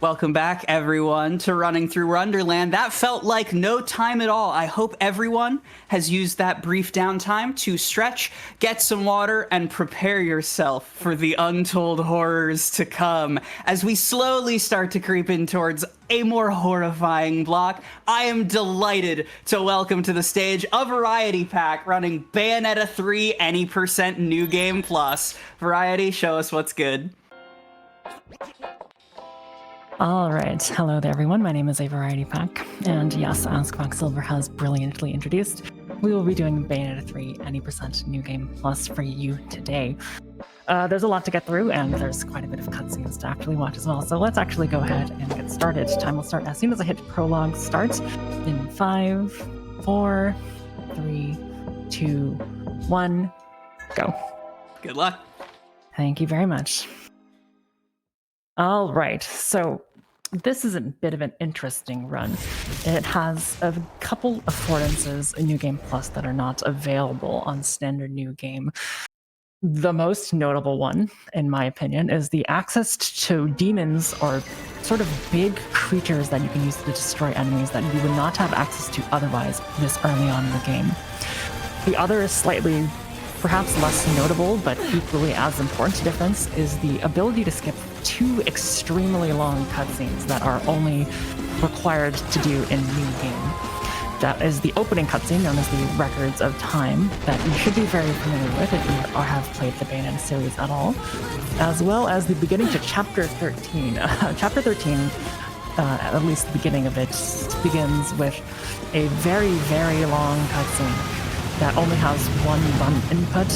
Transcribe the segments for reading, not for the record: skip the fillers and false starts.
Welcome back, everyone, to Running Through Wonderland. That felt like no time at all. I hope everyone has used that brief downtime to stretch, get some water, and prepare yourself for the untold horrors to come. As we slowly start to creep in towards a more horrifying block, I am delighted to welcome to the stage a Variety Pack running Bayonetta 3 Any Percent New Game Plus. Variety, show us what's good. All right, hello there everyone, my name is a Variety Pack, and yes, as Quacksilver has brilliantly introduced, we will be doing Bayonetta 3 Any Percent New Game Plus for you today. There's a lot to get through, and there's quite a bit of cutscenes to actually watch as well, so let's actually go ahead and get started. Time will start as soon as I hit prologue start in 5, 4, 3, 2, 1, go. Good luck. Thank you very much. All right, so this is a bit of an interesting run. It has a couple affordances in New Game Plus that are not available on standard New Game. The most notable one, in my opinion, is the access to demons or sort of big creatures that you can use to destroy enemies that you would not have access to otherwise this early on in the game. The other is slightly perhaps less notable, but equally as important difference is the ability to skip 2 extremely long cutscenes that are only required to do in New Game. That is the opening cutscene, known as the Records of Time, that you should be very familiar with if you have played the Bayonetta series at all, as well as the beginning to Chapter 13. Chapter 13, at least the beginning of it, begins with a very, very long cutscene that only has one run input.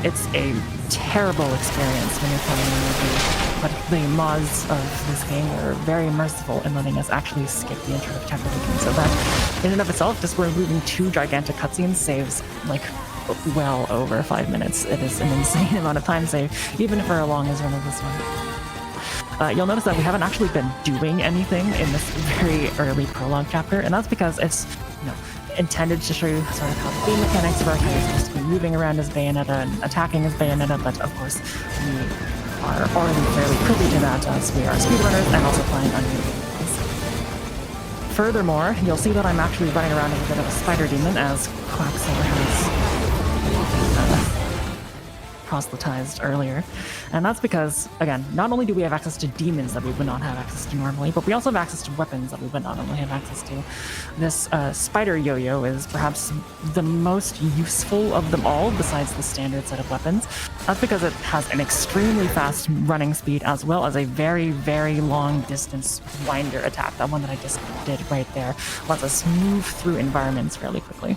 It's a terrible experience when you're playing a movie, but the mods of this game are very merciful in letting us actually skip the intro of Chapter 13. So that, in and of itself, just removing 2 gigantic cutscenes saves, like, well over 5 minutes. It is an insane amount of time save, even for a long as run as this one. You'll notice that we haven't actually been doing anything in this very early prologue chapter, and that's because it's, intended to show you sort of how the game mechanics work, how you're supposed to be moving around as Bayonetta and attacking as Bayonetta, but of course we are already fairly privy to that as we are speedrunners and also playing on new games. Furthermore, you'll see that I'm actually running around as a bit of a spider demon as Quacksilver has proselytized earlier. And that's because, again, not only do we have access to demons that we would not have access to normally, but we also have access to weapons that we would not normally have access to. This spider yo-yo is perhaps the most useful of them all, besides the standard set of weapons. That's because it has an extremely fast running speed, as well as a very, very long distance winder attack. That one that I just did right there lets us move through environments fairly quickly.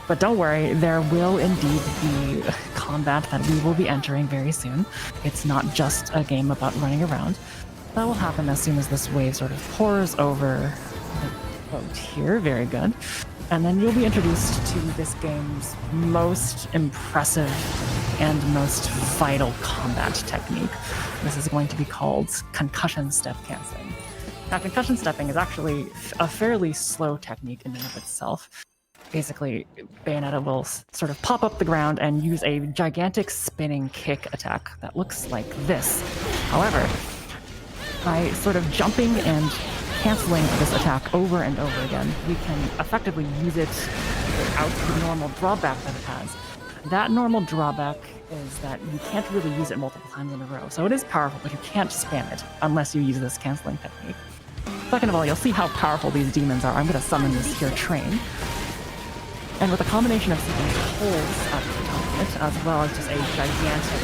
But don't worry, there will indeed be combat that we will be entering very soon. It's not just a game about running around. That will happen as soon as this wave sort of pours over the boat here. Very good. And then you'll be introduced to this game's most impressive and most vital combat technique. This is going to be called concussion step canceling. Now, concussion stepping is actually a fairly slow technique in and of itself. Basically, Bayonetta will sort of pop up the ground and use a gigantic spinning kick attack that looks like this. However, by sort of jumping and canceling this attack over and over again, we can effectively use it without the normal drawback that it has. That normal drawback is that you can't really use it multiple times in a row. So it is powerful, but you can't spam it unless you use this canceling technique. Second of all, you'll see how powerful these demons are. I'm going to summon this here train. And with a combination of seeking holes at the top of it, as well as just a gigantic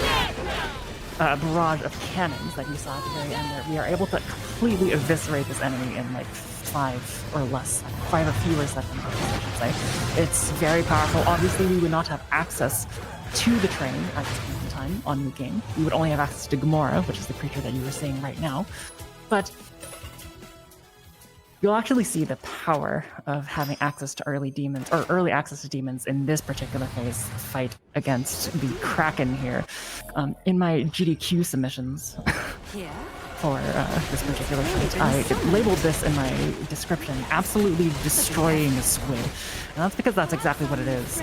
barrage of cannons that you saw at the very end there, we are able to completely eviscerate this enemy in like 5 or fewer seconds, I should say. It's very powerful. Obviously, we would not have access to the train at this point in time on New Game. We would only have access to Gamora, which is the creature that you were seeing right now. But you'll actually see the power of having access to early access to demons in this particular phase fight against the Kraken here. In my GDQ submissions for this particular fight, I labeled this in my description, absolutely destroying a squid. And that's because that's exactly what it is.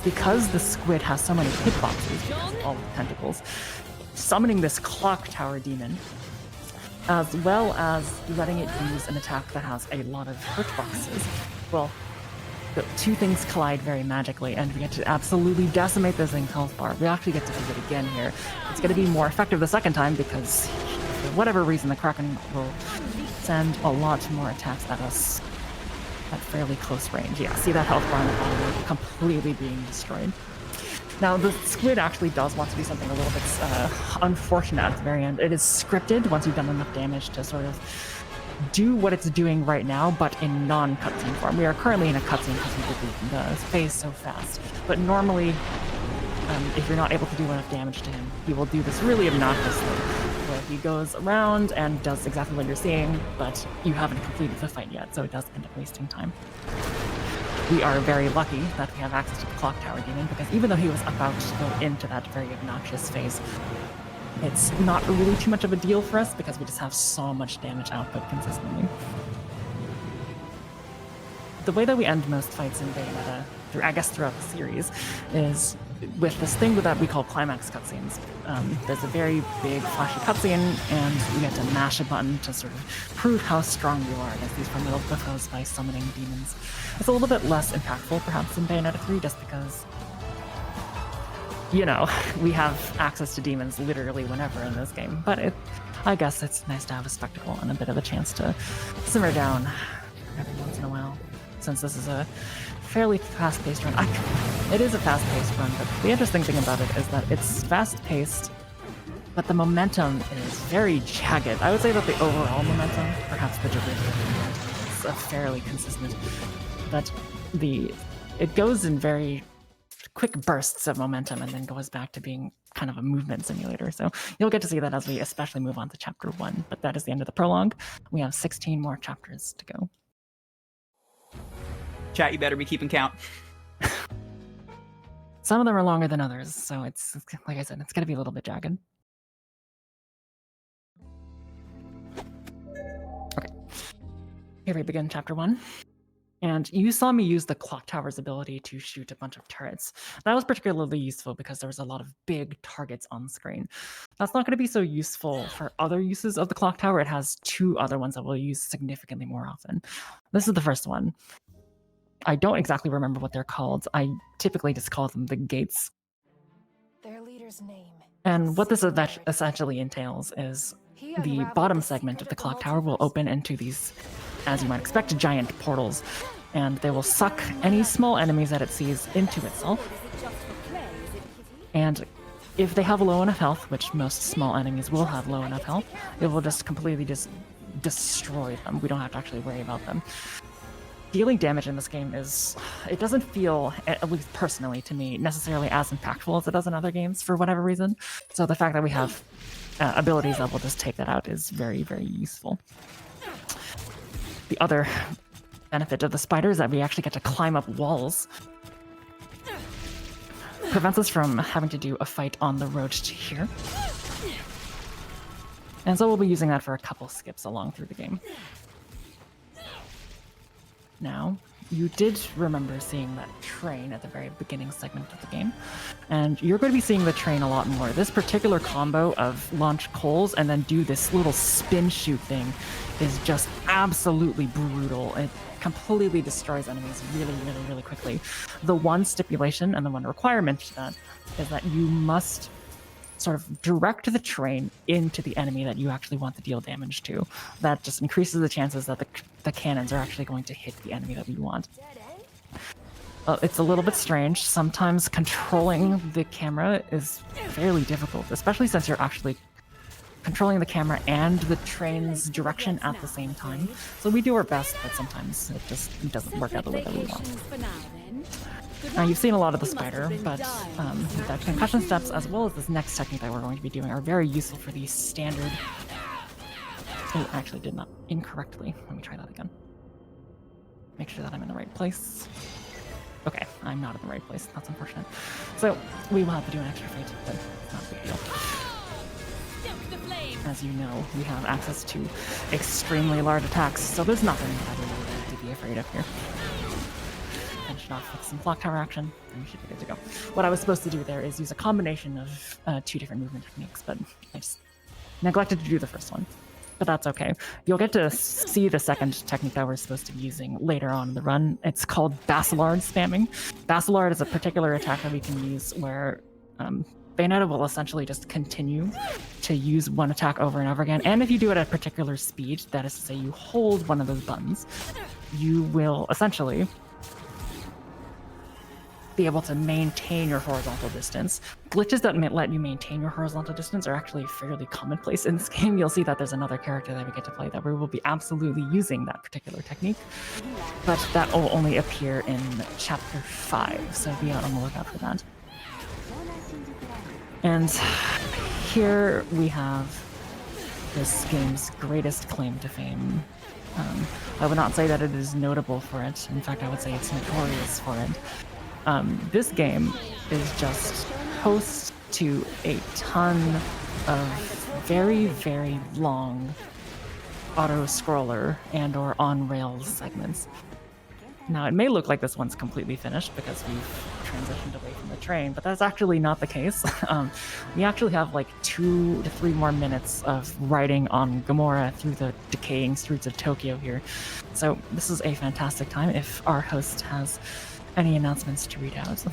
Because the squid has so many hitboxes, because of all the tentacles, summoning this clock tower demon as well as letting it use an attack that has a lot of hurt boxes. Well, the two things collide very magically, and we get to absolutely decimate this thing's health bar. We actually get to do it again here. It's going to be more effective the second time because, for whatever reason, the Kraken will send a lot more attacks at us at fairly close range. Yeah, see that health bar on the bottom completely being destroyed. Now, the squid actually does want to do something a little bit unfortunate at the very end. It is scripted once you've done enough damage to sort of do what it's doing right now, but in non-cutscene form. We are currently in a cutscene because we did the phase so fast. But normally, if you're not able to do enough damage to him, he will do this really obnoxious thing, where he goes around and does exactly what you're seeing, but you haven't completed the fight yet, so it does end up wasting time. We are very lucky that we have access to the Clock Tower Demon, because even though he was about to go into that very obnoxious phase, it's not really too much of a deal for us because we just have so much damage output consistently. The way that we end most fights in Bayonetta, I guess throughout the series, is with this thing that we call climax cutscenes. There's a very big flashy cutscene, and you get to mash a button to sort of prove how strong you are against these formidable foes by summoning demons. It's a little bit less impactful, perhaps, in Bayonetta 3, just because, you know, we have access to demons literally whenever in this game. But I guess it's nice to have a spectacle and a bit of a chance to simmer down every once in a while, since this is a fairly fast-paced run. It is a fast-paced run, but the interesting thing about it is that it's fast-paced, but the momentum is very jagged. I would say that the overall momentum, perhaps the degree of momentum, is fairly consistent, but it goes in very quick bursts of momentum and then goes back to being kind of a movement simulator. So you'll get to see that as we especially move on to chapter 1, but that is the end of the prologue. We have 16 more chapters to go. Chat, you better be keeping count. Some of them are longer than others, so it's like I said, it's going to be a little bit jagged. Okay, here we begin chapter 1. And you saw me use the clock tower's ability to shoot a bunch of turrets. That was particularly useful because there was a lot of big targets on screen. That's not going to be so useful for other uses of the clock tower. It has two other ones that we'll use significantly more often. This is the first one. I don't exactly remember what they're called. I typically just call them the gates. Their leader's name. And what this essentially entails is the bottom segment of the clock tower will open into these, as you might expect, giant portals, and they will suck any small enemies that it sees into itself. And if they have low enough health, which most small enemies will have low enough health, it will just completely destroy them. We don't have to actually worry about them. Dealing damage in this game it doesn't feel, at least personally to me, necessarily as impactful as it does in other games for whatever reason. So the fact that we have abilities that will just take that out is very, very useful. The other benefit of the spider is that we actually get to climb up walls. Prevents us from having to do a fight on the road to here. And so we'll be using that for a couple skips along through the game. Now, you did remember seeing that train at the very beginning segment of the game, and you're going to be seeing the train a lot more. This particular combo of launch coals and then do this little spin shoot thing is just absolutely brutal. It completely destroys enemies really, really, really quickly. The one stipulation and the one requirement to that is that you must sort of direct the train into the enemy that you actually want to deal damage to. That just increases the chances that the cannons are actually going to hit the enemy that we want. It's a little bit strange. Sometimes controlling the camera is fairly difficult, especially since you're actually controlling the camera and the train's direction at the same time. So we do our best, but sometimes it just doesn't work out the way that we want. Now, you've seen a lot of the spider, but the concussion steps, as well as this next technique that we're going to be doing, are very useful for the standard... Oh, I actually did not incorrectly. Let me try that again. Make sure that I'm in the right place. Okay, I'm not in the right place. That's unfortunate. So, we will have to do an extra fight, but it's not a big deal. As you know, we have access to extremely large attacks, so there's nothing that we need to be afraid of here. Finish it off with some clock tower action, and we should be good to go. What I was supposed to do there is use a combination of two different movement techniques, but I just neglected to do the first one. but that's okay. You'll get to see the second technique that we're supposed to be using later on in the run. It's called Basilard spamming. Basilard is a particular attack that we can use where Bayonetta will essentially just continue to use one attack over and over again. And if you do it at a particular speed, that is to say you hold one of those buttons, you will essentially be able to maintain your horizontal distance. Glitches that let you maintain your horizontal distance are actually fairly commonplace in this game. You'll see that there's another character that we get to play that we will be absolutely using that particular technique, but that will only appear in Chapter 5, so be out on the lookout for that. And here we have this game's greatest claim to fame. I would not say that it is notable for it. In fact, I would say it's notorious for it. This game is just host to a ton of very, very long auto-scroller and or on-rails segments. Now, it may look like this one's completely finished because we've transitioned away from the train, but that's actually not the case. We actually have like 2 to 3 more minutes of riding on Gamora through the decaying streets of Tokyo here. So this is a fantastic time if our host has any announcements to read out.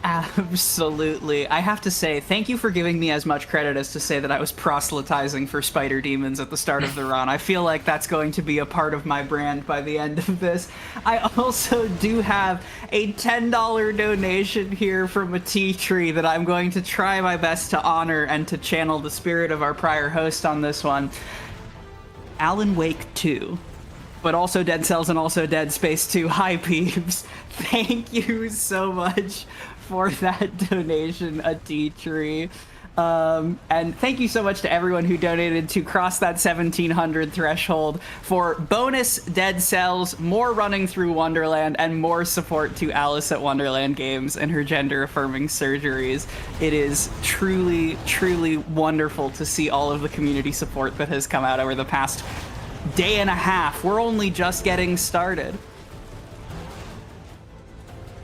Absolutely. I have to say, thank you for giving me as much credit as to say that I was proselytizing for spider demons at the start of the run. I feel like that's going to be a part of my brand by the end of this. I also do have a $10 donation here from a tea tree that I'm going to try my best to honor and to channel the spirit of our prior host on this one. Alan Wake 2. But also Dead Cells and also Dead Space 2. Hi, peeps. Thank you so much for that donation, a tea tree. And thank you so much to everyone who donated to cross that 1,700 threshold for bonus Dead Cells, more running through Wonderland, and more support to Alice at Wonderland Games and her gender-affirming surgeries. It is truly, truly wonderful to see all of the community support that has come out over the past day and a half. We're only just getting started.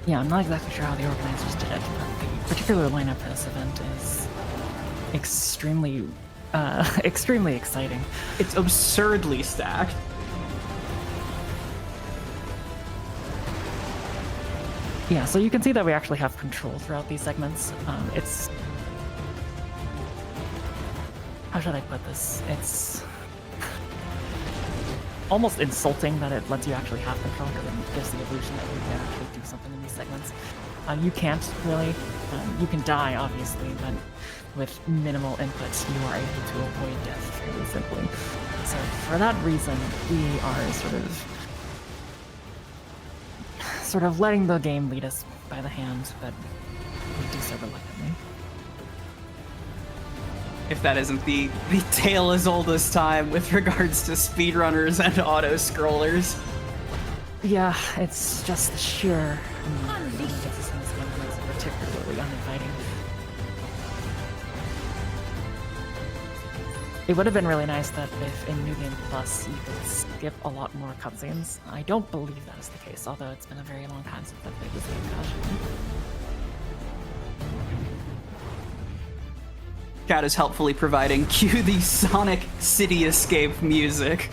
Yeah, I'm not exactly sure how the organizers did it, but the particular lineup for this event is extremely exciting. It's absurdly stacked. Yeah, so you can see that we actually have control throughout these segments. It's... How should I put this? It's almost insulting that it lets you actually have control, because it gives the illusion that you can actually do something in these segments. You can't really. You can die, obviously, but with minimal inputs, you are able to avoid death fairly simply. So for that reason, we are sort of letting the game lead us by the hand, but we do so reluctantly. If that isn't the tale as old as time with regards to speedrunners and auto-scrollers. Yeah, it's just the sheer number of instances in this game that makes it particularly uninviting. It would have been really nice that if in New Game Plus you could skip a lot more cutscenes. I don't believe that is the case, although it's been a very long time since I've played this game casually. Chat is helpfully providing cue the Sonic City Escape music.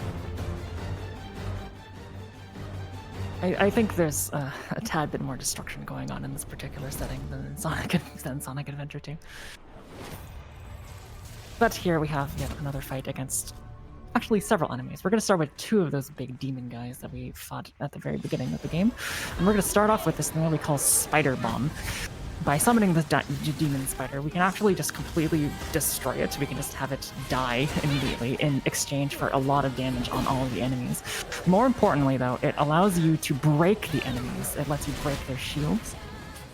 I think there's a tad bit more destruction going on in this particular setting than Sonic Adventure 2. But here we have yet another fight against actually several enemies. We're going to start with 2 of those big demon guys that we fought at the very beginning of the game. And we're going to start off with this thing that we call Spider Bomb. By summoning this demon spider, we can actually just completely destroy it. We can just have it die immediately in exchange for a lot of damage on all of the enemies. More importantly, though, it allows you to break the enemies. It lets you break their shields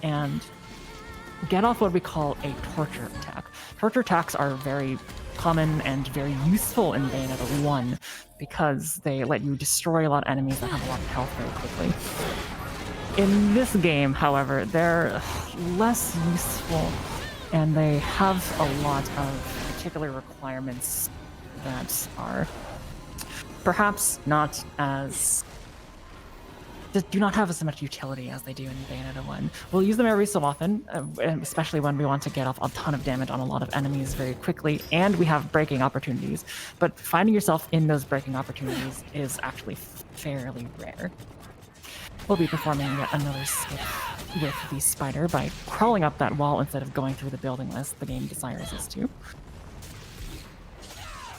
and get off what we call a torture attack. Torture attacks are very common and very useful in Bayonetta 1 because they let you destroy a lot of enemies that have a lot of health very quickly. In this game, however, they're less useful, and they have a lot of particular requirements that are perhaps not as that do not have as much utility as they do in Bayonetta 1. We'll use them every so often, especially when we want to get off a ton of damage on a lot of enemies very quickly, and we have breaking opportunities. But finding yourself in those breaking opportunities is actually fairly rare. We'll be performing yet another skip with the spider by crawling up that wall instead of going through the building as the game desires us to.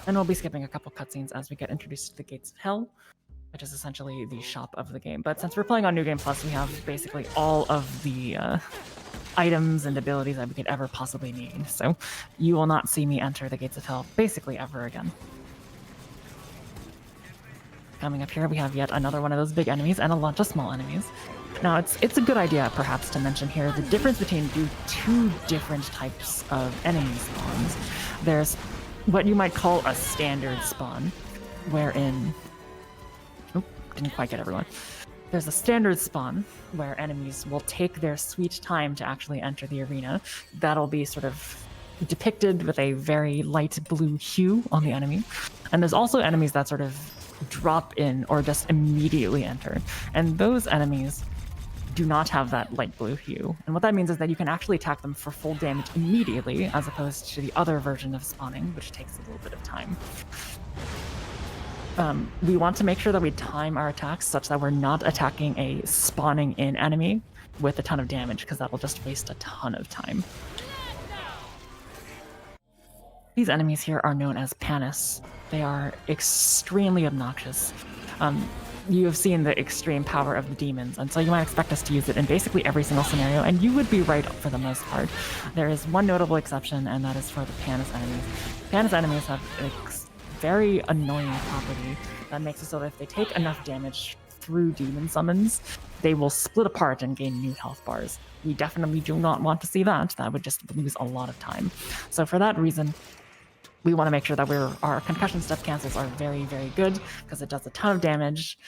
And we'll be skipping a couple cutscenes as we get introduced to the Gates of Hell, which is essentially the shop of the game. But since we're playing on New Game Plus, we have basically all of the items and abilities that we could ever possibly need. So you will not see me enter the Gates of Hell basically ever again. Coming up here, we have yet another one of those big enemies and a bunch of small enemies. Now, it's a good idea, perhaps, to mention here the difference between two different types of enemy spawns. There's what you might call a standard spawn, wherein... Oh, didn't quite get everyone. There's a standard spawn where enemies will take their sweet time to actually enter the arena. That'll be sort of depicted with a very light blue hue on the enemy. And there's also enemies that sort of drop in or just immediately enter. And those enemies do not have that light blue hue. And what that means is that you can actually attack them for full damage immediately, as opposed to the other version of spawning, which takes a little bit of time. We want to make sure that we time our attacks such that we're not attacking a spawning in enemy with a ton of damage, because that will just waste a ton of time. These enemies here are known as Panis. They are extremely obnoxious. You have seen the extreme power of the demons, and so you might expect us to use it in basically every single scenario, and you would be right for the most part. There is one notable exception, and that is for the Panis enemies. Panis enemies have a very annoying property that makes it so that if they take enough damage through demon summons, they will split apart and gain new health bars. We definitely do not want to see that. That would just lose a lot of time. So for that reason, we want to make sure that our concussion step cancels are very, very good, because it does a ton of damage,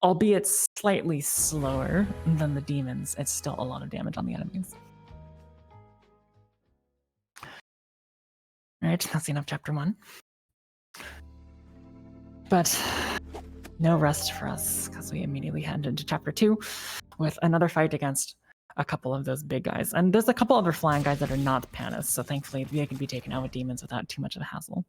albeit slightly slower than the demons. It's still a lot of damage on the enemies. Alright, that's the end of chapter 1. But no rest for us, because we immediately head into chapter 2 with another fight against a couple of those big guys. And there's a couple other flying guys that are not Panis, so thankfully they can be taken out with demons without too much of a hassle.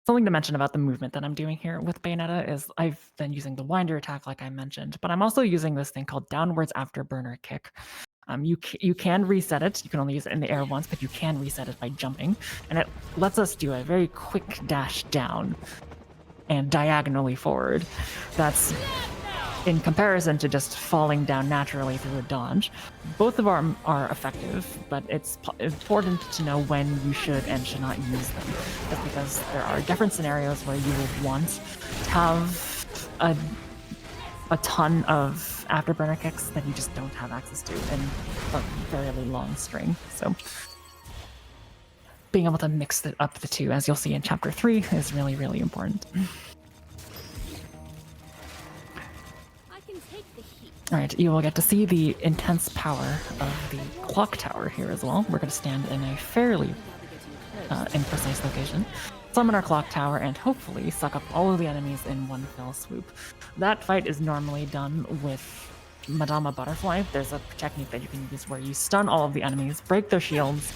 Something to mention about the movement that I'm doing here with Bayonetta is I've been using the winder attack like I mentioned, but I'm also using this thing called downwards afterburner kick. You can reset it. You can only use it in the air once, but you can reset it by jumping, and it lets us do a very quick dash down and diagonally forward. That's in comparison to just falling down naturally through a dodge. Both of them are effective, but it's important to know when you should and should not use them. That's because there are different scenarios where you would want to have a ton of afterburner kicks that you just don't have access to in a fairly long string. So being able to mix up the two, as you'll see in chapter 3, is really, really important. Alright, you will get to see the intense power of the clock tower here as well. We're going to stand in a fairly imprecise location, summon our clock tower, and hopefully suck up all of the enemies in one fell swoop. That fight is normally done with Madama Butterfly. There's a technique that you can use where you stun all of the enemies, break their shields,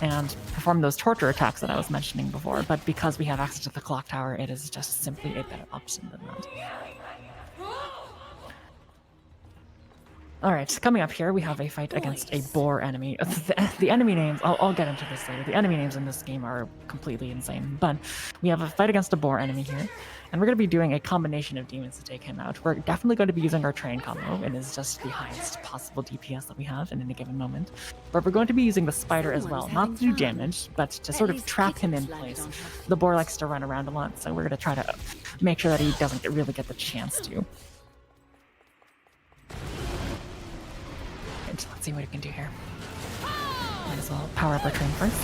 and perform those torture attacks that I was mentioning before. But because we have access to the clock tower, it is just simply a better option than that. Alright, coming up here, we have a fight against a boar enemy. The enemy names, I'll get into this later. The enemy names in this game are completely insane. But we have a fight against a boar enemy here, and we're going to be doing a combination of demons to take him out. We're definitely going to be using our train combo, and it's just the highest possible DPS that we have in any given moment. But we're going to be using the spider as well, not to do damage, but to sort of trap him in place. The boar likes to run around a lot, so we're going to try to make sure that he doesn't really get the chance to. Let's see what we can do here. Might as well power up our train first.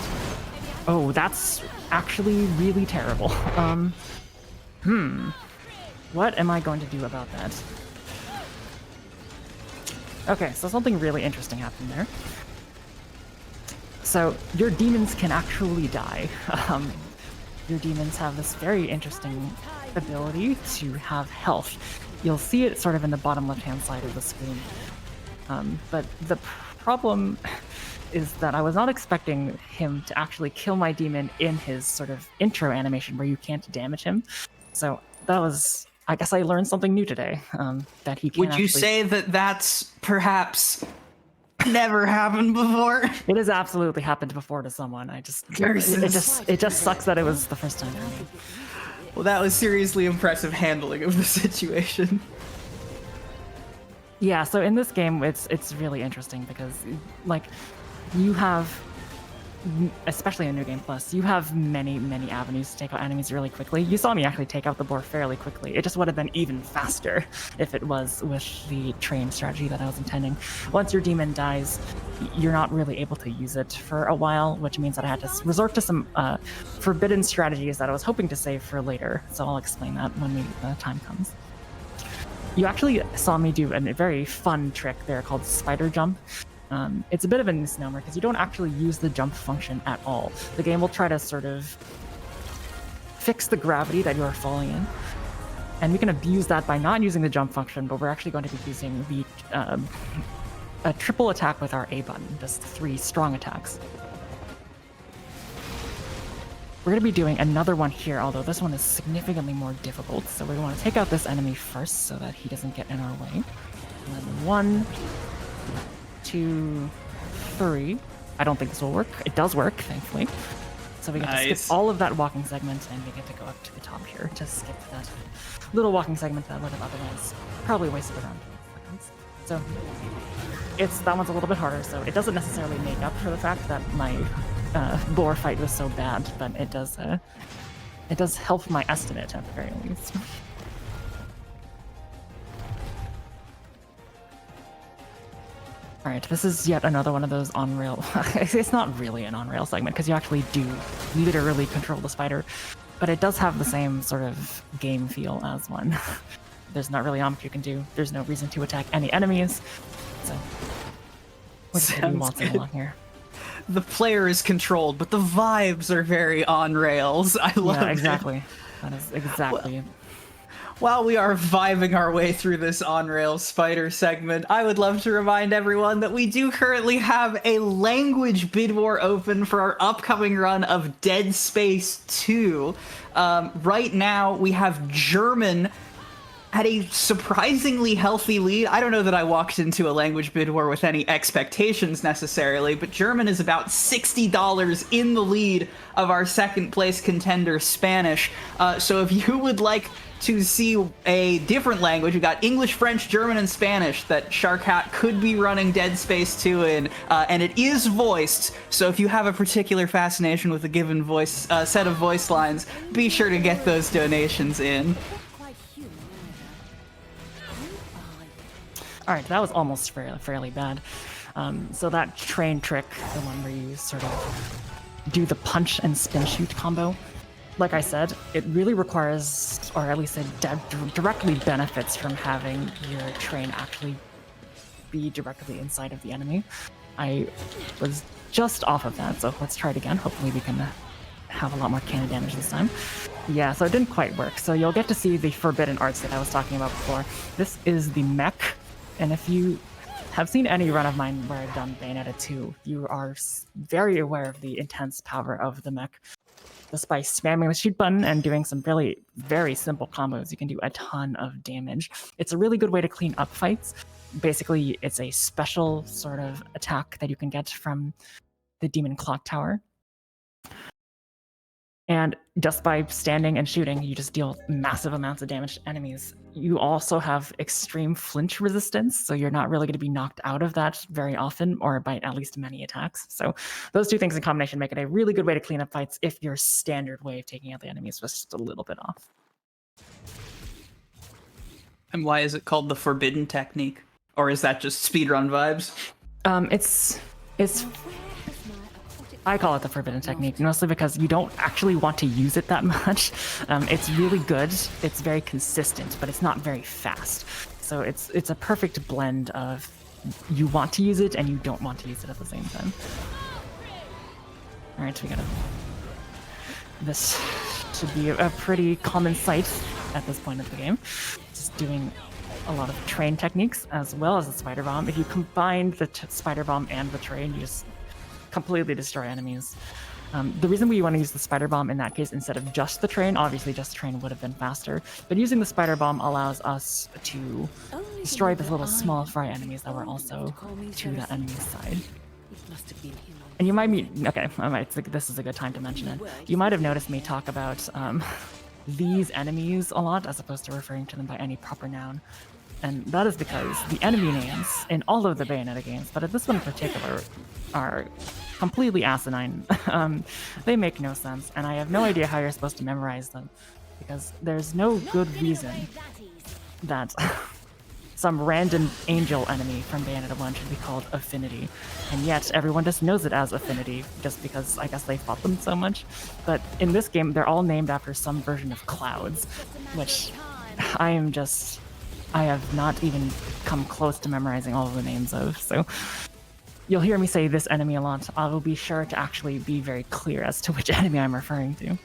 Oh, that's actually really terrible. What am I going to do about that? Okay, so something really interesting happened there. So your demons can actually die. your demons have this very interesting ability to have health. You'll see it sort of in the bottom left-hand side of the screen. But the problem is that I was not expecting him to actually kill my demon in his sort of intro animation where you can't damage him. So that was, I guess I learned something new today, that he can Would you say that that's perhaps never happened before? It has absolutely happened before to someone. It just sucks that it was the first time for me. Well, that was seriously impressive handling of the situation. Yeah, so in this game, it's really interesting because, like, you have, especially in New Game Plus, you have many avenues to take out enemies really quickly. You saw me actually take out the boar fairly quickly. It just would have been even faster if it was with the train strategy that I was intending. Once your demon dies, you're not really able to use it for a while, which means that I had to resort to some forbidden strategies that I was hoping to save for later. So I'll explain that when the time comes. You actually saw me do a very fun trick there called spider jump. It's a bit of a misnomer because you don't actually use the jump function at all. The game will try to sort of fix the gravity that you are falling in, and we can abuse that by not using the jump function, but we're actually going to be using a triple attack with our A button, just 3 strong attacks. We're going to be doing another one here, although this one is significantly more difficult. So we want to take out this enemy first so that he doesn't get in our way. And then 1, 2, 3. I don't think this will work. It does work, thankfully. So we get to skip all of that walking segment, and we get to go up to the top here to skip that little walking segment that would have otherwise probably wasted around 20 seconds. So that one's a little bit harder, so it doesn't necessarily make up for the fact that my boar fight was so bad, but it does help my estimate at the very least. All right, this is yet another one of those on-rail. It's not really an on-rail segment because you actually do literally control the spider, but it does have the same sort of game feel as one. There's not really much you can do. There's no reason to attack any enemies, so we're just gonna be waltzing along here. The player is controlled, but the vibes are very on rails. I love it. Yeah, exactly. That is exactly it. While we are vibing our way through this on-rails spider segment, I would love to remind everyone that we do currently have a language bid war open for our upcoming run of Dead Space 2. Right now, we have German at a surprisingly healthy lead. I don't know that I walked into a language bid war with any expectations necessarily, but German is about $60 in the lead of our second place contender, Spanish. So if you would like to see a different language, we got English, French, German, and Spanish that Shark Hat could be running Dead Space 2 in, and it is voiced, so if you have a particular fascination with a given voice set of voice lines, be sure to get those donations in. All right, that was almost fairly bad. So that train trick, the one where you sort of do the punch and spin shoot combo, like I said, it really requires, or at least it directly benefits from having your train actually be directly inside of the enemy. I was just off of that, so let's try it again. Hopefully we can have a lot more cannon damage this time. Yeah, so it didn't quite work. So you'll get to see the forbidden arts that I was talking about before. This is the mech. And if you have seen any run of mine where I've done Bayonetta 2, you are very aware of the intense power of the mech. Just by spamming the shoot button and doing some really very simple combos, you can do a ton of damage. It's a really good way to clean up fights. Basically, it's a special sort of attack that you can get from the Demon Clock Tower. And just by standing and shooting, you just deal massive amounts of damage to enemies. You also have extreme flinch resistance, so you're not really going to be knocked out of that very often, or by at least many attacks. So those two things in combination make it a really good way to clean up fights if your standard way of taking out the enemies was just a little bit off. And why is it called the forbidden technique? Or is that just speedrun vibes? It's I call it the forbidden technique, mostly because you don't actually want to use it that much. It's really good, it's very consistent, but it's not very fast. So it's a perfect blend of you want to use it and you don't want to use it at the same time. Alright, so we got this should be a pretty common sight at this point of the game. Just doing a lot of train techniques as well as the spider bomb. If you combine the spider bomb and the train, you just completely destroy enemies. The reason we want to use the spider bomb in that case instead of just the train, obviously just the train would have been faster, but using the spider bomb allows us to destroy the little small fry enemies that were also to that enemy's side. And you might this is a good time to mention it. You might have noticed me talk about these enemies a lot as opposed to referring to them by any proper noun. And that is because the enemy names in all of the Bayonetta games, but at this one in particular, are completely asinine. They make no sense, and I have no idea how you're supposed to memorize them, because there's no good reason that some random angel enemy from Bayonetta 1 should be called Affinity, and yet everyone just knows it as Affinity, just because I guess they fought them so much. But in this game, they're all named after some version of clouds, which I have not even come close to memorizing all of the names of, so you'll hear me say this enemy a lot. I will be sure to actually be very clear as to which enemy I'm referring to.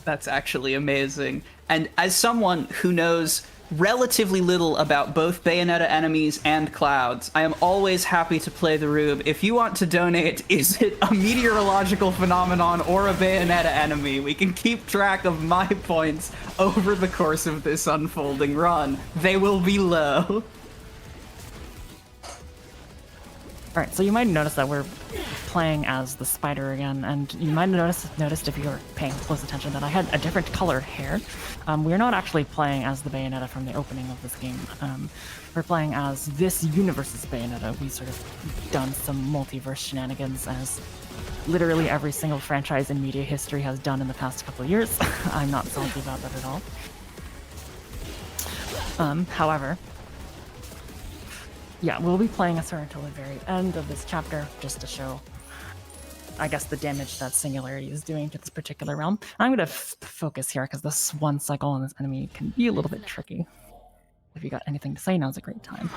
That's actually amazing. And as someone who knows relatively little about both Bayonetta enemies and clouds, I am always happy to play the Rube. If you want to donate, is it a meteorological phenomenon or a Bayonetta enemy? We can keep track of my points over the course of this unfolding run. They will be low. Alright, so you might notice that we're playing as the spider again, and you might have noticed if you were paying close attention that I had a different colored hair. We're not actually playing as the Bayonetta from the opening of this game. We're playing as this universe's Bayonetta. We sort of done some multiverse shenanigans, as literally every single franchise in media history has done in the past couple of years. I'm not salty about that at all. However, yeah, we'll be playing as her until the very end of this chapter, just to show, I guess, the damage that Singularity is doing to this particular realm. I'm going to focus here, because this one cycle on this enemy can be a little bit tricky. If you got anything to say, now's a great time.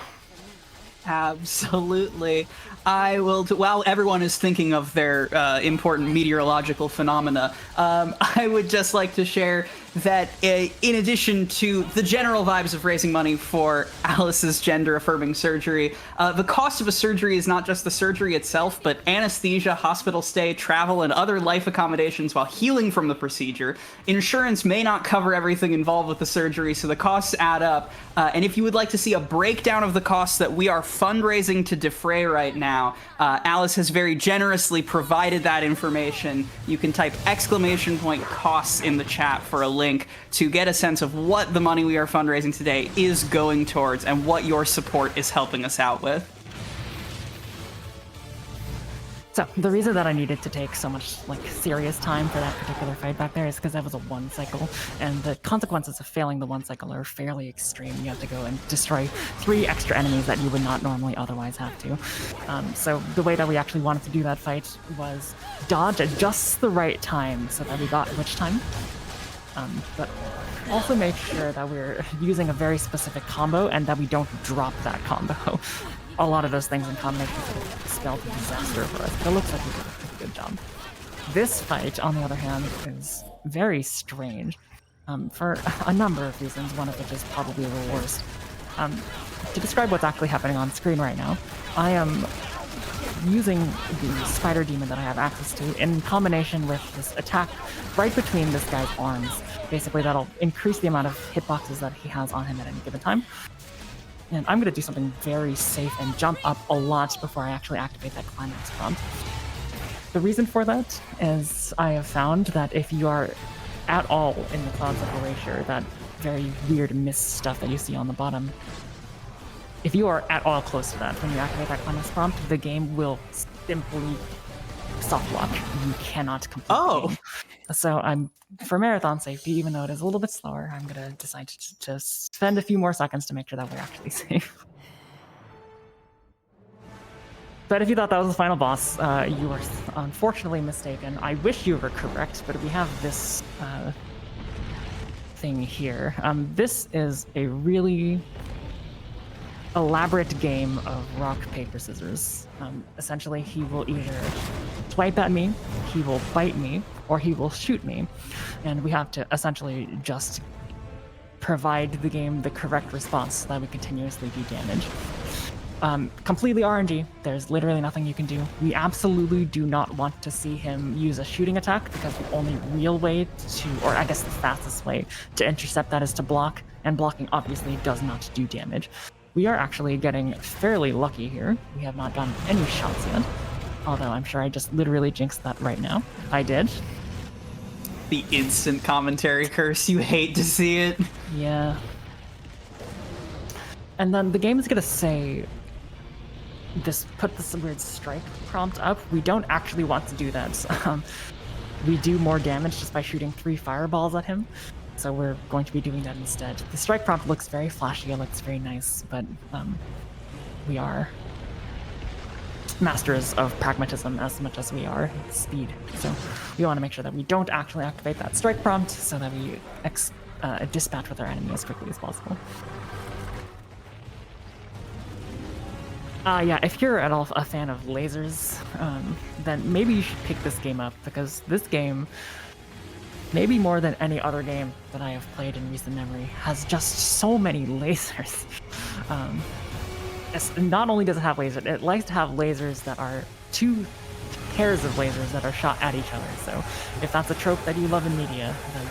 Absolutely. I will, while everyone is thinking of their important meteorological phenomena, I would just like to share that in addition to the general vibes of raising money for Alice's gender-affirming surgery, the cost of a surgery is not just the surgery itself, but anesthesia, hospital stay, travel, and other life accommodations while healing from the procedure. Insurance may not cover everything involved with the surgery, so the costs add up. And if you would like to see a breakdown of the costs that we are fundraising to defray right now, Alice has very generously provided that information. You can type !costs in the chat for a link to get a sense of what the money we are fundraising today is going towards and what your support is helping us out with. So the reason that I needed to take so much serious time for that particular fight back there is because that was a one cycle, and the consequences of failing the one cycle are fairly extreme. You have to go and destroy 3 extra enemies that you would not normally otherwise have to. So the way that we actually wanted to do that fight was dodge at just the right time so that we got witch time, but also make sure that we're using a very specific combo and that we don't drop that combo. A lot of those things in combination could spell disaster for us, but it looks like we did a pretty good job. This fight, on the other hand, is very strange for a number of reasons, one of which is probably the worst. To describe what's actually happening on screen right now, I am using the spider demon that I have access to in combination with this attack right between this guy's arms. Basically, that'll increase the amount of hitboxes that he has on him at any given time. And I'm going to do something very safe and jump up a lot before I actually activate that climax prompt. The reason for that is I have found that if you are at all in the Clouds of Erasure, that very weird mist stuff that you see on the bottom, if you are at all close to that when you activate that climax prompt, the game will simply soft lock. You cannot complete the game. So for marathon safety, even though it is a little bit slower, I'm going to decide to spend a few more seconds to make sure that we're actually safe. But if you thought that was the final boss, you were unfortunately mistaken. I wish you were correct, but we have this thing here. This is a really elaborate game of rock, paper, scissors. Essentially, he will either swipe at me, he will bite me, or he will shoot me. And we have to essentially just provide the game the correct response so that we continuously do damage. Completely RNG. There's literally nothing you can do. We absolutely do not want to see him use a shooting attack because the only real way to, or I guess the fastest way to intercept that is to block, and blocking obviously does not do damage. We are actually getting fairly lucky here. We have not gotten any shots yet, although I'm sure I just literally jinxed that right now. I did. The instant commentary curse, you hate to see it. Yeah. And then the game is gonna say, put this weird strike prompt up. We don't actually want to do that. We do more damage just by shooting 3 fireballs at him. So we're going to be doing that instead. The strike prompt looks very flashy, it looks very nice, but we are masters of pragmatism as much as we are speed. So we want to make sure that we don't actually activate that strike prompt so that we dispatch with our enemy as quickly as possible. Yeah, if you're at all a fan of lasers, then maybe you should pick this game up, because this game, maybe more than any other game that I have played in recent memory, has just so many lasers. Not only does it have lasers, it likes to have lasers that are 2 pairs of lasers that are shot at each other. So if that's a trope that you love in media, then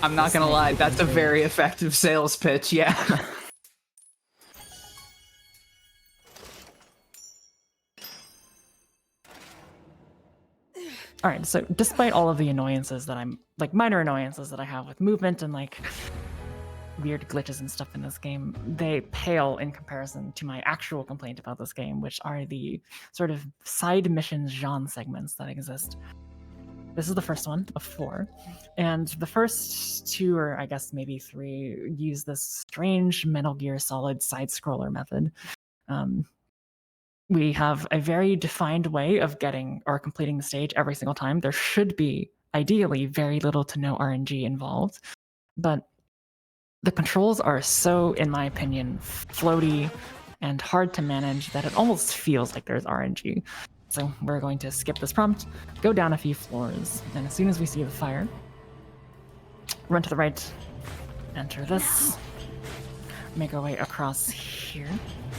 I'm not gonna lie, that's a very effective sales pitch, yeah. All right, so despite all of the annoyances that minor annoyances that I have with movement and like weird glitches and stuff in this game, they pale in comparison to my actual complaint about this game, which are the sort of side missions genre segments that exist. This is the first one of 4, and the first 2, or I guess maybe 3, use this strange Metal Gear Solid side-scroller method. We have a very defined way of getting or completing the stage every single time. There should be, ideally, very little to no RNG involved, but the controls are so, in my opinion, floaty and hard to manage that it almost feels like there's RNG. So we're going to skip this prompt, go down a few floors, and as soon as we see the fire, run to the right, enter this, make our way across here,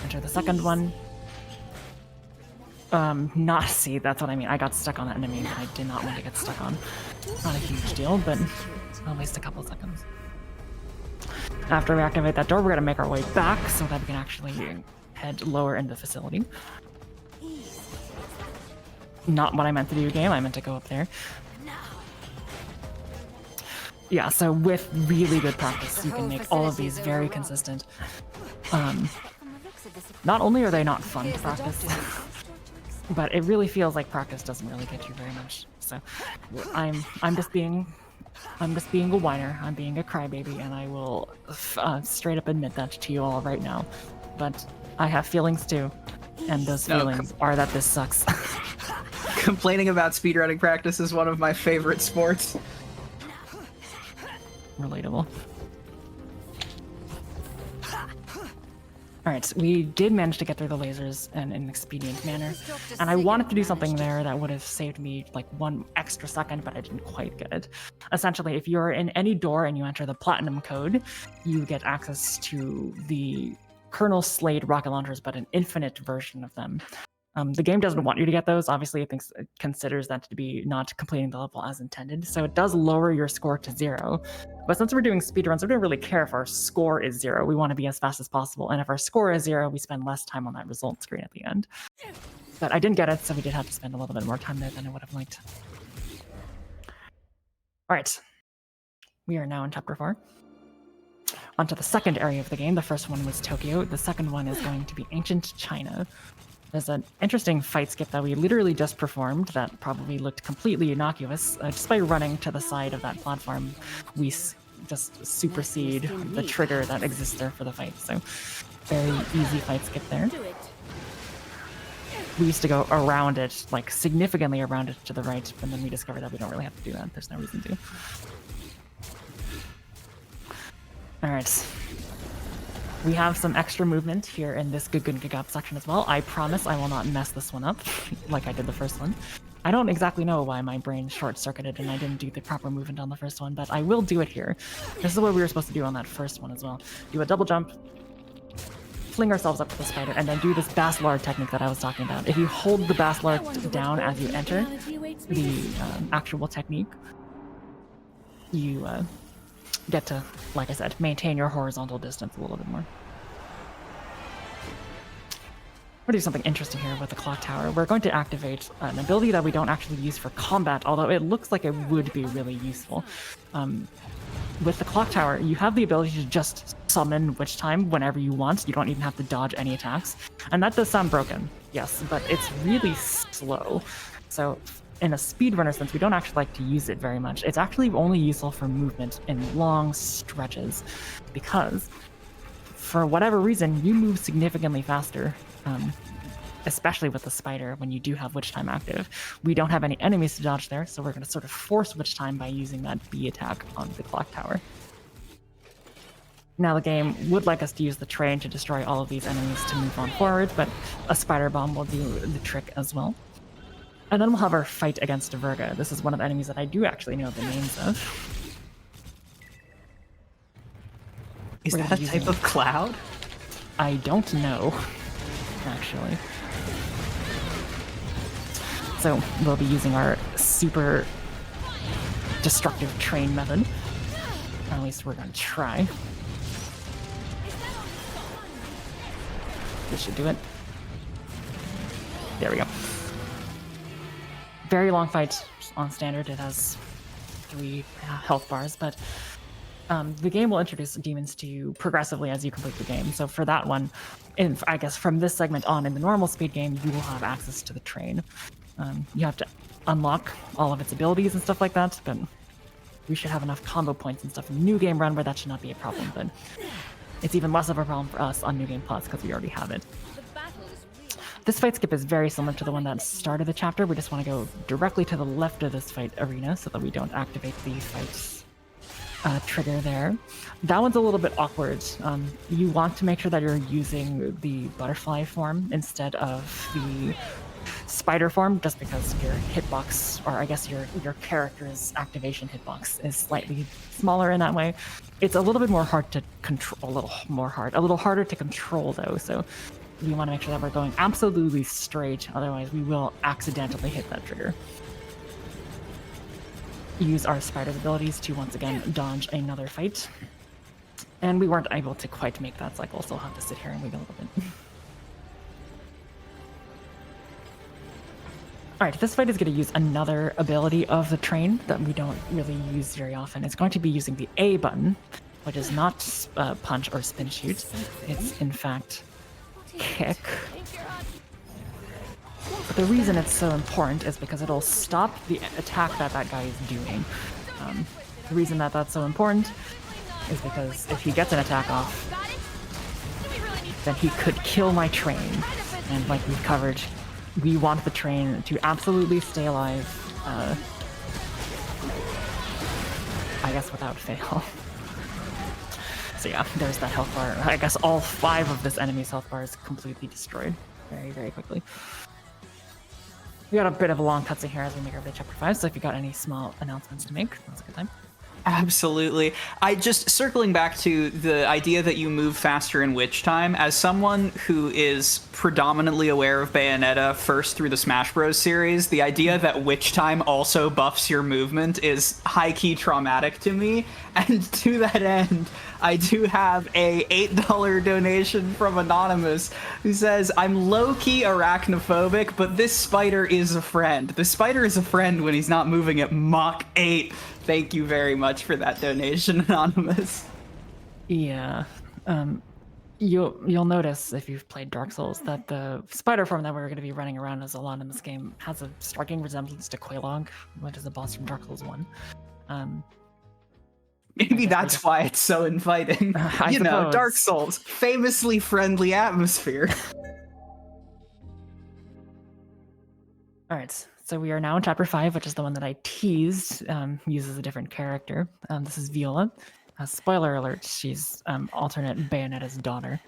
enter the second one. See, that's what I mean. I got stuck on that enemy that I did not want to get stuck on. Not a huge deal, but at least a couple seconds. After we activate that door, we're gonna make our way back so that we can actually head lower into the facility. Not what I meant to do, game. I meant to go up there. Yeah, so with really good practice, you can make all of these very consistent. Not only are they not fun to practice, but it really feels like practice doesn't really get you very much. So I'm just being a whiner. I'm being a crybaby, and I will straight up admit that to you all right now. But I have feelings too, and those feelings are that this sucks. Complaining about speedrunning practice is one of my favorite sports. Relatable. Alright, we did manage to get through the lasers in an expedient manner, and I wanted to do something there that would have saved me like 1 extra second, but I didn't quite get it. Essentially, if you're in any door and you enter the platinum code, you get access to the Colonel Slade rocket launchers, but an infinite version of them. The game doesn't want you to get those. Obviously, it considers that to be not completing the level as intended, so it does lower your score to 0. But since we're doing speedruns, we don't really care if our score is 0. We want to be as fast as possible, and if our score is 0, we spend less time on that result screen at the end. But I didn't get it, so we did have to spend a little bit more time there than I would have liked. Alright, we are now in Chapter 4. Onto the second area of the game. The first one was Tokyo. The second one is going to be Ancient China. There's an interesting fight skip that we literally just performed that probably looked completely innocuous. Just by running to the side of that platform, we just supersede the trigger that exists there for the fight. So, very easy fight skip there. We used to go around it, like significantly around it to the right, and then we discovered that we don't really have to do that. There's no reason to. Alright. We have some extra movement here in this Good Gap section as well. I promise I will not mess this one up like I did the first one. I don't exactly know why my brain short-circuited and I didn't do the proper movement on the first one, but I will do it here. This is what we were supposed to do on that first one as well. Do a double jump, fling ourselves up to the spider, and then do this Baslar technique that I was talking about. If you hold the Baslar down as you enter the actual technique, you get to, like I said, maintain your horizontal distance a little bit more. We're going to do something interesting here with the clock tower. We're going to activate an ability that we don't actually use for combat, although it looks like it would be really useful. With the clock tower, you have the ability to just summon Witch Time whenever you want. You don't even have to dodge any attacks. And that does sound broken, yes, but it's really slow. So in a speedrunner sense, we don't actually like to use it very much. It's actually only useful for movement in long stretches because for whatever reason, you move significantly faster, especially with the spider when you do have Witch Time active. We don't have any enemies to dodge there, so we're going to sort of force Witch Time by using that B attack on the clock tower. Now the game would like us to use the train to destroy all of these enemies to move on forward, but a spider bomb will do the trick as well. And then we'll have our fight against Virga. This is one of the enemies that I do actually know the names of. Is that a type of cloud? I don't know, actually. So we'll be using our super destructive train method. At least we're going to try. This should do it. There we go. Very long fight on standard. It has 3 health bars, but the game will introduce demons to you progressively as you complete the game. So for that one, I guess from this segment on in the normal speed game, you will have access to the train. You have to unlock all of its abilities and stuff like that, but we should have enough combo points and stuff in New Game Run where that should not be a problem, but it's even less of a problem for us on New Game Plus because we already have it. This fight skip is very similar to the one that started the chapter. We just want to go directly to the left of this fight arena so that we don't activate the fight trigger there. That one's a little bit awkward. You want to make sure that you're using the butterfly form instead of the spider form, just because your hitbox, or I guess your character's activation hitbox is slightly smaller in that way. It's a little bit more hard to control, a little harder to control though, so we want to make sure that we're going absolutely straight, otherwise we will accidentally hit that trigger. Use our spider's abilities to once again dodge another fight. And we weren't able to quite make that cycle, so we'll have to sit here and wait a little bit. Alright, this fight is going to use another ability of the train that we don't really use very often. It's going to be using the A button, which is not punch or spin shoot. It's in fact kick. But the reason it's so important is because it'll stop the attack that guy is doing. The reason that that's so important is because if he gets an attack off, then he could kill my train. And like we've covered, we want the train to absolutely stay alive, I guess without fail. So yeah, there's that health bar. I guess all 5 of this enemy's health bar is completely destroyed very, very quickly. We got a bit of a long cutscene here as we make our way to chapter 5, so if you got any small announcements to make, that's a good time. Absolutely. I just circling back to the idea that you move faster in Witch Time, as someone who is predominantly aware of Bayonetta first through the Smash Bros. Series, the idea that Witch Time also buffs your movement is high-key traumatic to me. And to that end, I do have a $8 donation from Anonymous who says, I'm low-key arachnophobic, but this spider is a friend. The spider is a friend when he's not moving at Mach 8. Thank you very much for that donation, Anonymous. Yeah. You'll notice if you've played Dark Souls that the spider form that we're going to be running around as a lot in this game has a striking resemblance to Quelaag, which is a boss from Dark Souls 1. Maybe that's why it's so inviting. You know, Dark Souls, famously friendly atmosphere. All right, so we are now in chapter 5, which is the one that I teased, uses a different character. This is Viola, Spoiler alert, she's alternate Bayonetta's daughter.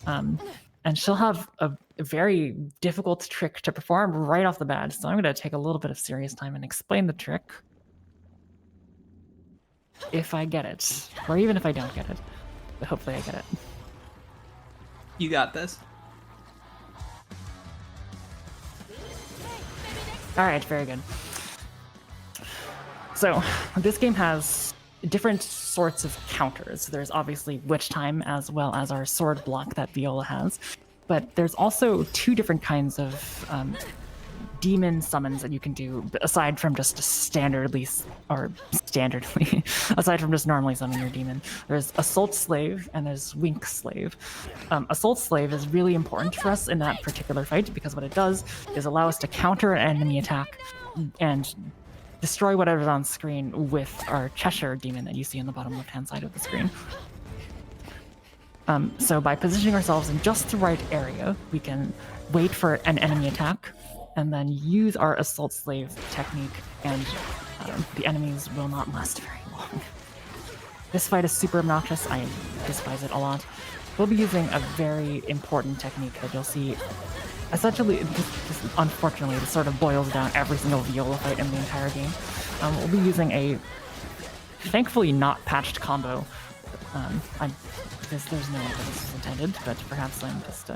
And she'll have a very difficult trick to perform right off the bat. So I'm going to take a little bit of serious time and explain the trick. If I get it, or even if I don't get it, but hopefully I get it. You got this. All right, very good. So this game has different sorts of counters. There's obviously Witch Time as well as our sword block that Viola has, but there's also two different kinds of demon summons that you can do aside from just standardly aside from just normally summoning your demon. There's Assault Slave and there's Wink Slave. Assault Slave is really important for us in that particular fight because what it does is allow us to counter an enemy attack and destroy whatever's on screen with our Cheshire demon that you see on the bottom left-hand side of the screen. So by positioning ourselves in just the right area, we can wait for an enemy attack and then use our Assault Slave technique, and the enemies will not last very long. This fight is super obnoxious. I despise it a lot. We'll be using a very important technique that you'll see. Essentially, this unfortunately, this sort of boils down every single Viola fight in the entire game. We'll be using a thankfully not patched combo. Because there's no way that this is intended, but perhaps I'm just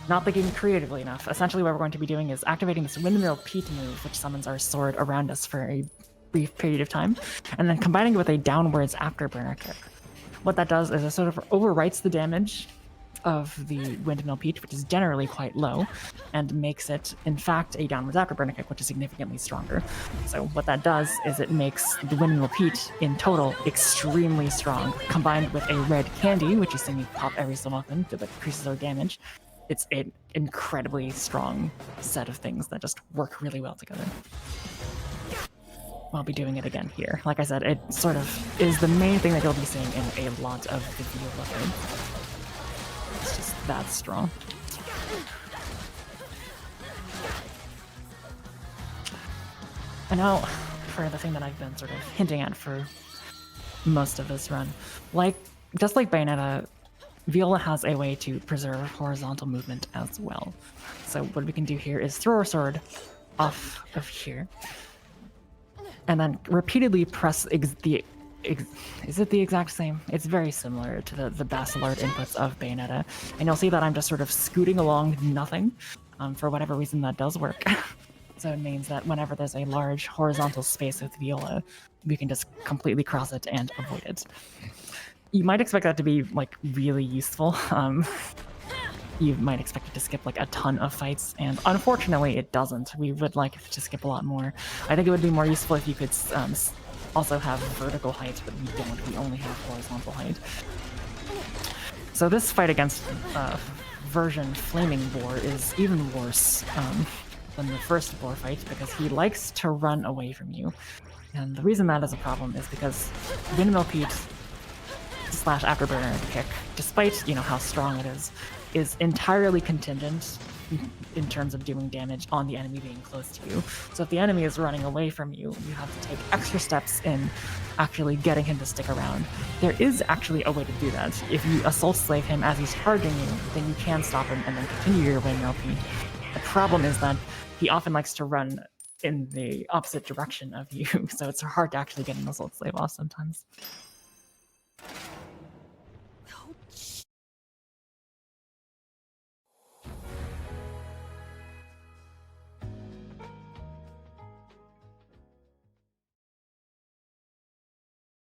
not thinking creatively enough. Essentially, what we're going to be doing is activating this Windmill Pete move, which summons our sword around us for a brief period of time, and then combining it with a downwards afterburner kick. What that does is it sort of overwrites the damage of the Windmill Pete, which is generally quite low, and makes it, in fact, a downwards afterburner kick, which is significantly stronger. So what that does is it makes the Windmill Pete, in total, extremely strong. Combined with a red candy, which you see me pop every so often, that increases our damage. It's an incredibly strong set of things that just work really well together. I'll be doing it again here. Like I said, it sort of is the main thing that you'll be seeing in a lot of the Viola fights. It's just that strong. And now, for the thing that I've been sort of hinting at for most of this run, just like Bayonetta, Viola has a way to preserve horizontal movement as well. So what we can do here is throw our sword off of here, and then repeatedly press is it the exact same? It's very similar to the Bacillard inputs of Bayonetta, and you'll see that I'm just sort of scooting along nothing. For whatever reason, that does work. So it means that whenever there's a large horizontal space with Viola, we can just completely cross it and avoid it. You might expect that to be really useful. You might expect it to skip a ton of fights, and unfortunately it doesn't. We would like it to skip a lot more. I think it would be more useful if you could also have vertical height, but we don't. We only have horizontal height. So this fight against version Flaming Boar is even worse than the first Boar fight because he likes to run away from you. And the reason that is a problem is because Windmill Pete / afterburner kick, despite how strong it is entirely contingent in terms of doing damage on the enemy being close to you. So if the enemy is running away from you, you have to take extra steps in actually getting him to stick around. There is actually a way to do that. If you Assault Slave him as he's charging you, then you can stop him and then continue your Windmill Pete. The problem is that he often likes to run in the opposite direction of you, so it's hard to actually get an Assault Slave off sometimes.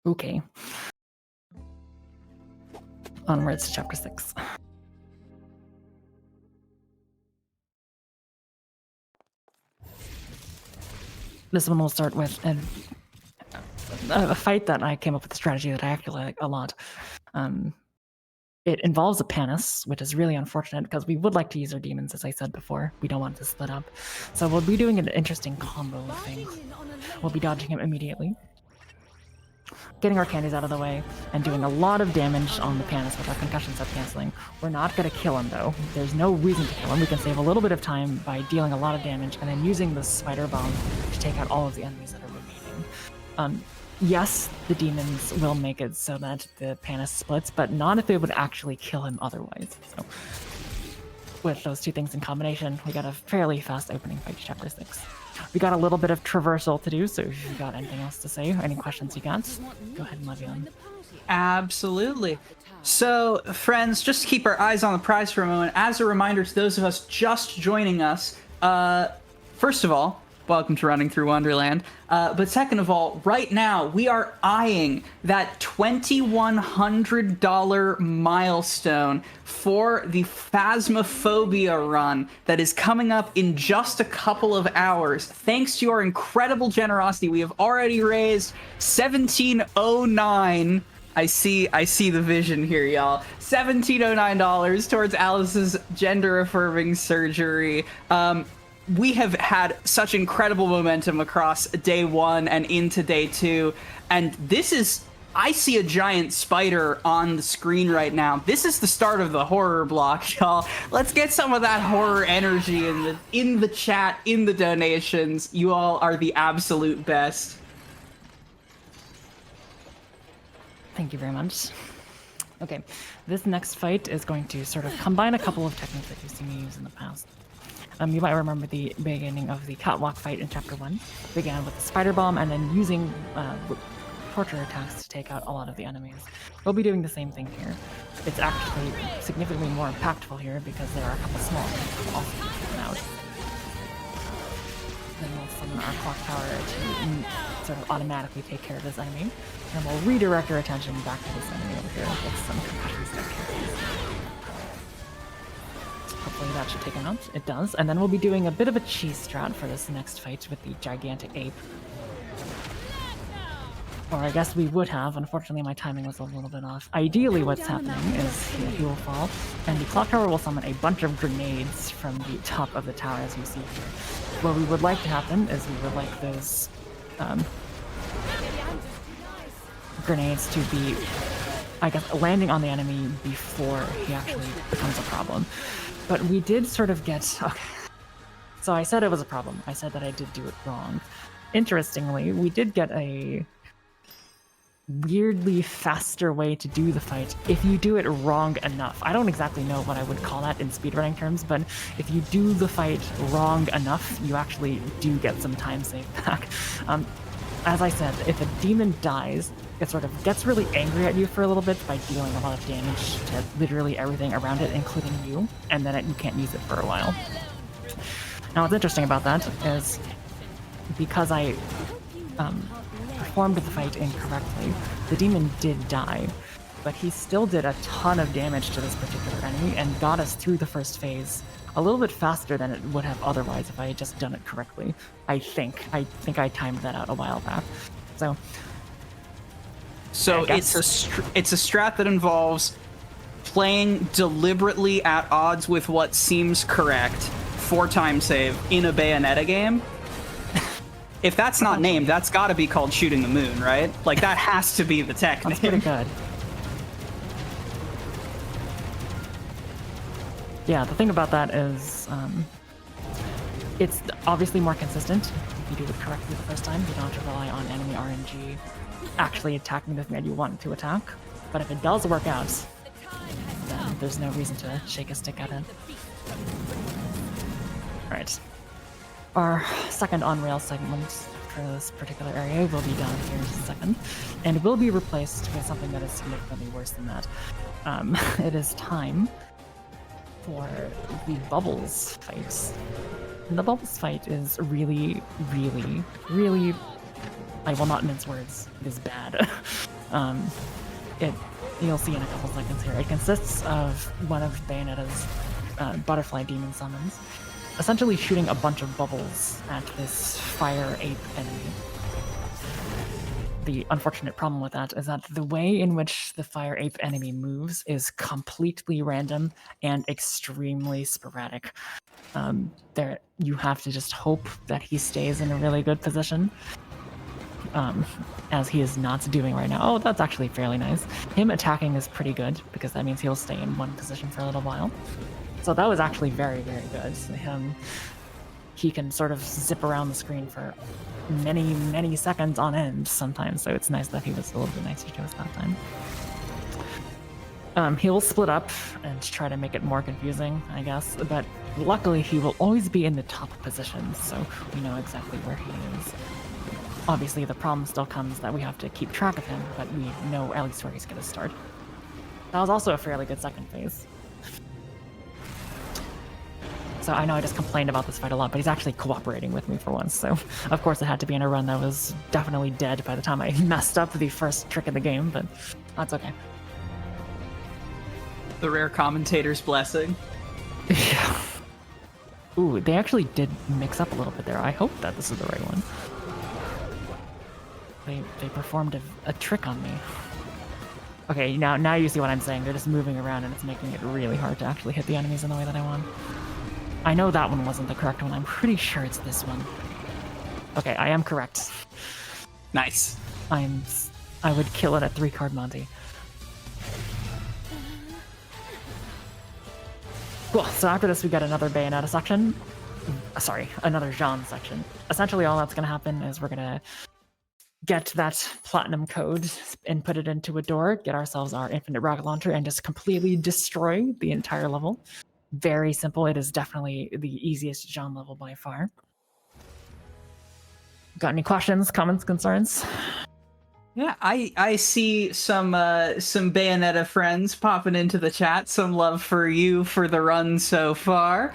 Okay. Onwards to chapter 6. This one will start with a fight that I came up with a strategy that I actually like a lot. It involves a Panis, which is really unfortunate because we would like to use our demons, as I said before. We don't want to split up. So we'll be doing an interesting combo of things. We'll be dodging him immediately, getting our candies out of the way, and doing a lot of damage on the Panis with our concussion set canceling. We're not going to kill him, though. There's no reason to kill him. We can save a little bit of time by dealing a lot of damage and then using the Spider Bomb to take out all of the enemies that are remaining. Yes, the demons will make it so that the Panis splits, but not if it would actually kill him otherwise. So, with those two things in combination, we got a fairly fast opening fight to Chapter 6. We got a little bit of traversal to do, so if you've got anything else to say, or any questions you got, go ahead and levy on. Absolutely. So, friends, just to keep our eyes on the prize for a moment, as a reminder to those of us just joining us, first of all, welcome to Running Through Wonderland. But second of all, right now, we are eyeing that $2,100 milestone for the Phasmophobia run that is coming up in just a couple of hours. Thanks to your incredible generosity, we have already raised $1,709. I see the vision here, y'all. $1,709 towards Alice's gender-affirming surgery. We have had such incredible momentum across day 1 and into day 2, and this is, I see a giant spider on the screen right now. This is the start of the horror block, y'all. Let's get some of that horror energy in the chat, in the donations. You all are the absolute best. Thank you very much. Okay, this next fight is going to sort of combine a couple of techniques that you've seen me use in the past. You might remember the beginning of the catwalk fight in Chapter 1. Began with the spider bomb and then using torture attacks to take out a lot of the enemies. We'll be doing the same thing here. It's actually significantly more impactful here because there are a couple small things that will also be taken out. Then we'll summon our clock tower to sort of automatically take care of this enemy. And we'll redirect our attention back to this enemy over here with some concussion stick characters. Hopefully that should take him out. It does. And then we'll be doing a bit of a cheese strat for this next fight with the gigantic ape. Or I guess we would have. Unfortunately, my timing was a little bit off. Ideally, what's happening is he will fall, and the clock tower will summon a bunch of grenades from the top of the tower, as you see here. What we would like to happen is we would like those grenades to be, I guess, landing on the enemy before he actually becomes a problem. But we did sort of get... Okay. So I said it was a problem. I said that I did do it wrong. Interestingly, we did get a weirdly faster way to do the fight if you do it wrong enough. I don't exactly know what I would call that in speedrunning terms, but if you do the fight wrong enough, you actually do get some time saved back. As I said, if a demon dies, it sort of gets really angry at you for a little bit by dealing a lot of damage to literally everything around it, including you, and then you can't use it for a while. Now, what's interesting about that is because I performed the fight incorrectly, the demon did die, but he still did a ton of damage to this particular enemy and got us through the first phase a little bit faster than it would have otherwise if I had just done it correctly. I think I timed that out a while back. So it's a strat that involves playing deliberately at odds with what seems correct for time save in a Bayonetta game. If that's not named, that's got to be called shooting the moon, right? Like, that has to be the tech name. That's pretty good. Yeah, the thing about that is, it's obviously more consistent if you do it correctly the first time. You don't have to rely on enemy RNG actually attacking the thing that you want to attack. But if it does work out, then there's no reason to shake a stick at it. Alright. Our second on-rail segment for this particular area will be done here in a second, and will be replaced with something that is significantly worse than that. It is time for the Bubbles fight. And the Bubbles fight is really, really, really... I will not mince words. It is bad. You'll see in a couple seconds here. It consists of one of Bayonetta's butterfly demon summons, essentially shooting a bunch of bubbles at this fire ape enemy. The unfortunate problem with that is that the way in which the fire ape enemy moves is completely random and extremely sporadic. You have to just hope that he stays in a really good position, as he is not doing right now. Oh, that's actually fairly nice. Him attacking is pretty good, because that means he'll stay in one position for a little while. So that was actually very, very good. So him he can sort of zip around the screen for many seconds on end sometimes. So it's nice that he was a little bit nicer to us that time. He will split up and try to make it more confusing, I guess, but luckily he will always be in the top positions, so we know exactly where he is. Obviously, the problem still comes that we have to keep track of him, but we know at least where he's going to start. That was also a fairly good second phase. So I know I just complained about this fight a lot, but he's actually cooperating with me for once, so of course it had to be in a run that was definitely dead by the time I messed up the first trick of the game, but that's okay. The rare commentator's blessing. Yeah. Ooh, they actually did mix up a little bit there. I hope that this is the right one. They performed a trick on me. Okay, now you see what I'm saying. They're just moving around and it's making it really hard to actually hit the enemies in the way that I want. I know that one wasn't the correct one. I'm pretty sure it's this one. Okay, I am correct. Nice. I would kill it at 3-card Monty. Cool, so after this we get another Bayonetta section. Sorry, another Jean section. Essentially all that's going to happen is we're going to get that platinum code, input it into a door, get ourselves our infinite rocket launcher, and just completely destroy the entire level. Very simple. It is definitely the easiest Jean level by far. Got any questions, comments, concerns? Yeah, I see some Bayonetta friends popping into the chat. Some love for you for the run so far.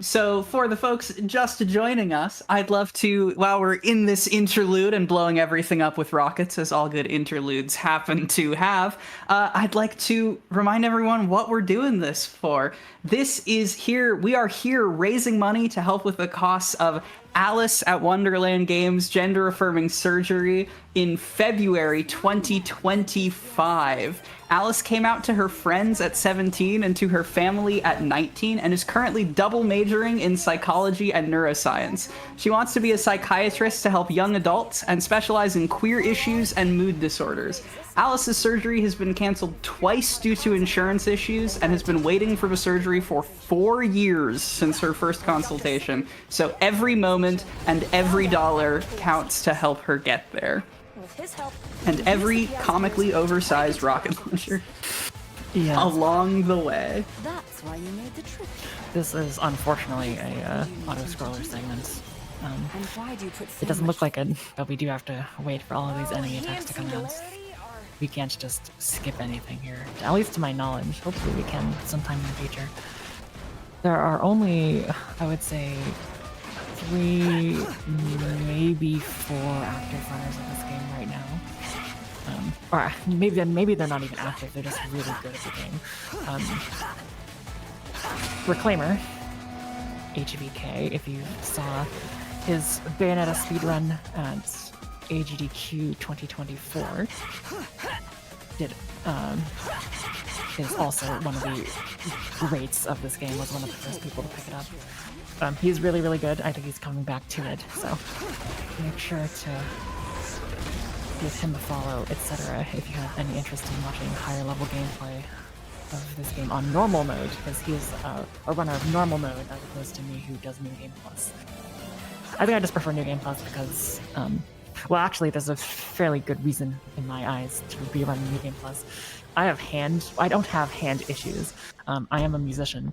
So for the folks just joining us, I'd love to, while we're in this interlude and blowing everything up with rockets, as all good interludes happen to have, I'd like to remind everyone what we're doing this for. We are here raising money to help with the costs of Alice at Wonderland Games gender-affirming surgery in February 2025. Alice came out to her friends at 17 and to her family at 19 and is currently double majoring in psychology and neuroscience. She wants to be a psychiatrist to help young adults and specialize in queer issues and mood disorders. Alice's surgery has been canceled twice due to insurance issues and has been waiting for the surgery for 4 years since her first consultation. So every moment and every dollar counts to help her get there. With his help, And every comically oversized rocket launcher along the way. that's why you made the trip. This is unfortunately a auto-scroller segment. And why do you put It doesn't look like it, but we do have to wait for all of these enemy attacks to come out. singularity or We can't just skip anything here, at least to my knowledge. Hopefully we can sometime in the future. There are only, I would say, 3, maybe 4 active runners of this game right now. Or maybe they're not even active, they're just really good at the game. Reclaimer, HVK, if you saw his Bayonetta speedrun at AGDQ 2024, is also one of the greats of this game, was one of the first people to pick it up. He's really, really good. I think he's coming back to it, so make sure to give him a follow, etc. if you have any interest in watching higher level gameplay of this game on normal mode, because he's a runner of normal mode as opposed to me who does New Game Plus. I think I just prefer New Game Plus because, well, actually, there's a fairly good reason in my eyes to be running New Game Plus. I don't have hand issues. I am a musician,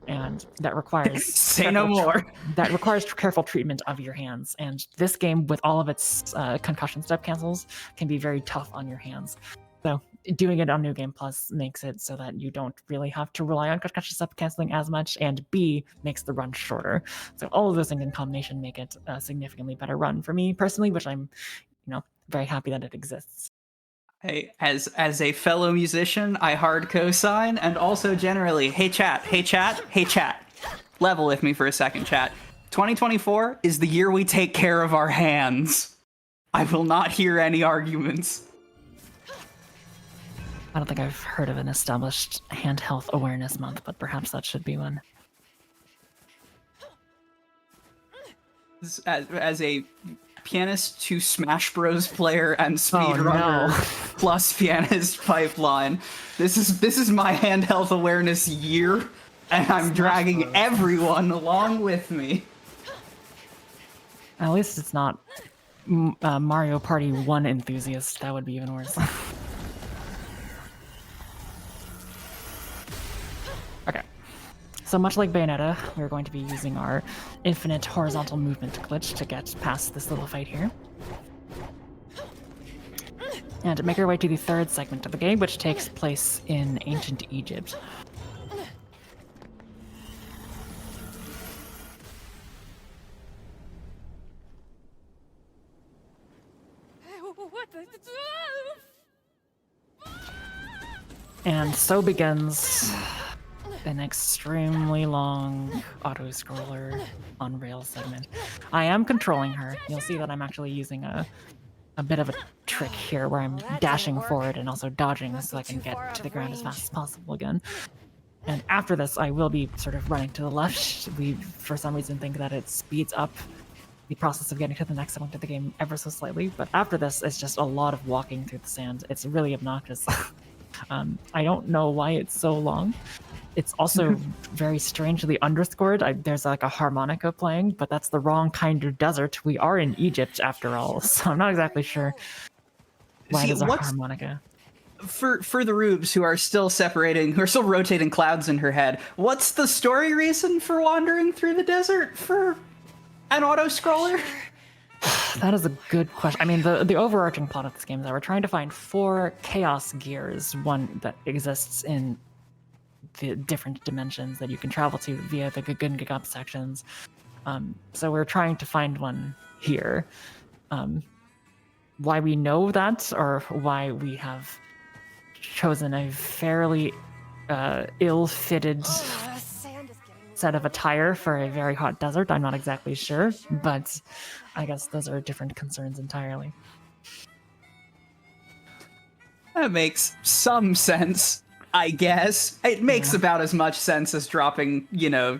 and that requires Say no more. That requires careful treatment of your hands. And this game, with all of its concussion step cancels, can be very tough on your hands. So doing it on New Game Plus makes it so that you don't really have to rely on concussion step canceling as much, and B, makes the run shorter. So all of those things in combination make it a significantly better run for me personally, which I'm, very happy that it exists. Hey, as a fellow musician, I hard co-sign, and also generally, hey chat, level with me for a second, chat. 2024 is the year we take care of our hands. I will not hear any arguments. I don't think I've heard of an established hand health awareness month, but perhaps that should be one. As a pianist to Smash Bros player and speedrunner plus pianist pipeline, this is my hand health awareness year, and I'm dragging everyone along with me. At least it's not Mario Party 1 enthusiast. That would be even worse. Okay. So much like Bayonetta, we're going to be using our infinite horizontal movement glitch to get past this little fight here. And make our way to the third segment of the game, which takes place in ancient Egypt. What the? And so begins an extremely long auto-scroller on rails segment. I am controlling her. You'll see that I'm actually using a bit of a trick here where I'm dashing forward and also dodging so I can get to the ground as fast as possible again. And after this, I will be sort of running to the left. We, for some reason, think that it speeds up the process of getting to the next segment of the game ever so slightly. But after this, it's just a lot of walking through the sand. It's really obnoxious. I don't know why it's so long. It's also very strangely underscored. There's like a harmonica playing, but that's the wrong kind of desert. We are in Egypt after all, so I'm not exactly sure why there's a harmonica. For the rubes who are still rotating clouds in her head, what's the story reason for wandering through the desert for an auto-scroller? That is a good question. I mean, the overarching plot of this game is that we're trying to find 4 chaos gears, one that exists in the different dimensions that you can travel to via the Good Up sections. So we're trying to find one here. Why we know that, or why we have chosen a fairly ill-fitted set of attire for a very hot desert, I'm not exactly sure, but I guess those are different concerns entirely. That makes some sense, I guess. It makes about as much sense as dropping,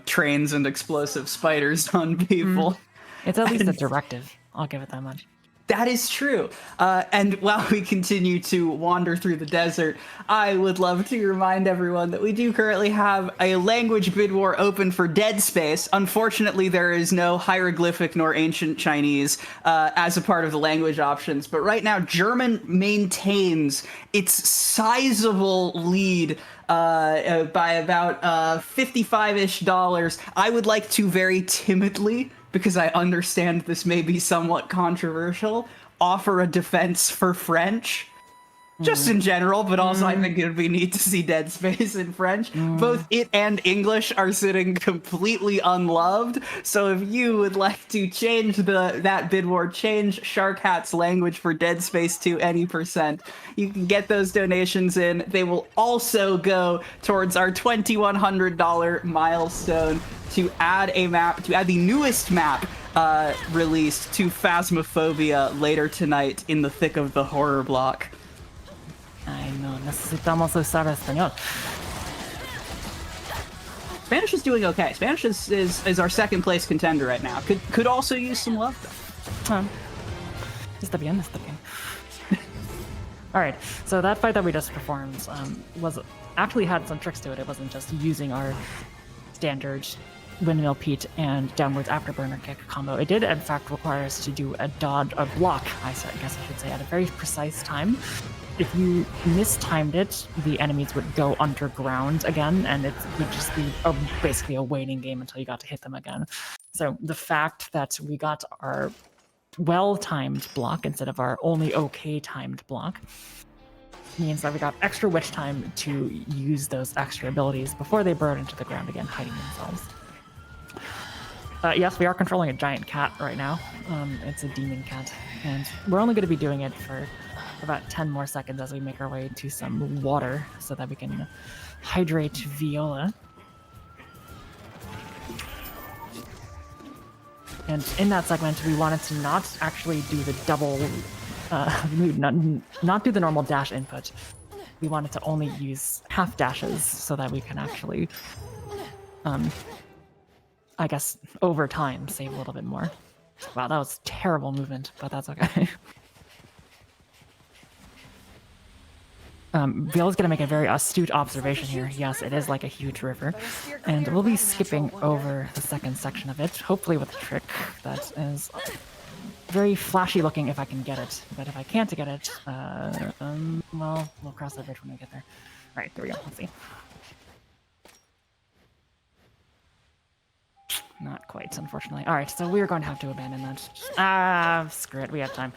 trains and explosive spiders on people. It's at least a directive. I'll give it that much. That is true. And while we continue to wander through the desert, I would love to remind everyone that we do currently have a language bid war open for Dead Space. Unfortunately, there is no hieroglyphic nor ancient Chinese as a part of the language options. But right now, German maintains its sizable lead by about $55-ish. I would like to very timidly, because I understand this may be somewhat controversial, offer a defense for French. Just in general, but also I think it would be neat to see Dead Space in French. Both it and English are sitting completely unloved, so if you would like to change that bid war, change Shark Hat's language for Dead Space to any %, you can get those donations in. They will also go towards our $2,100 milestone to add the newest map released to Phasmophobia later tonight in the thick of the horror block. Ay, no, necesitamos usar español. Spanish is doing okay. Spanish is our second place contender right now. Could also use some love, though. Está bien. All right, so that fight that we just performed actually had some tricks to it. It wasn't just using our standard windmill Pete and downwards afterburner kick combo. It did, in fact, require us to do a block, I guess I should say, at a very precise time. If you mistimed it, the enemies would go underground again, and it would just be basically a waiting game until you got to hit them again. So the fact that we got our well-timed block instead of our only okay-timed block means that we got extra witch time to use those extra abilities before they burn into the ground again, hiding themselves. Yes, we are controlling a giant cat right now. It's a demon cat, and we're only going to be doing it for about 10 more seconds as we make our way to some water so that we can hydrate Viola. And in that segment, we wanted to not actually do the double, not do the normal dash input. We wanted to only use half dashes so that we can actually, I guess, over time, save a little bit more. Wow, that was terrible movement, but that's okay. Viola's gonna make a very astute observation here. Yes, it is like a huge river. And we'll be skipping over the second section of it, hopefully with a trick that is very flashy looking if I can get it. But if I can't get it, well, we'll cross that bridge when we get there. All right, there we go. Let's see. Not quite, unfortunately. All right, so we're going to have to abandon that. Screw it. We have time.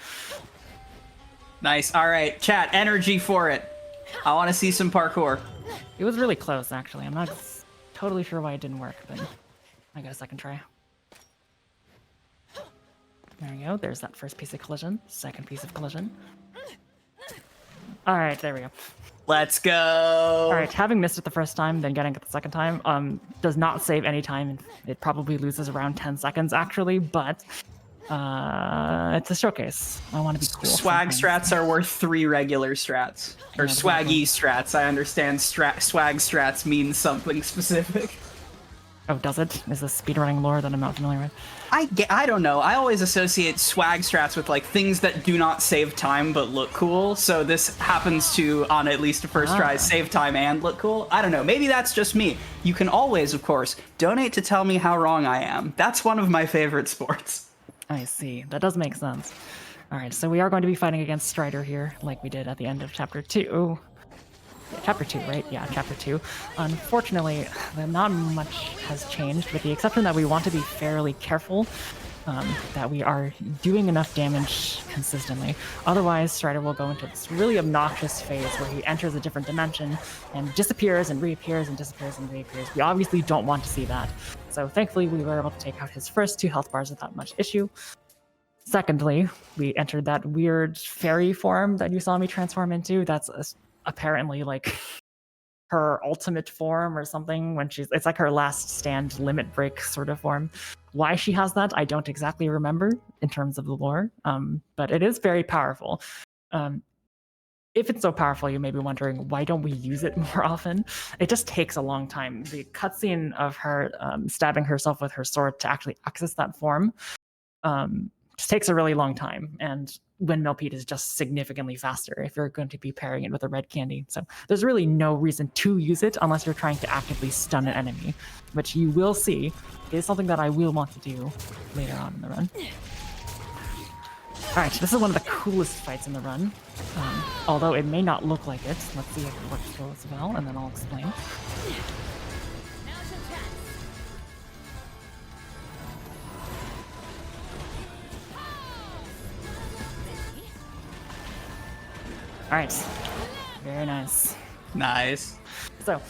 Nice. All right, chat, energy for it. I want to see some parkour. It was really close, actually. I'm not totally sure why it didn't work, but I got a second try. There we go. There's that first piece of collision. Second piece of collision. All right, there we go. Let's go. All right, having missed it the first time, then getting it the second time, does not save any time. It probably loses around 10 seconds, actually, but it's a showcase. I want to be cool. Swag strats are worth 3 regular strats. Or Yeah, swaggy strats. I understand swag strats means something specific. Oh, does it? Is this speedrunning lore that I'm not familiar with? I don't know. I always associate swag strats with like things that do not save time but look cool. So this happens to, on at least a first try, save time and look cool. I don't know. Maybe that's just me. You can always, of course, donate to tell me how wrong I am. That's one of my favorite sports. I see. That does make sense. All right, so we are going to be fighting against Strider here, like we did at the end of Chapter 2. Chapter 2, right? Yeah, Chapter 2. Unfortunately, not much has changed, with the exception that we want to be fairly careful that we are doing enough damage consistently. Otherwise, Strider will go into this really obnoxious phase where he enters a different dimension and disappears and reappears and disappears and reappears. We obviously don't want to see that. So thankfully, we were able to take out his first 2 health bars without much issue. Secondly, we entered that weird fairy form that you saw me transform into. That's apparently like her ultimate form or something when it's like her last stand limit break sort of form. Why she has that, I don't exactly remember in terms of the lore, but it is very powerful. If it's so powerful, you may be wondering, why don't we use it more often? It just takes a long time. The cutscene of her stabbing herself with her sword to actually access that form just takes a really long time, and Windmill Pete is just significantly faster if you're going to be pairing it with a red candy. So there's really no reason to use it unless you're trying to actively stun an enemy, which you will see is something that I will want to do later on in the run. All right, this is one of the coolest fights in the run, although it may not look like it. Let's see if it works goes well, and then I'll explain. All right, very nice. Nice. So,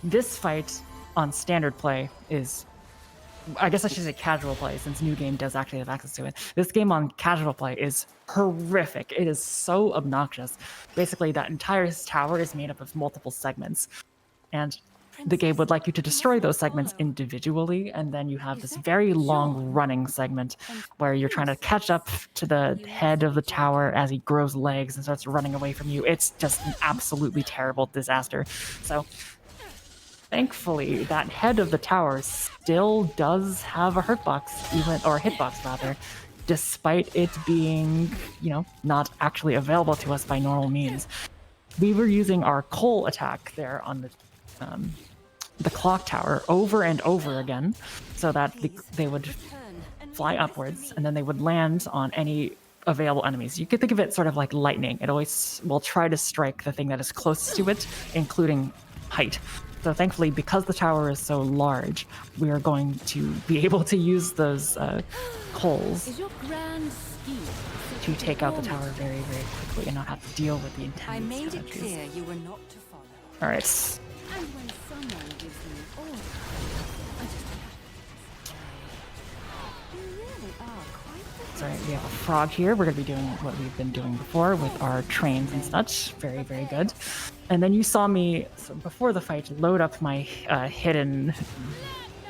this fight on standard play is, I guess I should say casual play, since New Game does actually have access to it. This game on casual play is horrific. It is so obnoxious. Basically, that entire tower is made up of multiple segments, and the game would like you to destroy those segments individually, and then you have this very long running segment where you're trying to catch up to the head of the tower as he grows legs and starts running away from you. It's just an absolutely terrible disaster. So thankfully, that head of the tower still does have a hurtbox, or a hitbox rather, despite it being, not actually available to us by normal means. We were using our coal attack there on the clock tower over and over again, so that they would fly upwards and then they would land on any available enemies. You could think of it sort of like lightning. It always will try to strike the thing that is closest to it, including height. So thankfully, because the tower is so large, we are going to be able to use those coals to take out the tower very, very quickly and not have to deal with the I intended made it strategies. clear you were not to follow. All right. And when someone gives me an order, I just have to say, you really are quite the... Sorry, we have a frog here. We're going to be doing what we've been doing before with our trains and such. Very, very good. And then you saw me, before the fight, load up my hidden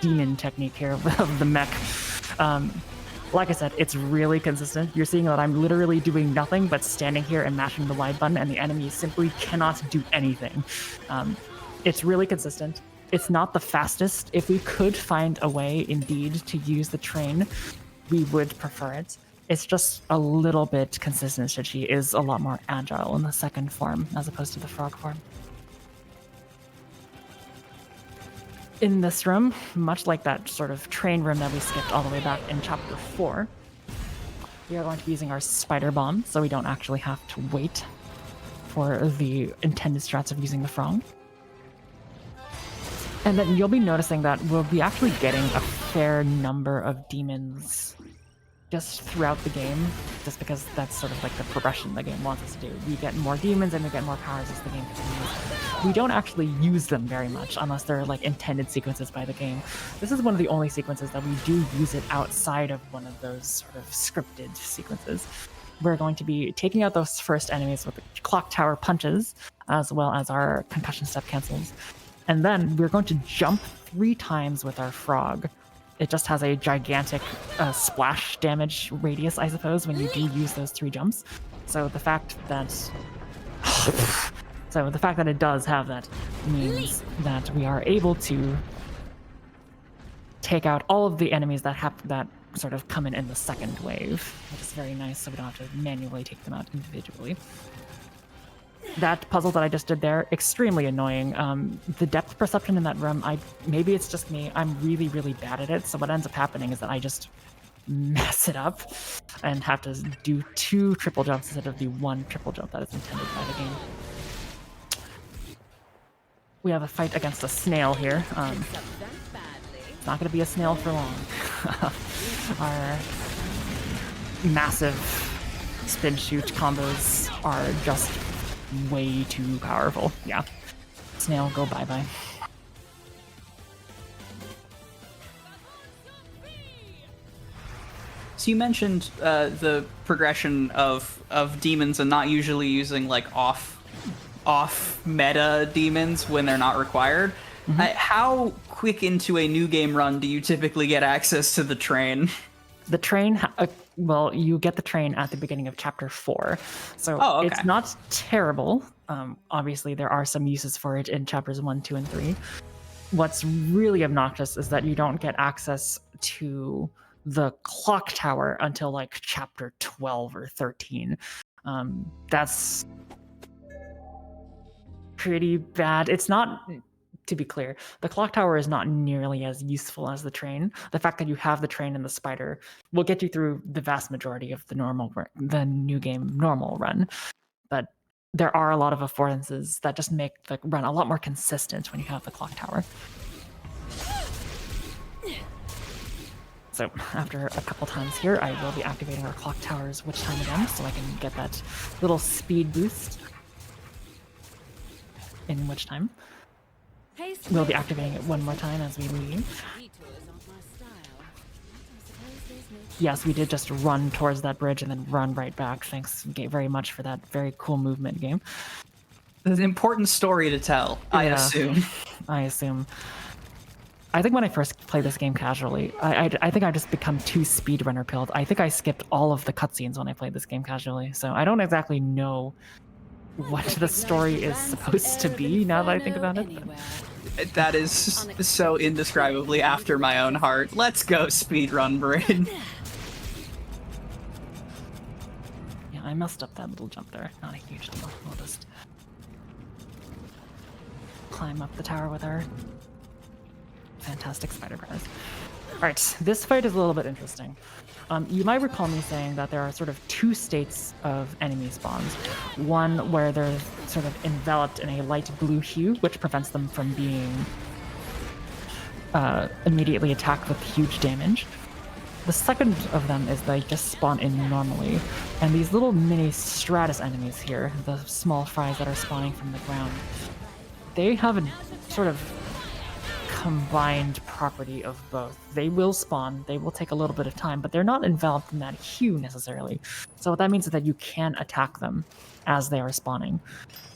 demon technique here of the mech. Like I said, it's really consistent. You're seeing that I'm literally doing nothing but standing here and mashing the Y button, and the enemy simply cannot do anything. It's really consistent. It's not the fastest. If we could find a way, indeed, to use the train, we would prefer it. It's just a little bit consistent that she is a lot more agile in the second form as opposed to the frog form. In this room, much like that sort of train room that we skipped all the way back in chapter 4, we are going to be using our spider bomb, so we don't actually have to wait for the intended strats of using the frog. And then you'll be noticing that we'll be actually getting a fair number of demons just throughout the game, just because that's sort of like the progression the game wants us to do. We get more demons and we get more powers as the game continues. We don't actually use them very much unless they're like intended sequences by the game. This is one of the only sequences that we do use it outside of one of those sort of scripted sequences. We're going to be taking out those first enemies with the clock tower punches, as well as our concussion step cancels. And then we're going to jump 3 times with our frog. It just has a gigantic splash damage radius, I suppose, when you do use those 3 jumps. So the fact that it does have that means that we are able to take out all of the enemies that sort of come in the second wave, which is very nice, so we don't have to manually take them out individually. That puzzle that I just did there, extremely annoying. The depth perception in that room, maybe it's just me, I'm really, really bad at it, so what ends up happening is that I just mess it up and have to do 2 triple jumps instead of the 1 triple jump that is intended by the game. We have a fight against a snail here. It's not going to be a snail for long. Our massive spin shoot combos are just way too powerful. Yeah. Snail, go bye-bye. So you mentioned the progression of demons and not usually using like off meta demons when they're not required. Mm-hmm. How quick into a new game run do you typically get access to the train? The train, well, you get the train at the beginning of chapter 4, so It's not terrible. Obviously, there are some uses for it in chapters 1, 2, and 3. What's really obnoxious is that you don't get access to the clock tower until like chapter 12 or 13. That's pretty bad. It's not... To be clear, the clock tower is not nearly as useful as the train. The fact that you have the train and the spider will get you through the vast majority of the new game normal run. But there are a lot of affordances that just make the run a lot more consistent when you have the clock tower. So after a couple times here, I will be activating our clock towers Witch Time again, so I can get that little speed boost in Witch Time. We'll be activating it one more time as we leave. Yes, we did just run towards that bridge and then run right back. Thanks very much for that very cool movement game. There's an important story to tell, I assume. I assume. I think when I first played this game casually, I think I just become too speedrunner pilled. I think I skipped all of the cutscenes when I played this game casually, so I don't exactly know what the story is supposed to be now that I think about it. That is so indescribably after my own heart. Let's go, speedrun brain. Yeah, I messed up that little jump there. Not a huge deal. We'll just climb up the tower with our fantastic spider powers. Alright, this fight is a little bit interesting. You might recall me saying that there are sort of 2 states of enemy spawns. One where they're sort of enveloped in a light blue hue, which prevents them from being immediately attacked with huge damage. The second of them is they just spawn in normally. And these little mini Stratus enemies here, the small fries that are spawning from the ground, they have a sort of combined property of both. They will spawn, they will take a little bit of time, but they're not enveloped in that hue necessarily. So what that means is that you can attack them as they are spawning.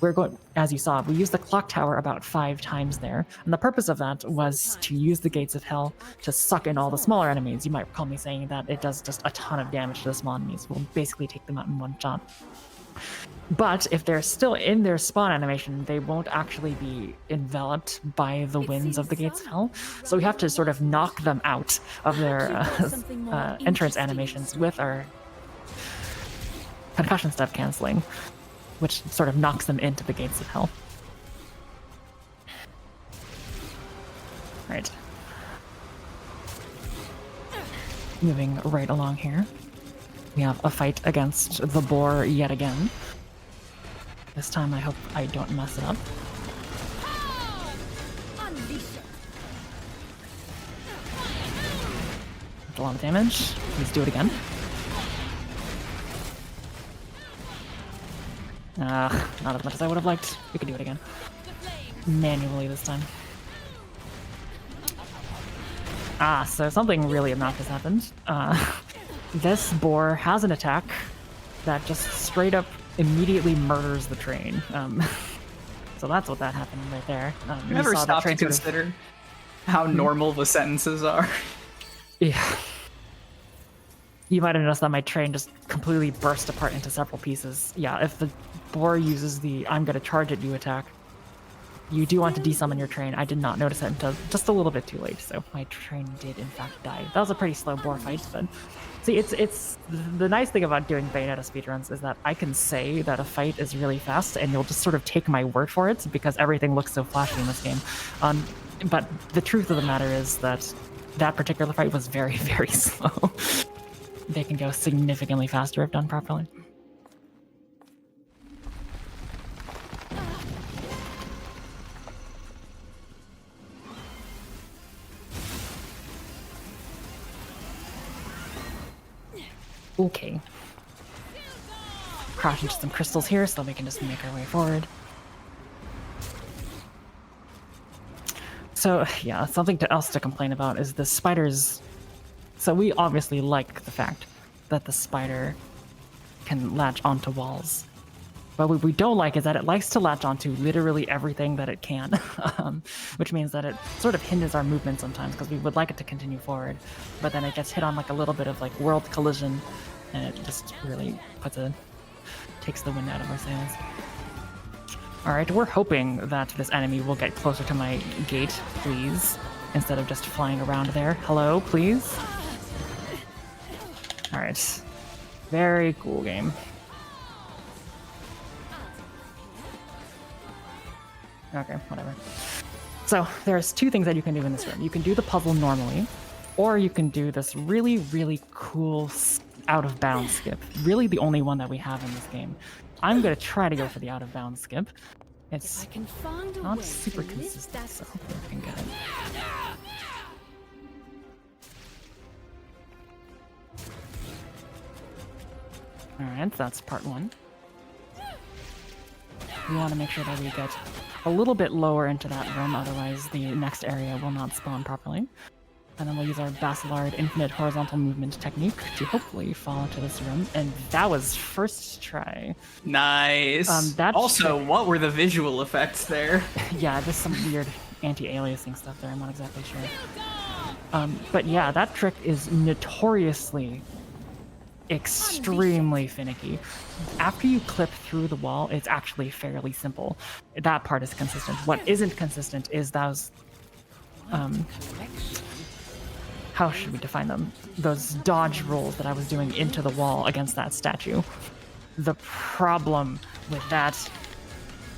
We're going, as you saw, we used the clock tower about 5 times there, and the purpose of that was to use the gates of hell to suck in all the smaller enemies. You might recall me saying that it does just a ton of damage to the small enemies. We'll basically take them out in one shot. But if they're still in their spawn animation, they won't actually be enveloped by the winds of the Gates of Hell. So we have to sort of knock them out of their entrance animations with our concussion step canceling, which sort of knocks them into the gates of hell. Right. Moving right along here. We have a fight against the boar yet again. This time I hope I don't mess it up. A lot of damage. Please do it again. Not as much as I would have liked. We could do it again. Manually this time. So something really obnoxious happened. This boar has an attack that just straight up immediately murders the train. So that's what that happened right there. You never stop to consider how normal the sentences are. Yeah. You might have noticed that my train just completely burst apart into several pieces. Yeah, if the boar uses the I'm gonna charge at you attack, you do want to desummon your train. I did not notice it until just a little bit too late, so my train did in fact die. That was a pretty slow boar fight, but see, it's the nice thing about doing Bayonetta speedruns is that I can say that a fight is really fast, and you'll just sort of take my word for it because everything looks so flashy in this game. But the truth of the matter is that that particular fight was very, very slow. They can go significantly faster if done properly. Okay. Crash into some crystals here so we can just make our way forward. So, yeah, something else to complain about is the spiders. So we obviously like the fact that the spider can latch onto walls. But what we don't like is that it likes to latch onto literally everything that it can, which means that it sort of hinders our movement sometimes because we would like it to continue forward, but then it gets hit on like a little bit of like world collision, and it just really takes the wind out of our sails. All right, we're hoping that this enemy will get closer to my gate, please, instead of just flying around there. Hello, please. All right, very cool game. Okay, whatever. So there's two things that you can do in this room. You can do the puzzle normally, or you can do this really, really cool out-of-bounds skip. Really the only one that we have in this game. I'm going to try to go for the out-of-bounds skip. It's not super consistent, so hopefully I can get it. Alright, that's part one. We want to make sure that we get a little bit lower into that room, otherwise the next area will not spawn properly. And then we'll use our Basilard infinite horizontal movement technique to hopefully fall into this room. And that was first try. Nice. Also, what were the visual effects there? Yeah, there's some weird anti-aliasing stuff there. I'm not exactly sure. But yeah, that trick is notoriously extremely finicky. After you clip through the wall, it's actually fairly simple. That part is consistent. What isn't consistent is those how should we define them? Those dodge rolls that I was doing into the wall against that statue. The problem with that,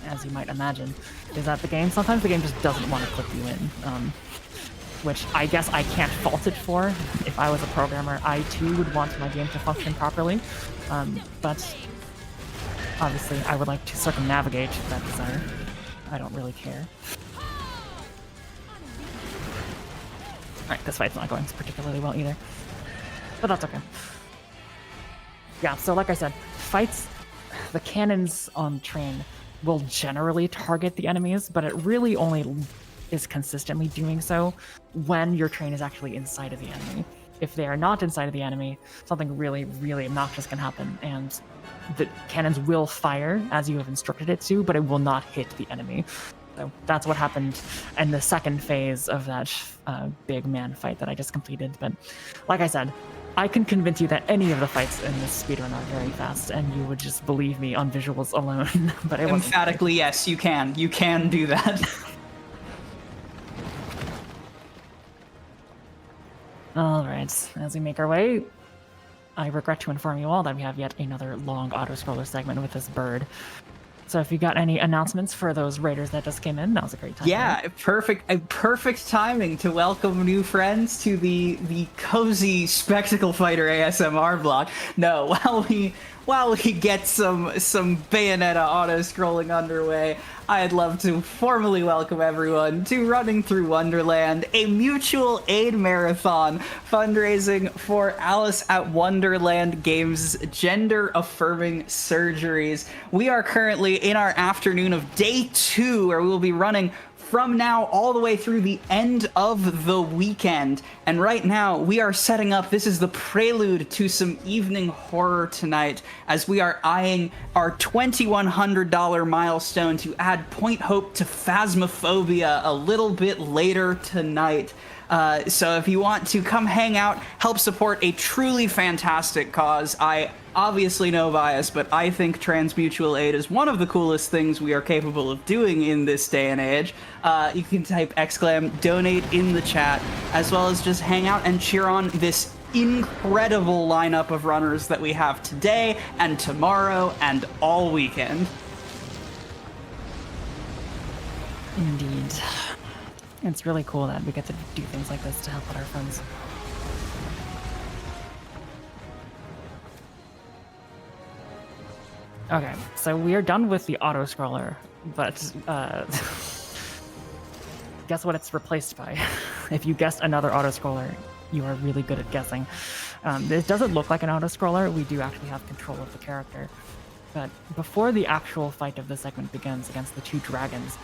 as you might imagine, is that sometimes the game just doesn't want to clip you in. Which I guess I can't fault it for. If I was a programmer, I too would want my game to function properly. But obviously I would like to circumnavigate that desire. I don't really care. Alright, this fight's not going particularly well either. But that's okay. Yeah, so like I said, fights, the cannons on train will generally target the enemies, but it really only is consistently doing so when your train is actually inside of the enemy. If they are not inside of the enemy, something really, really obnoxious can happen, and the cannons will fire as you have instructed it to, but it will not hit the enemy. So that's what happened in the second phase of that big man fight that I just completed. But like I said, I can convince you that any of the fights in this speedrun are very fast, and you would just believe me on visuals alone. But it wasn't. Emphatically, yes, you can. You can do that. All right, as we make our way, I regret to inform you all that we have yet another long auto-scroller segment with this bird. So if you got any announcements for those raiders that just came in, that was a great time. Yeah, perfect timing to welcome new friends to the cozy Spectacle Fighter ASMR block. No, while we get some Bayonetta auto-scrolling underway, I'd love to formally welcome everyone to Running Through Wonderland, a mutual aid marathon fundraising for Alice at Wonderland Games' gender-affirming surgeries. We are currently in our afternoon of day 2, where we will be running from now all the way through the end of the weekend. And right now, we are setting up, this is the prelude to some evening horror tonight, as we are eyeing our $2,100 milestone to add Point Hope to Phasmophobia a little bit later tonight. So if you want to come hang out, help support a truly fantastic cause, I obviously no bias, but I think trans mutual aid is one of the coolest things we are capable of doing in this day and age. You can type !donate in the chat, as well as just hang out and cheer on this incredible lineup of runners that we have today and tomorrow and all weekend. Indeed. It's really cool that we get to do things like this to help out our friends. Okay, so we are done with the auto-scroller, but guess what it's replaced by? If you guessed another auto-scroller, you are really good at guessing. It doesn't look like an auto-scroller. We do actually have control of the character. But before the actual fight of the segment begins against the two dragons,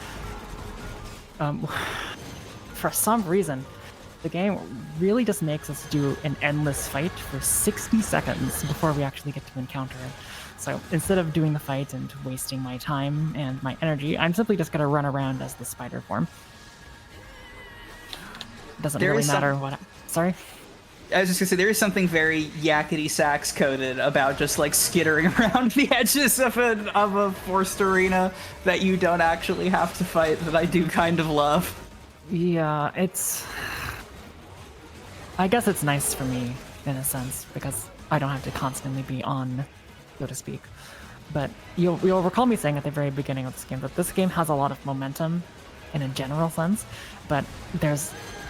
for some reason, the game really just makes us do an endless fight for 60 seconds before we actually get to encounter it. So instead of doing the fight and wasting my time and my energy, I'm simply just going to run around as the spider form. Doesn't really matter what... Sorry? I was just gonna say, there is something very yakety sax coded about just like skittering around the edges of a forced arena that you don't actually have to fight, that I do kind of love. Yeah, it's... I guess it's nice for me, in a sense, because I don't have to constantly be on, so to speak. But you'll recall me saying at the very beginning of this game that this game has a lot of momentum in a general sense, but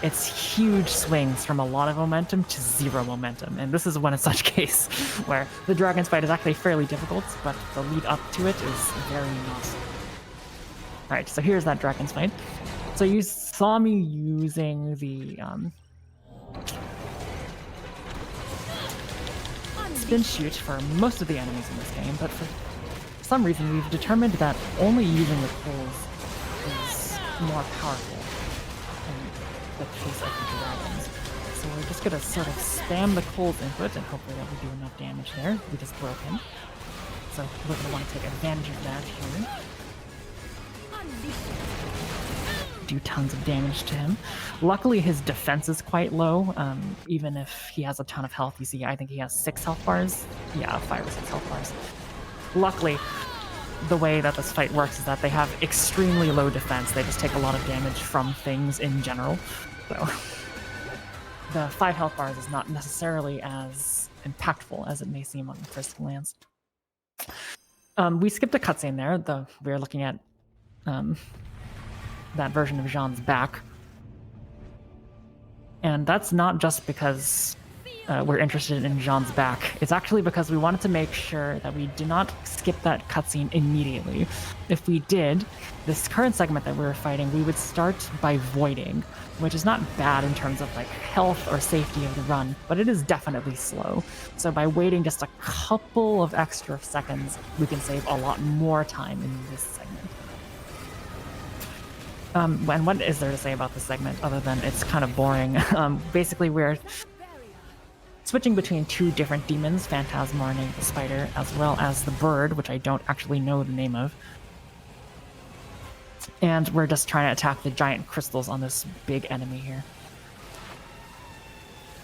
it's huge swings from a lot of momentum to zero momentum, and this is one such case where the dragon's fight is actually fairly difficult, but the lead up to it is very not. Alright, so here's that dragon's fight. So you saw me using the spin shoot for most of the enemies in this game, but for some reason we've determined that only using the coals is more powerful in the case of the dragons. So we're just gonna sort of spam the coals input and hopefully that will do enough damage there. We just broke him. So we're gonna want to take advantage of that here. Do tons of damage to him. Luckily, his defense is quite low. Even if he has a ton of health, you see, I think he has 6 health bars. Yeah, 5 or 6 health bars. Luckily, the way that this fight works is that they have extremely low defense. They just take a lot of damage from things in general. So the 5 health bars is not necessarily as impactful as it may seem on the first glance. We skipped a cutscene there. We're looking at that version of Jean's back. And that's not just because we're interested in Jean's back. It's actually because we wanted to make sure that we did not skip that cutscene immediately. If we did, this current segment that we were fighting, we would start by voiding, which is not bad in terms of like health or safety of the run, but it is definitely slow. So by waiting just a couple of extra seconds, we can save a lot more time in this segment. And what is there to say about this segment other than it's kind of boring? Basically, we're switching between 2 different demons, Phantasmar named the Spider, as well as the Bird, which I don't actually know the name of. And we're just trying to attack the giant crystals on this big enemy here.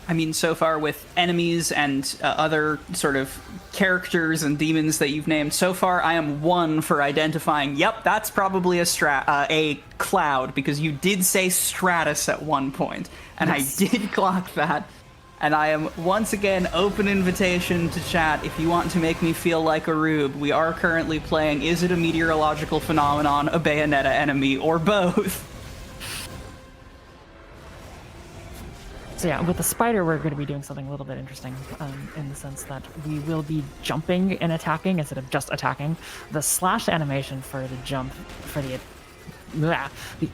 I mean, so far with enemies and other sort of characters and demons that you've named, so far I am 1 for identifying, yep, that's probably a cloud, because you did say Stratus at one point, and yes. I did clock that. And I am once again open invitation to chat if you want to make me feel like a rube. We are currently playing Is It a Meteorological Phenomenon, a Bayonetta enemy, or both? So yeah, with the spider, we're going to be doing something a little bit interesting in the sense that we will be jumping and attacking instead of just attacking. The slash animation for the jump, for the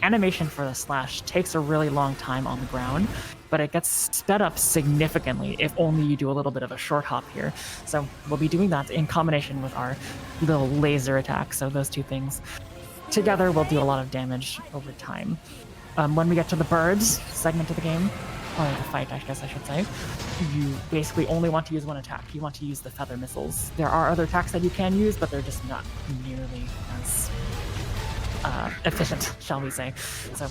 animation for the slash takes a really long time on the ground, but it gets sped up significantly if only you do a little bit of a short hop here. So we'll be doing that in combination with our little laser attack. So those two things together will do a lot of damage over time. When we get to the birds segment of the game, or the fight, I guess I should say, you basically only want to use one attack. You want to use the feather missiles. There are other attacks that you can use, but they're just not nearly as efficient, shall we say. So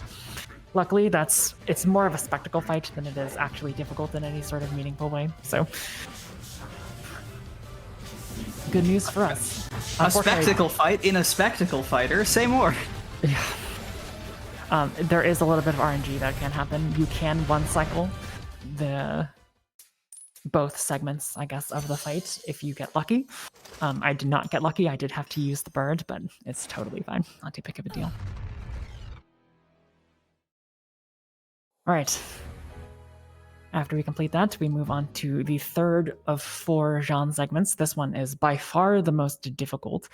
luckily, it's more of a spectacle fight than it is actually difficult in any sort of meaningful way. So good news for us. A spectacle fight in a spectacle fighter? Say more. Yeah. There is a little bit of RNG that can happen. You can one cycle both segments, I guess, of the fight if you get lucky. I did not get lucky. I did have to use the bird, but it's totally fine. Not too big of a deal. All right. After we complete that, we move on to the third of 4 Jean segments. This one is by far the most difficult.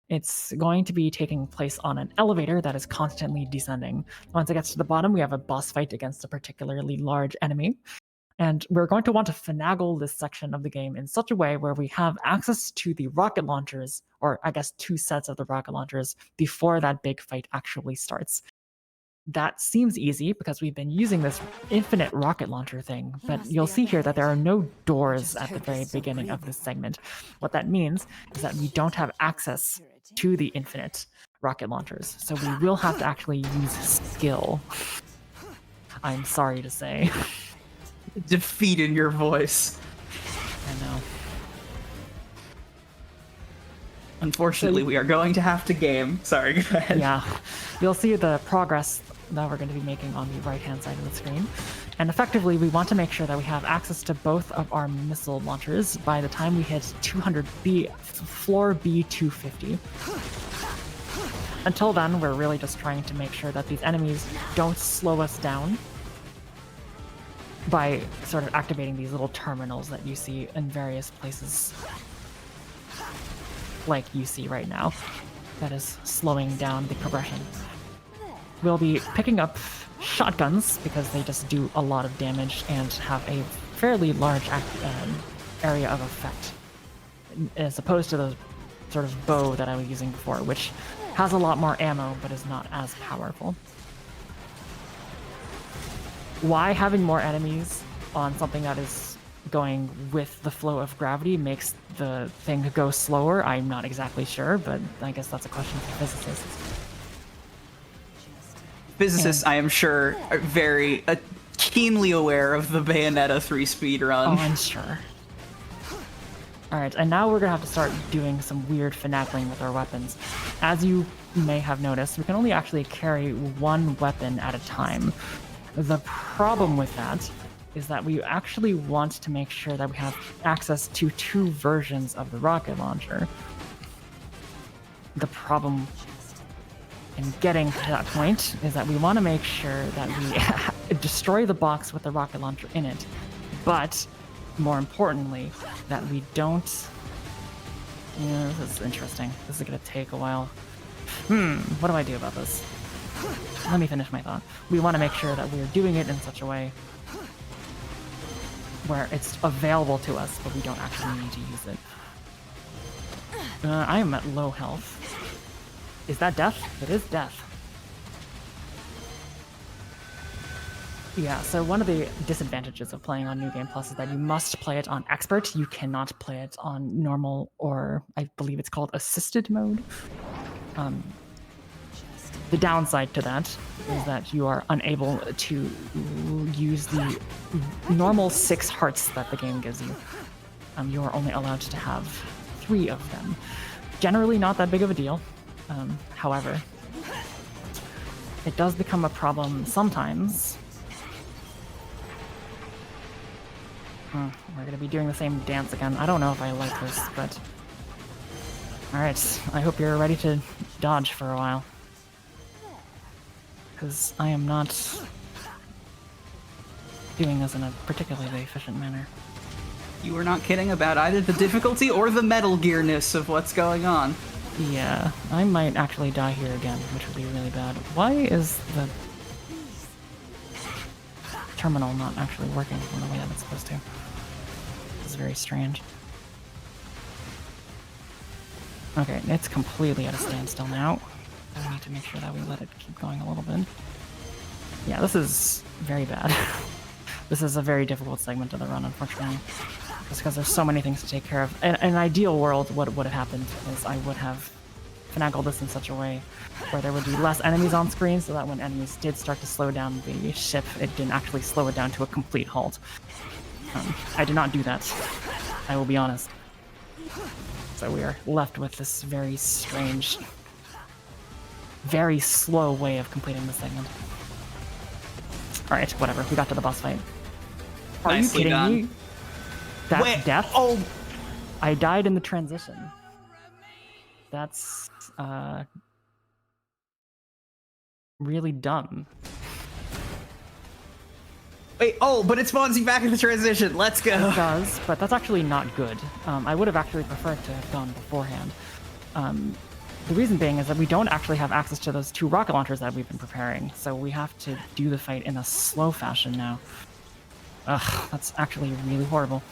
It's going to be taking place on an elevator that is constantly descending. Once it gets to the bottom, we have a boss fight against a particularly large enemy. And we're going to want to finagle this section of the game in such a way where we have access to the rocket launchers, or I guess 2 sets of the rocket launchers, before that big fight actually starts. That seems easy because we've been using this infinite rocket launcher thing, but you'll see here that there are no doors at the very beginning of this segment. What that means is that we don't have access to the infinite rocket launchers, so we will have to actually use skill. I'm sorry to say. Defeat in your voice. I know. Unfortunately, we are going to have to game. Sorry, go ahead. Yeah, you'll see the progress that we're going to be making on the right-hand side of the screen. And effectively, we want to make sure that we have access to both of our missile launchers by the time we hit floor B250. Until then, we're really just trying to make sure that these enemies don't slow us down by sort of activating these little terminals that you see in various places, like you see right now, that is slowing down the progression. We'll be picking up shotguns because they just do a lot of damage and have a fairly large area of effect, as opposed to the sort of bow that I was using before, which has a lot more ammo but is not as powerful. Why having more enemies on something that is going with the flow of gravity makes the thing go slower, I'm not exactly sure, but I guess that's a question for physicists. Physicists, I am sure, are very keenly aware of the Bayonetta 3 speedrun. Oh, I'm sure. Alright, and now we're gonna have to start doing some weird finagling with our weapons. As you may have noticed, we can only actually carry one weapon at a time. The problem with that is that we actually want to make sure that we have access to 2 versions of the rocket launcher. The problem in getting to that point is that we want to make sure that we destroy the box with the rocket launcher in it, but more importantly, that we don't... Yeah, this is interesting. This is going to take a while. What do I do about this? Let me finish my thought. We want to make sure that we're doing it in such a way where it's available to us, but we don't actually need to use it. I am at low health. Is that death? It is death. Yeah, so one of the disadvantages of playing on New Game Plus is that you must play it on Expert. You cannot play it on normal, or I believe it's called Assisted mode. The downside to that is that you are unable to use the normal 6 hearts that the game gives you. You are only allowed to have 3 of them. Generally not that big of a deal. However, it does become a problem sometimes We're gonna be doing the same dance again. I don't know if I like this, but... Alright, I hope you're ready to dodge for a while. Because I am not doing this in a particularly efficient manner. You were not kidding about either the difficulty or the Metal Gearness of what's going on. Yeah, I might actually die here again, which would be really bad. Why is the terminal not actually working in the way that it's supposed to? This is very strange. Okay, it's completely at a standstill now. I need to make sure that we let it keep going a little bit. Yeah, this is very bad. This is a very difficult segment of the run, unfortunately. Just because there's so many things to take care of. In an ideal world, what would have happened is I would have finagled this in such a way where there would be less enemies on screen, so that when enemies did start to slow down the ship, it didn't actually slow it down to a complete halt. I did not do that. I will be honest. So we are left with this very strange, very slow way of completing this segment. Alright, whatever. We got to the boss fight. Are you Nicely kidding done. me? That's Wait, death? oh, I died in the transition. That's, really dumb. wait, oh, but it spawns you back in the transition. Let's go. It does, but that's actually not good. I would have actually preferred to have gone beforehand. The reason being is that we don't actually have access to those 2 rocket launchers that we've been preparing, so we have to do the fight in a slow fashion now. Ugh, that's actually really horrible.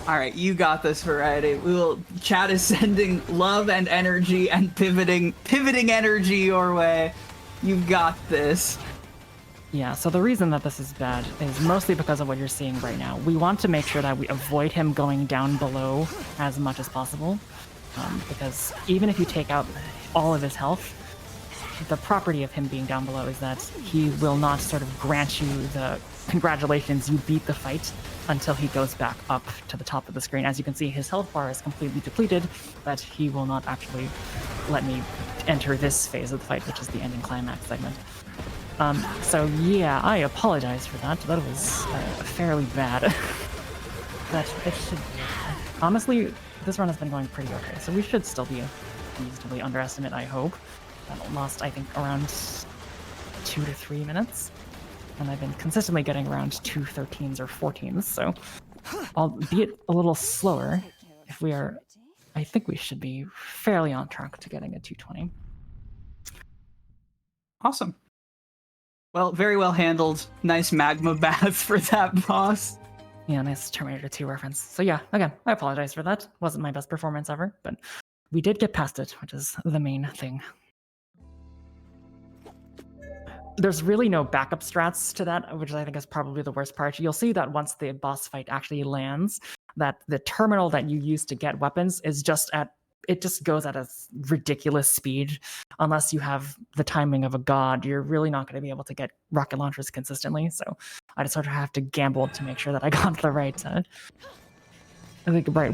All right, you got this, Variety. Chat is sending love and energy and pivoting energy your way. You've got this. Yeah, so the reason that this is bad is mostly because of what you're seeing right now. We want to make sure that we avoid him going down below as much as possible, because even if you take out all of his health, the property of him being down below is that he will not sort of grant you the congratulations, you beat the fight, until he goes back up to the top of the screen. As you can see, his health bar is completely depleted, but he will not actually let me enter this phase of the fight, which is the ending climax segment. So yeah, I apologize for that. That was fairly bad. But it should be okay. Honestly, this run has been going pretty okay, so we should still be reasonably underestimate, I hope. That lost, I think, around 2 to 3 minutes. And I've been consistently getting around 2 13s or 14s, so albeit a little slower, if we are, I think we should be fairly on track to getting a 220. Awesome. Well, very well handled. Nice magma bath for that boss. Yeah, nice Terminator 2 reference. So yeah, again, I apologize for that. Wasn't my best performance ever, but we did get past it, which is the main thing. There's really no backup strats to that, which I think is probably the worst part. You'll see that once the boss fight actually lands, that the terminal that you use to get weapons is just it just goes at a ridiculous speed. Unless you have the timing of a god, you're really not going to be able to get rocket launchers consistently. So I just sort of have to gamble to make sure that I got the right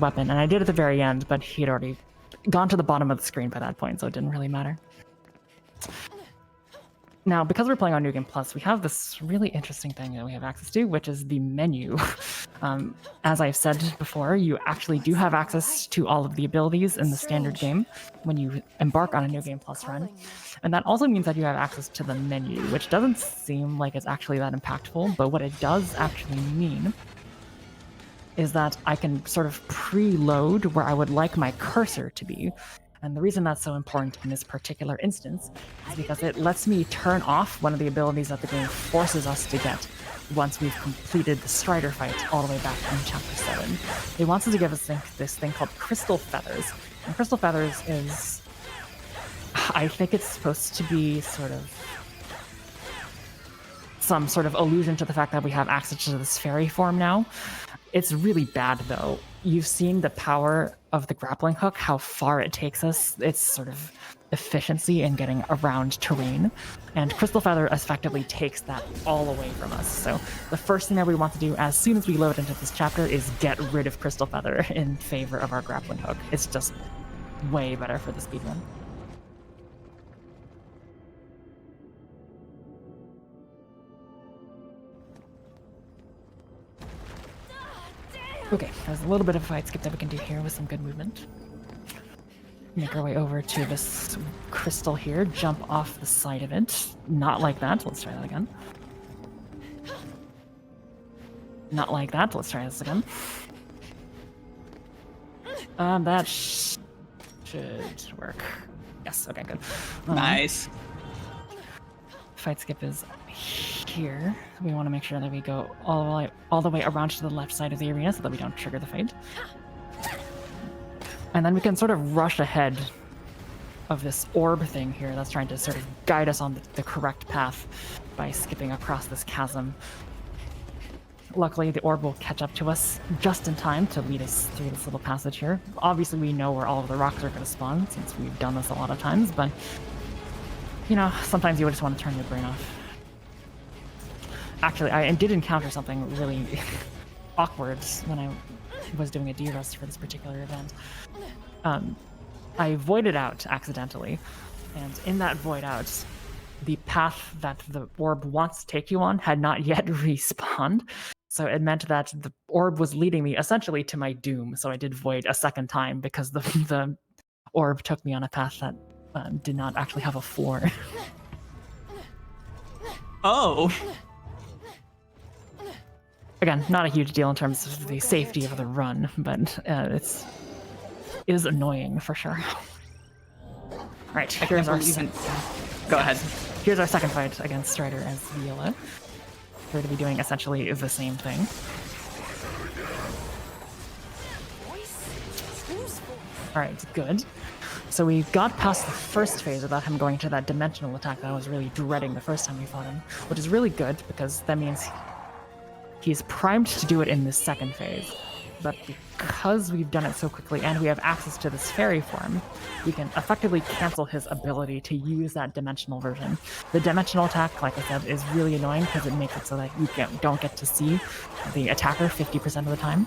weapon. And I did at the very end, but he had already gone to the bottom of the screen by that point, so it didn't really matter. Now, because we're playing on New Game Plus, we have this really interesting thing that we have access to, which is the menu. As I've said before, you actually do have access to all of the abilities in the standard game when you embark on a New Game Plus run. And that also means that you have access to the menu, which doesn't seem like it's actually that impactful, but what it does actually mean is that I can sort of preload where I would like my cursor to be. And the reason that's so important in this particular instance is because it lets me turn off one of the abilities that the game forces us to get once we've completed the Strider fight all the way back in Chapter 7. It wants us to give us this thing called Crystal Feathers. And Crystal Feathers is... I think it's supposed to be sort of some sort of allusion to the fact that we have access to this fairy form now. It's really bad, though. You've seen the power of the grappling hook, how far it takes us, its sort of efficiency in getting around terrain, and Crystal Feather effectively takes that all away from us. So the first thing that we want to do as soon as we load into this chapter is get rid of Crystal Feather in favor of our grappling hook. It's just way better for the speedrun. Okay, there's a little bit of a fight skip that we can do here with some good movement. Make our way over to this crystal here, jump off the side of it. Not like that. Let's try that again. Not like that. Let's try this again. That should work. Yes, okay, good. Nice. Fight skip is here. We want to make sure that we go all the way around to the left side of the arena so that we don't trigger the fight. And then we can sort of rush ahead of this orb thing here that's trying to sort of guide us on the correct path by skipping across this chasm. Luckily, the orb will catch up to us just in time to lead us through this little passage here. Obviously, we know where all of the rocks are going to spawn since we've done this a lot of times, but you know, sometimes you just want to turn your brain off. Actually, I did encounter something really awkward when I was doing a D-rest for this particular event. I voided out accidentally, and in that void out, the path that the orb wants to take you on had not yet respawned. So it meant that the orb was leading me essentially to my doom. So I did void a second time because the orb took me on a path that did not actually have a floor. Oh. Again, not a huge deal in terms of the safety of the run, but it is annoying for sure. All right, here's our Go ahead. Here's our second fight against Strider as Viola. We're going to be doing essentially the same thing. All right, good. So we got past the first phase without him going to that dimensional attack that I was really dreading the first time we fought him, which is really good because that means he's primed to do it in this second phase. But because we've done it so quickly and we have access to this fairy form, we can effectively cancel his ability to use that dimensional version. The dimensional attack, like I said, is really annoying because it makes it so that you don't get to see the attacker 50% of the time.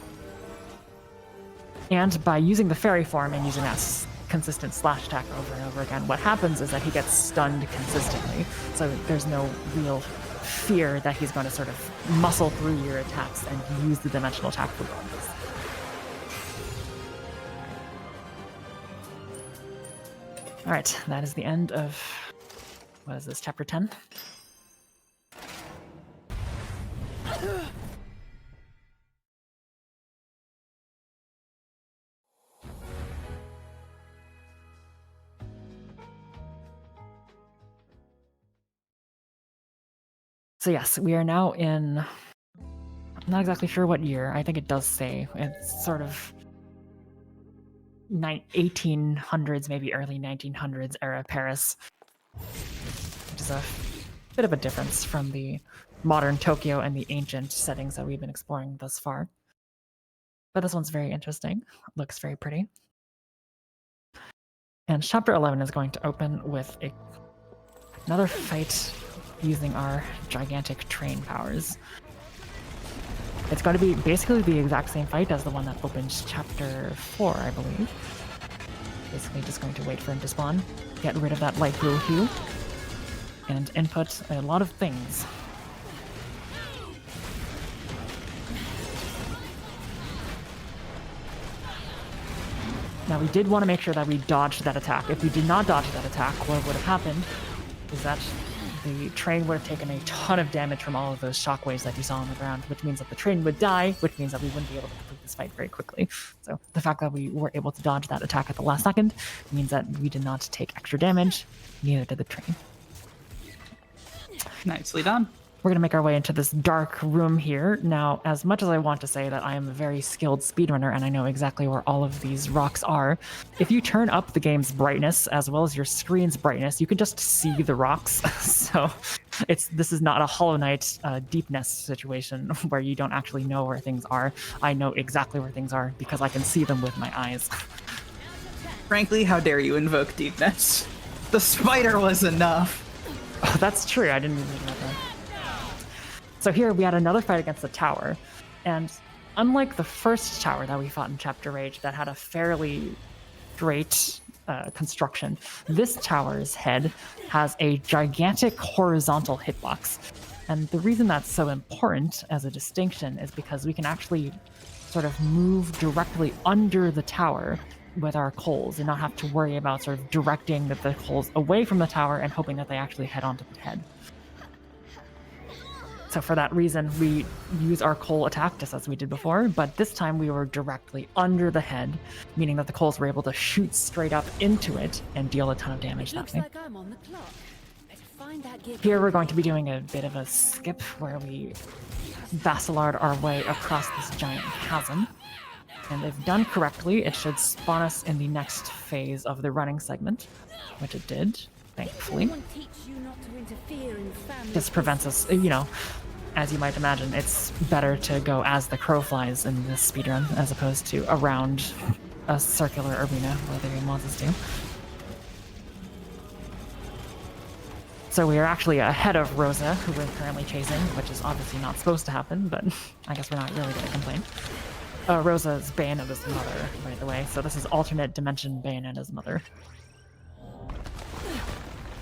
And by using the fairy form and using that consistent slash attack over and over again, what happens is that he gets stunned consistently. So there's no real fear that he's going to sort of muscle through your attacks and use the dimensional attack regardless. All right, that is the end of, what is this, chapter 10? So yes, we are now in, I'm not exactly sure what year. I think it does say. It's sort of 1800s, maybe early 1900s era Paris, which is a bit of a difference from the modern Tokyo and the ancient settings that we've been exploring thus far. But this one's very interesting. Looks very pretty. And chapter 11 is going to open with another fight using our gigantic train powers. It's going to be basically the exact same fight as the one that opens chapter 4, I believe. Basically just going to wait for him to spawn, get rid of that light blue hue, and input a lot of things. Now we did want to make sure that we dodged that attack. If we did not dodge that attack, what would have happened is that the train would have taken a ton of damage from all of those shockwaves that you saw on the ground, which means that the train would die, which means that we wouldn't be able to complete this fight very quickly. So the fact that we were able to dodge that attack at the last second means that we did not take extra damage, neither did the train. Nicely done. We're going to make our way into this dark room here. Now, as much as I want to say that I am a very skilled speedrunner and I know exactly where all of these rocks are, if you turn up the game's brightness as well as your screen's brightness, you can just see the rocks. So this is not a Hollow Knight Deep Nest situation where you don't actually know where things are. I know exactly where things are because I can see them with my eyes. Frankly, how dare you invoke deepness? The spider was enough. Oh, that's true. I didn't even think about that. So here we had another fight against the tower, and unlike the first tower that we fought in Chapter 8 that had a fairly straight construction, this tower's head has a gigantic horizontal hitbox. And the reason that's so important as a distinction is because we can actually sort of move directly under the tower with our coals and not have to worry about sort of directing the coals away from the tower and hoping that they actually head onto the head. So for that reason, we use our coal attack just as we did before, but this time we were directly under the head, meaning that the coals were able to shoot straight up into it and deal a ton of damage that Looks way. like I'm on the clock. Better find that gear. Here we're going to be doing a bit of a skip where we Vassalard our way across this giant chasm. And if done correctly, it should spawn us in the next phase of the running segment, which it did, thankfully. Someone teach you not to interfere in family This prevents us, you know, as you might imagine, it's better to go as the crow flies in this speedrun as opposed to around a circular arena where the game wants us to. So we are actually ahead of Rosa, who we're currently chasing, which is obviously not supposed to happen, but I guess we're not really going to complain. Rosa's Bayonetta's mother, by the way, so this is alternate dimension Bayonetta's mother.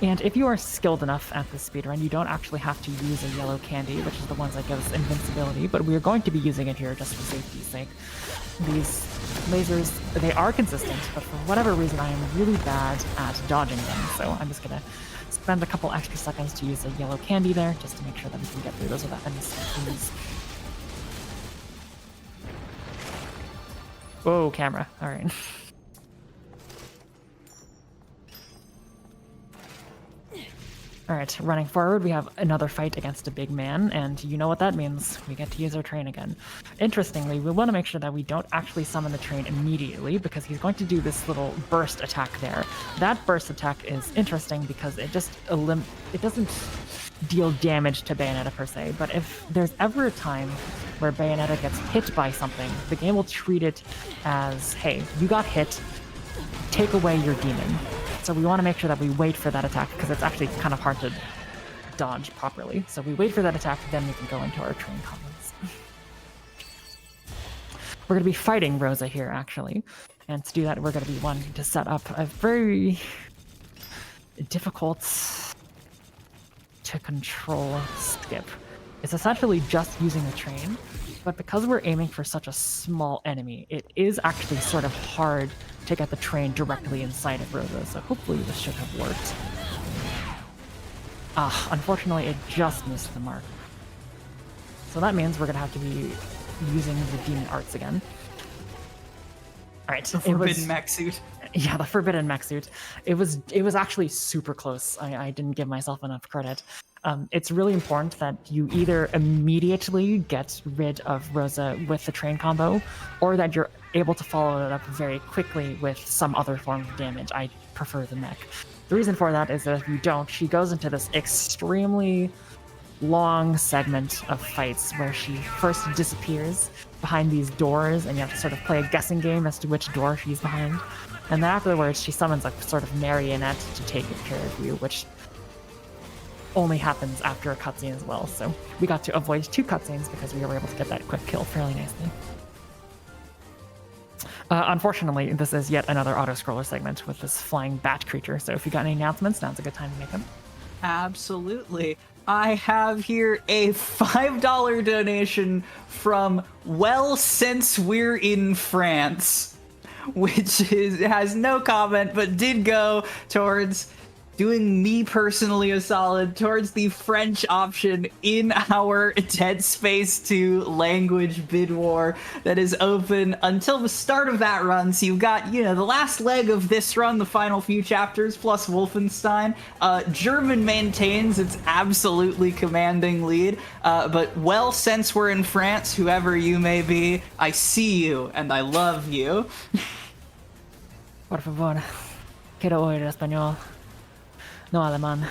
And if you are skilled enough at this speedrun, you don't actually have to use a yellow candy, which is the ones that give us invincibility, but we are going to be using it here just for safety's sake. These lasers, they are consistent, but for whatever reason I am really bad at dodging them, so I'm just gonna spend a couple extra seconds to use a yellow candy there, just to make sure that we can get through those without any snafus. Whoa, camera. Alright. Alright, running forward, we have another fight against a big man, and you know what that means. We get to use our train again. Interestingly, we want to make sure that we don't actually summon the train immediately, because he's going to do this little burst attack there. That burst attack is interesting because it just it doesn't deal damage to Bayonetta per se, but if there's ever a time where Bayonetta gets hit by something, the game will treat it as, hey, you got hit, take away your demon. So we want to make sure that we wait for that attack, because it's actually kind of hard to dodge properly. So we wait for that attack, then we can go into our train combos. We're going to be fighting Rosa here, actually. And to do that, we're going to be wanting to set up a very difficult to control skip. It's essentially just using the train, but because we're aiming for such a small enemy, it is actually sort of hard to get the train directly inside of Rosa, so hopefully this should have worked. Unfortunately, it just missed the mark. So that means we're gonna have to be using the demon arts again. Alright, The forbidden mech suit. Yeah, the forbidden mech suit. It was actually super close. I didn't give myself enough credit. It's really important that you either immediately get rid of Rosa with the train combo, or that you're able to follow it up very quickly with some other form of damage. I prefer the mech. The reason for that is that if you don't, she goes into this extremely long segment of fights where she first disappears behind these doors, and you have to sort of play a guessing game as to which door she's behind. And then afterwards, she summons a sort of marionette to take care of you, which only happens after a cutscene as well. So we got to avoid 2 cutscenes because we were able to get that quick kill fairly nicely. Unfortunately, this is yet another auto-scroller segment with this flying bat creature, so if you got any announcements, now's a good time to make them. Absolutely. I have here a $5 donation from Well Since We're in France, which has no comment, but did go towards doing me personally a solid, towards the French option in our Dead Space 2 language bid war that is open until the start of that run. So you've got, you know, the last leg of this run, the final few chapters, plus Wolfenstein. German maintains its absolutely commanding lead, but well, since we're in France, whoever you may be, I see you and I love you. Por favor, quiero oír español. No alemán.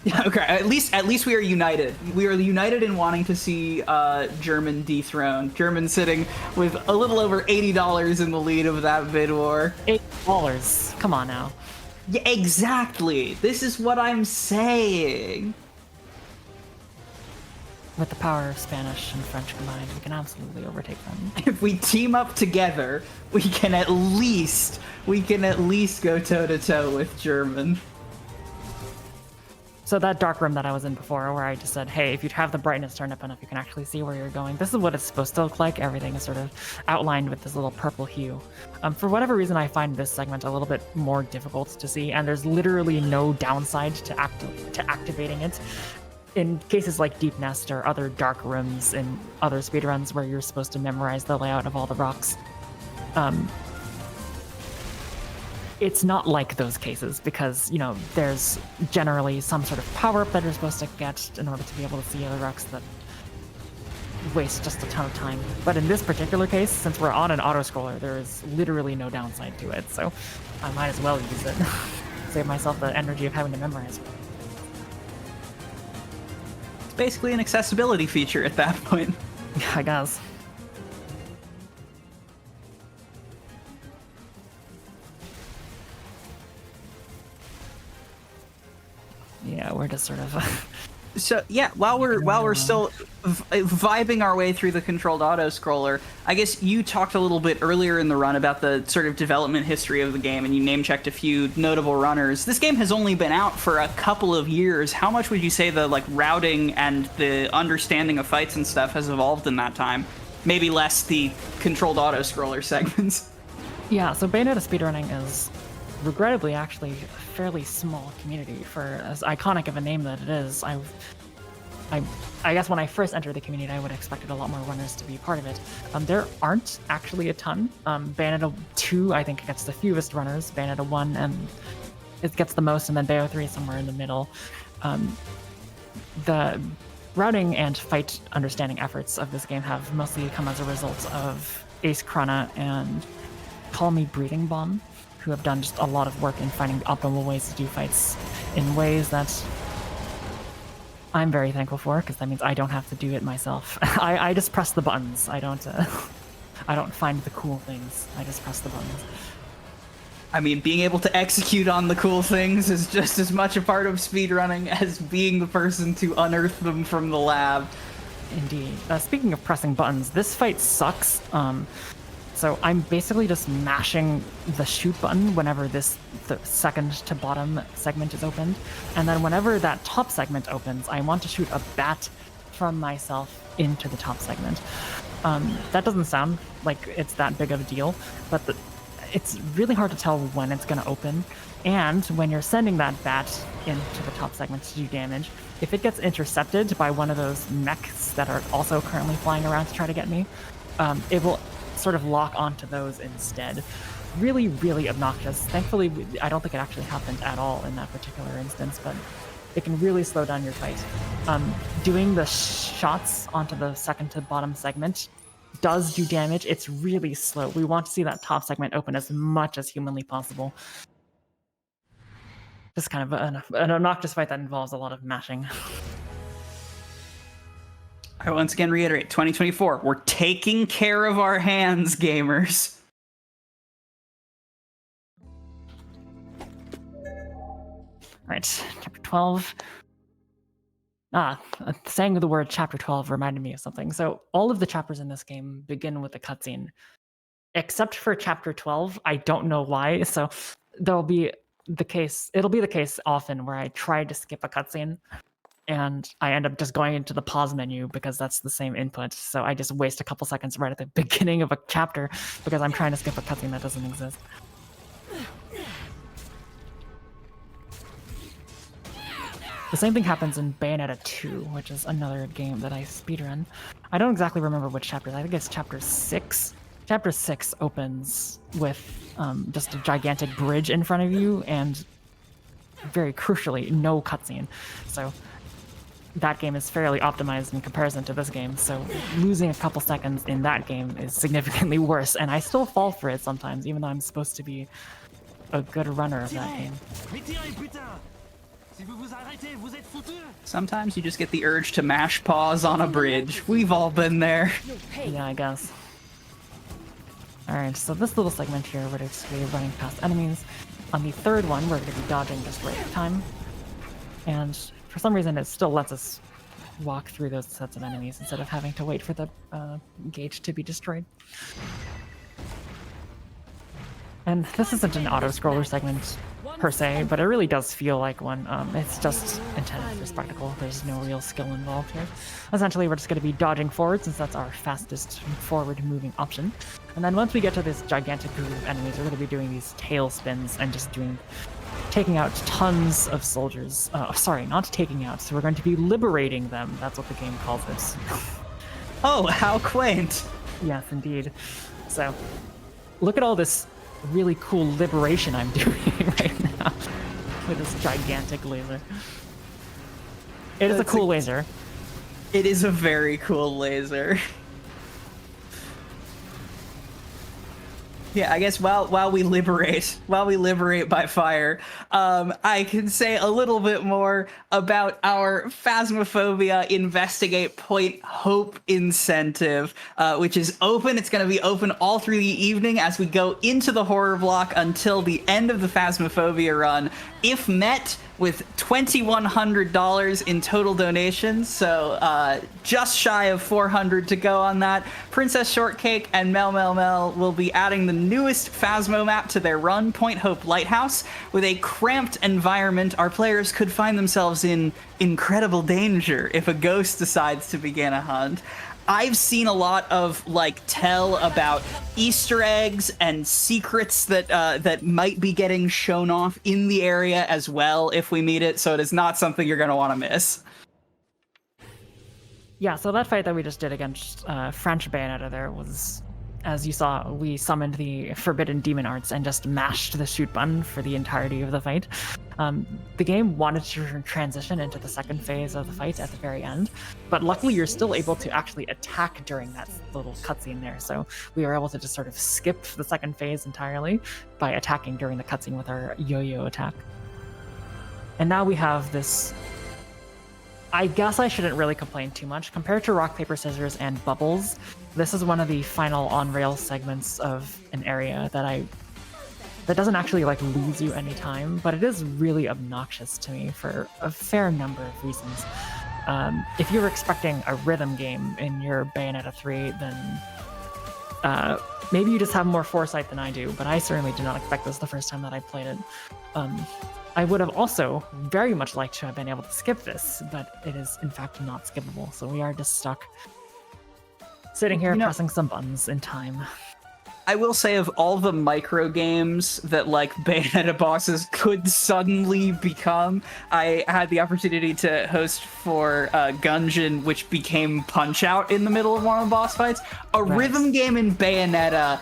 Yeah, okay. At least we are united. We are united in wanting to see German dethroned. German sitting with a little over $80 in the lead of that bid war. $8. Come on now. Yeah, exactly. This is what I'm saying. With the power of Spanish and French combined, we can absolutely overtake them. If we team up together, we can at least go toe to toe with German. So that dark room that I was in before, where I just said, hey, if you have the brightness turned up enough, you can actually see where you're going. This is what it's supposed to look like. Everything is sort of outlined with this little purple hue. For whatever reason, I find this segment a little bit more difficult to see, and there's literally no downside to activating it. In cases like Deep Nest or other dark rooms in other speedruns where you're supposed to memorize the layout of all the rocks, it's not like those cases because, you know, there's generally some sort of power-up that you're supposed to get in order to be able to see other rocks that waste just a ton of time. But in this particular case, since we're on an auto-scroller, there is literally no downside to it, so I might as well use it. Save myself the energy of having to memorize it. It's basically an accessibility feature at that point. I guess. Yeah, we're just sort of So yeah, while we're still vibing our way through the controlled auto scroller, I guess you talked a little bit earlier in the run about the sort of development history of the game, and you name checked a few notable runners. This game has only been out for a couple of years. How much would you say the like routing and the understanding of fights and stuff has evolved in that time? Maybe less the controlled auto scroller segments. Yeah, so Bayonetta speedrunning is regrettably actually a fairly small community for as iconic of a name that it is. I guess when I first entered the community, I would have expected a lot more runners to be part of it. There aren't actually a ton. Bayonetta 2, I think, gets the fewest runners. Bayonetta 1, and it gets the most, and then Bayo 3 somewhere in the middle. The routing and fight understanding efforts of this game have mostly come as a result of Ace Krana and Call Me Breathing Bomb, who have done just a lot of work in finding optimal ways to do fights in ways that I'm very thankful for, because that means I don't have to do it myself. I just press the buttons. I don't find the cool things. I just press the buttons. I mean, being able to execute on the cool things is just as much a part of speedrunning as being the person to unearth them from the lab. Indeed. Speaking of pressing buttons, this fight sucks. So I'm basically just mashing the shoot button whenever the second to bottom segment is opened. And then whenever that top segment opens, I want to shoot a bat from myself into the top segment. That doesn't sound like it's that big of a deal, but it's really hard to tell when it's going to open. And when you're sending that bat into the top segment to do damage, if it gets intercepted by one of those mechs that are also currently flying around to try to get me, it will sort of lock onto those instead. Really, really obnoxious. Thankfully, I don't think it actually happened at all in that particular instance, but it can really slow down your fight. Doing the shots onto the second to bottom segment does do damage. It's really slow. We want to see that top segment open as much as humanly possible. Just kind of an obnoxious fight that involves a lot of mashing. I once again reiterate, 2024, we're taking care of our hands, gamers. Alright, chapter 12. Saying the word chapter 12 reminded me of something. So all of the chapters in this game begin with a cutscene. Except for chapter 12, I don't know why. So it'll be the case often where I try to skip a cutscene, and I end up just going into the pause menu because that's the same input. So I just waste a couple seconds right at the beginning of a chapter because I'm trying to skip a cutscene that doesn't exist. The same thing happens in Bayonetta 2, which is another game that I speedrun. I don't exactly remember which chapters. I think it's chapter 6. Chapter 6 opens with just a gigantic bridge in front of you and, very crucially, no cutscene. So that game is fairly optimized in comparison to this game, so losing a couple seconds in that game is significantly worse, and I still fall for it sometimes, even though I'm supposed to be a good runner of that game. Sometimes you just get the urge to mash pause on a bridge. We've all been there. Yeah, I guess. Alright, so this little segment here, we're just going to be running past enemies. On the third one, we're going to be dodging just right at time. And for some reason, it still lets us walk through those sets of enemies instead of having to wait for the gauge to be destroyed. And this isn't an auto-scroller segment per se, but it really does feel like one. It's just intended for spectacle. There's no real skill involved here. Essentially, we're just going to be dodging forward since that's our fastest forward moving option. And then once we get to this gigantic group of enemies, we're going to be doing these tail spins and just taking out tons of soldiers. Sorry, not taking out. So we're going to be liberating them. That's what the game calls this. Oh, how quaint. Yes, indeed. So look at all this really cool liberation I'm doing right now with this gigantic laser. It is a cool laser. It is a very cool laser. Yeah, I guess while we liberate by fire, I can say a little bit more about our Phasmophobia Investigate Point Hope incentive, which is open. It's going to be open all through the evening as we go into the horror block until the end of the Phasmophobia run, if met with $2,100 in total donations, so just shy of 400 to go on that. Princess Shortcake and Mel will be adding the newest Phasmo map to their run, Point Hope Lighthouse. With a cramped environment, our players could find themselves in incredible danger if a ghost decides to begin a hunt. I've seen a lot of tell about Easter eggs and secrets that might be getting shown off in the area as well if we meet it, so it is not something you're going to want to miss. Yeah, so that fight that we just did against French Bayonetta there was, as you saw, we summoned the Forbidden Demon Arts and just mashed the shoot button for the entirety of the fight. The game wanted to transition into the second phase of the fight at the very end, but luckily you're still able to actually attack during that little cutscene there, so we were able to just sort of skip the second phase entirely by attacking during the cutscene with our yo-yo attack. And now we have this... I guess I shouldn't really complain too much. Compared to Rock, Paper, Scissors and Bubbles, this is one of the final on-rail segments of an area that doesn't actually lose you any time, but it is really obnoxious to me for a fair number of reasons. If you were expecting a rhythm game in your Bayonetta 3, then maybe you just have more foresight than I do, but I certainly did not expect this the first time that I played it. I would have also very much liked to have been able to skip this, but it is in fact not skippable, so we are just stuck sitting here pressing some buttons in time. I will say, of all the micro games that Bayonetta bosses could suddenly become, I had the opportunity to host for Gungeon, which became Punch-Out in the middle of one of the boss fights. A rhythm game in Bayonetta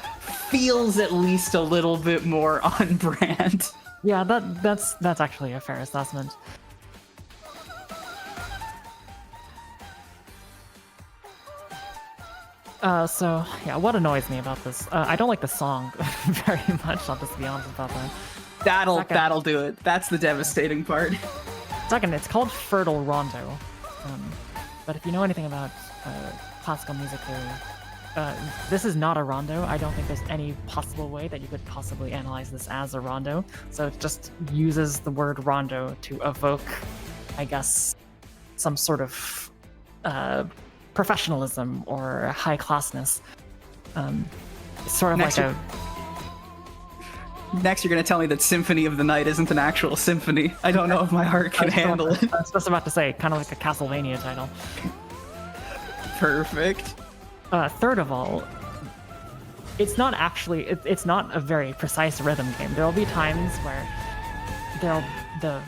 feels at least a little bit more on brand. Yeah, that's actually a fair assessment. So yeah, what annoys me about this? I don't like the song very much. I'll just be honest about that. That'll do it. That's the devastating part. Second, it's called Fertile Rondo. But if you know anything about classical music theory, this is not a rondo. I don't think there's any possible way that you could possibly analyze this as a rondo. So it just uses the word rondo to evoke, I guess, some sort of professionalism or high classness. Sort of Next Next, you're going to tell me that Symphony of the Night isn't an actual symphony. I don't know if my heart can handle it. I was just about to say, kind of like a Castlevania title. Perfect. Third of all, it's not actually, it's not a very precise rhythm game. There'll be times where the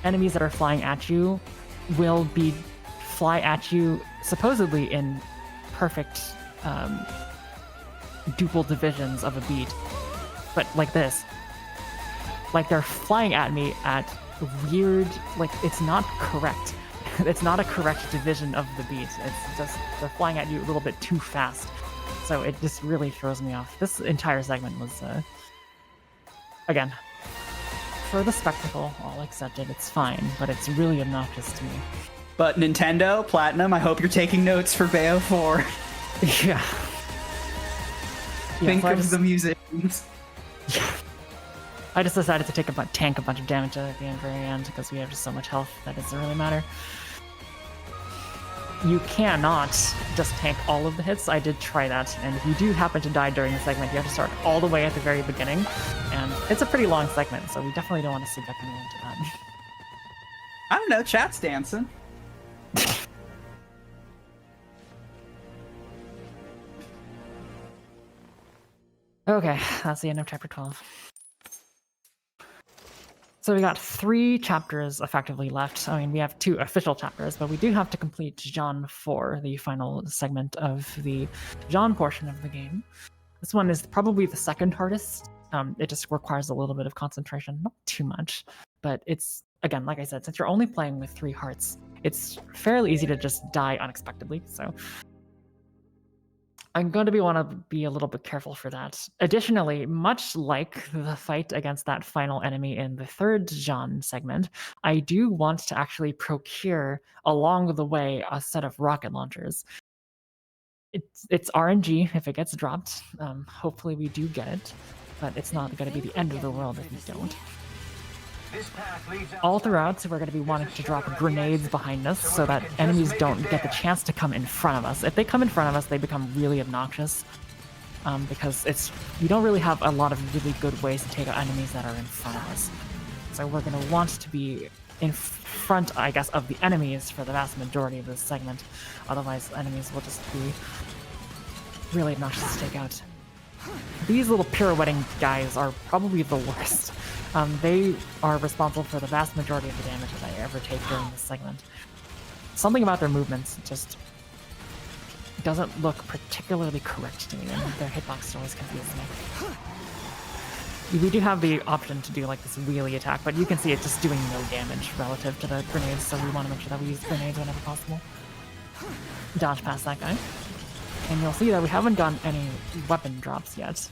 enemies that are flying at you will fly at you supposedly in perfect duple divisions of a beat. But like this. Like they're flying at me at weird, it's not correct. It's not a correct division of the beat. It's just, they're flying at you a little bit too fast. So it just really throws me off. This entire segment was, again, for the spectacle, I'll accept it. It's fine, but it's really obnoxious to me. But Nintendo, Platinum, I hope you're taking notes for Bayo 4. Yeah. Think of the musicians. Yeah. I just decided to tank a bunch of damage at the very end because we have just so much health that it doesn't really matter. You cannot just tank all of the hits. I did try that, and if you do happen to die during the segment, you have to start all the way at the very beginning, and it's a pretty long segment, so we definitely don't want to subject anyone to that. I don't know, chat's dancing. Okay, that's the end of chapter 12. So we got 3 chapters effectively left. I mean, we have 2 official chapters, but we do have to complete Jean 4, the final segment of the Jean portion of the game. This one is probably the second hardest. It just requires a little bit of concentration, not too much, but it's, again, like I said, since you're only playing with 3 hearts, it's fairly easy to just die unexpectedly, so I'm going to want to be a little bit careful for that. Additionally, much like the fight against that final enemy in the 3rd Jean segment, I do want to actually procure along the way a set of rocket launchers. It's RNG if it gets dropped. Hopefully we do get it, but it's not going to be the end of the world if we don't. All throughout, we're going to be wanting to drop grenades behind us so that enemies don't get the chance to come in front of us. If they come in front of us, they become really obnoxious because we don't really have a lot of really good ways to take out enemies that are in front of us. So we're going to want to be in front, I guess, of the enemies for the vast majority of this segment. Otherwise, enemies will just be really obnoxious to take out. These little pirouetting guys are probably the worst. They are responsible for the vast majority of the damage that I ever take during this segment. Something about their movements just doesn't look particularly correct to me, and their hitbox always confuses me. We do have the option to do like this wheelie attack, but you can see it just doing no damage relative to the grenades, so we want to make sure that we use grenades whenever possible. Dodge past that guy. And you'll see that we haven't gotten any weapon drops yet.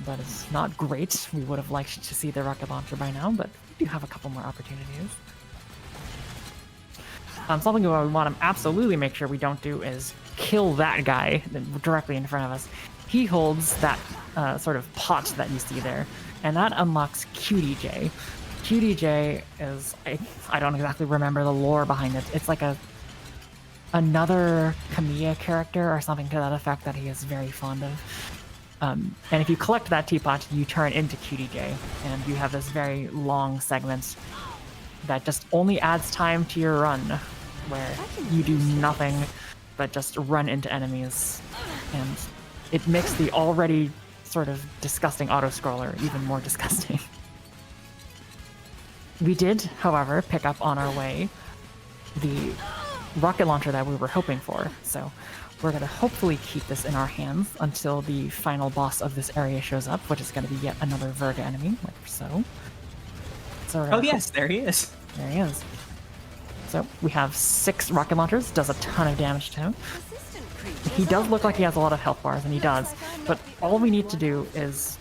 That is not great. We would have liked to see the rocket launcher by now, but we do have a couple more opportunities. Something we want to absolutely make sure we don't do is kill that guy directly in front of us. He holds that sort of pot that you see there, and that unlocks QDJ. QDJ is, I don't exactly remember the lore behind it. It's like another Kamiya character or something to that effect that he is very fond of. And if you collect that teapot, you turn into QDJ, and you have this very long segment that just only adds time to your run, where you do nothing but just run into enemies, and it makes the already sort of disgusting auto-scroller even more disgusting. We did, however, pick up on our way the rocket launcher that we were hoping for, so we're going to hopefully keep this in our hands until the final boss of this area shows up, which is going to be yet another Verga enemy, like so. Oh yes, there he is. There he is. So we have 6 rocket launchers, does a ton of damage to him. He does look like he has a lot of health bars, and he does, but all we need to do is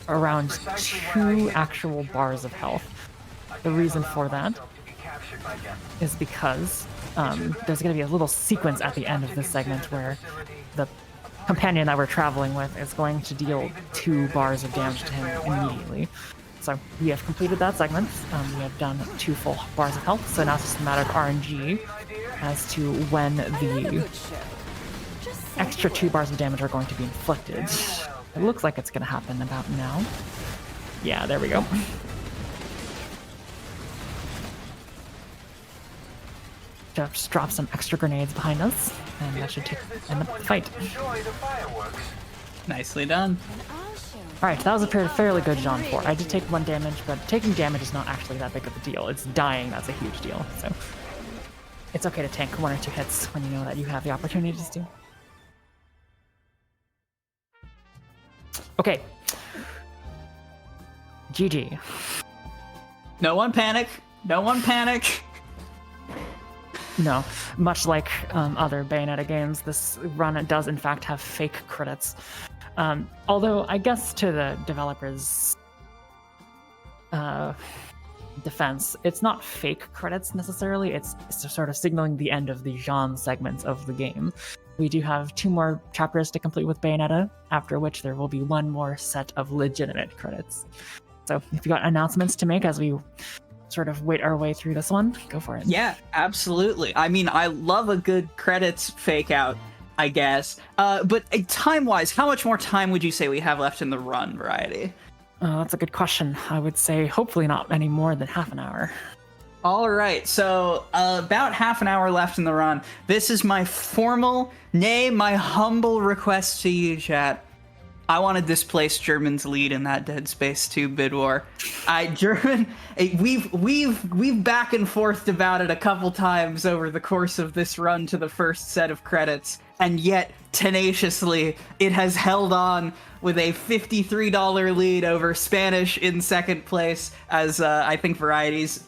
around 2 actual bars of health. The reason for that is because there's going to be a little sequence at the end of this segment where the companion that we're traveling with is going to deal 2 bars of damage to him immediately. So we have completed that segment. We have done 2 full bars of health, so now it's just a matter of RNG as to when the extra 2 bars of damage are going to be inflicted. It looks like it's going to happen about now. Yeah, there we go. Just drop some extra grenades behind us, and that should end the fight. Nicely done. Alright, that was a fairly good Jean 4. I did take 1 damage, but taking damage is not actually that big of a deal. It's dying that's a huge deal, so it's okay to tank 1 or 2 hits when you know that you have the opportunities to. Okay. GG. No one panic. No one panic. No, much like other Bayonetta games, this run does in fact have fake credits. Although I guess to the developers' defense, it's not fake credits necessarily, it's sort of signaling the end of the Jean segments of the game. We do have 2 more chapters to complete with Bayonetta, after which there will be 1 more set of legitimate credits. So if you got announcements to make as we sort of wait our way through this one, go for it. Yeah, absolutely. I mean, I love a good credits fake out, I guess. But time-wise, how much more time would you say we have left in the run, Variety? That's a good question. I would say hopefully not any more than half an hour. All right, so about half an hour left in the run. This is my formal, nay, my humble request to you, chat. I want to displace German's lead in that Dead Space 2 bid war. We've back and forthed about it a couple times over the course of this run to the first set of credits, and yet tenaciously it has held on with a $53 lead over Spanish in second place as I think Variety's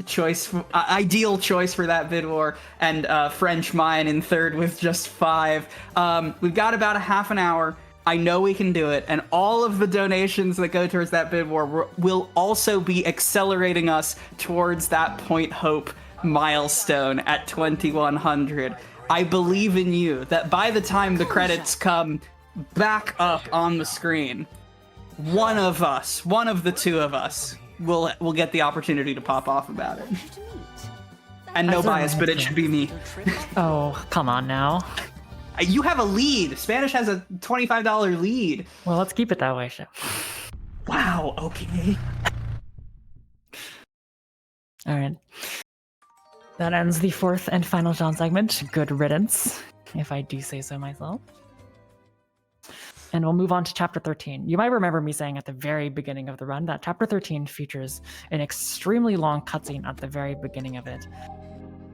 ideal choice for that bid war, and French mine in third with just 5. We've got about a half an hour. I know we can do it, and all of the donations that go towards that bid war will also be accelerating us towards that Point Hope milestone at 2100. I believe in you that by the time the credits come back up on the screen, one of the two of us will get the opportunity to pop off about it. And no bias, but it should be me. Oh, come on now. You have a lead. Spanish has a $25 lead. Well, let's keep it that way, Chef. Wow, okay. All right. That ends the fourth and final John segment. Good riddance, if I do say so myself. And we'll move on to Chapter 13. You might remember me saying at the very beginning of the run that Chapter 13 features an extremely long cutscene at the very beginning of it.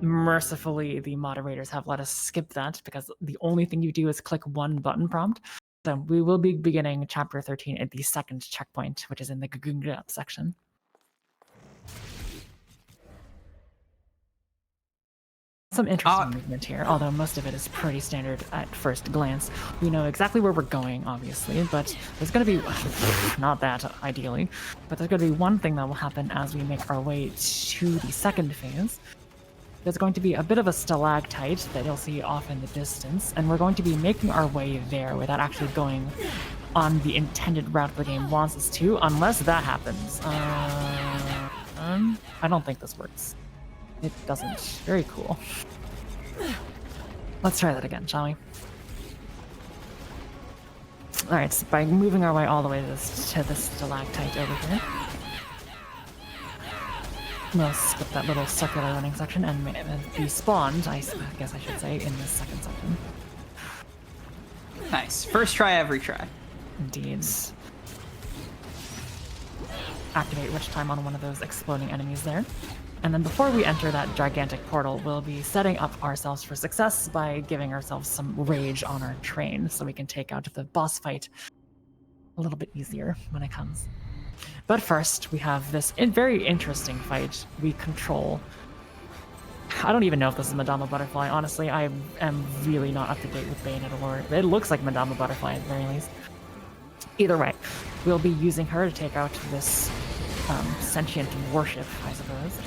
Mercifully, the moderators have let us skip that because the only thing you do is click one button prompt. So we will be beginning Chapter 13 at the second checkpoint, which is in the Gugunga section. Some interesting movement here, although most of it is pretty standard at first glance. We know exactly where we're going, obviously, but there's going to be, not that ideally, but there's going to be one thing that will happen as we make our way to the second phase. There's going to be a bit of a stalactite that you'll see off in the distance, and we're going to be making our way there without actually going on the intended route the game wants us to, unless that happens. I don't think this works. It doesn't. Very cool. Let's try that again, shall we? Alright, so by moving our way all the way to this stalactite over here, we'll skip that little circular running section and be spawned, I guess I should say, in this second section. Nice. First try, every try. Indeed. Activate Witch Time on one of those exploding enemies there. And then before we enter that gigantic portal, we'll be setting up ourselves for success by giving ourselves some rage on our train so we can take out the boss fight a little bit easier when it comes. But first, we have this very interesting fight. We control... I don't even know if this is Madama Butterfly. Honestly, I am really not up to date with Bayonetta lore. It looks like Madama Butterfly at the very least. Either way, we'll be using her to take out this sentient warship, I suppose.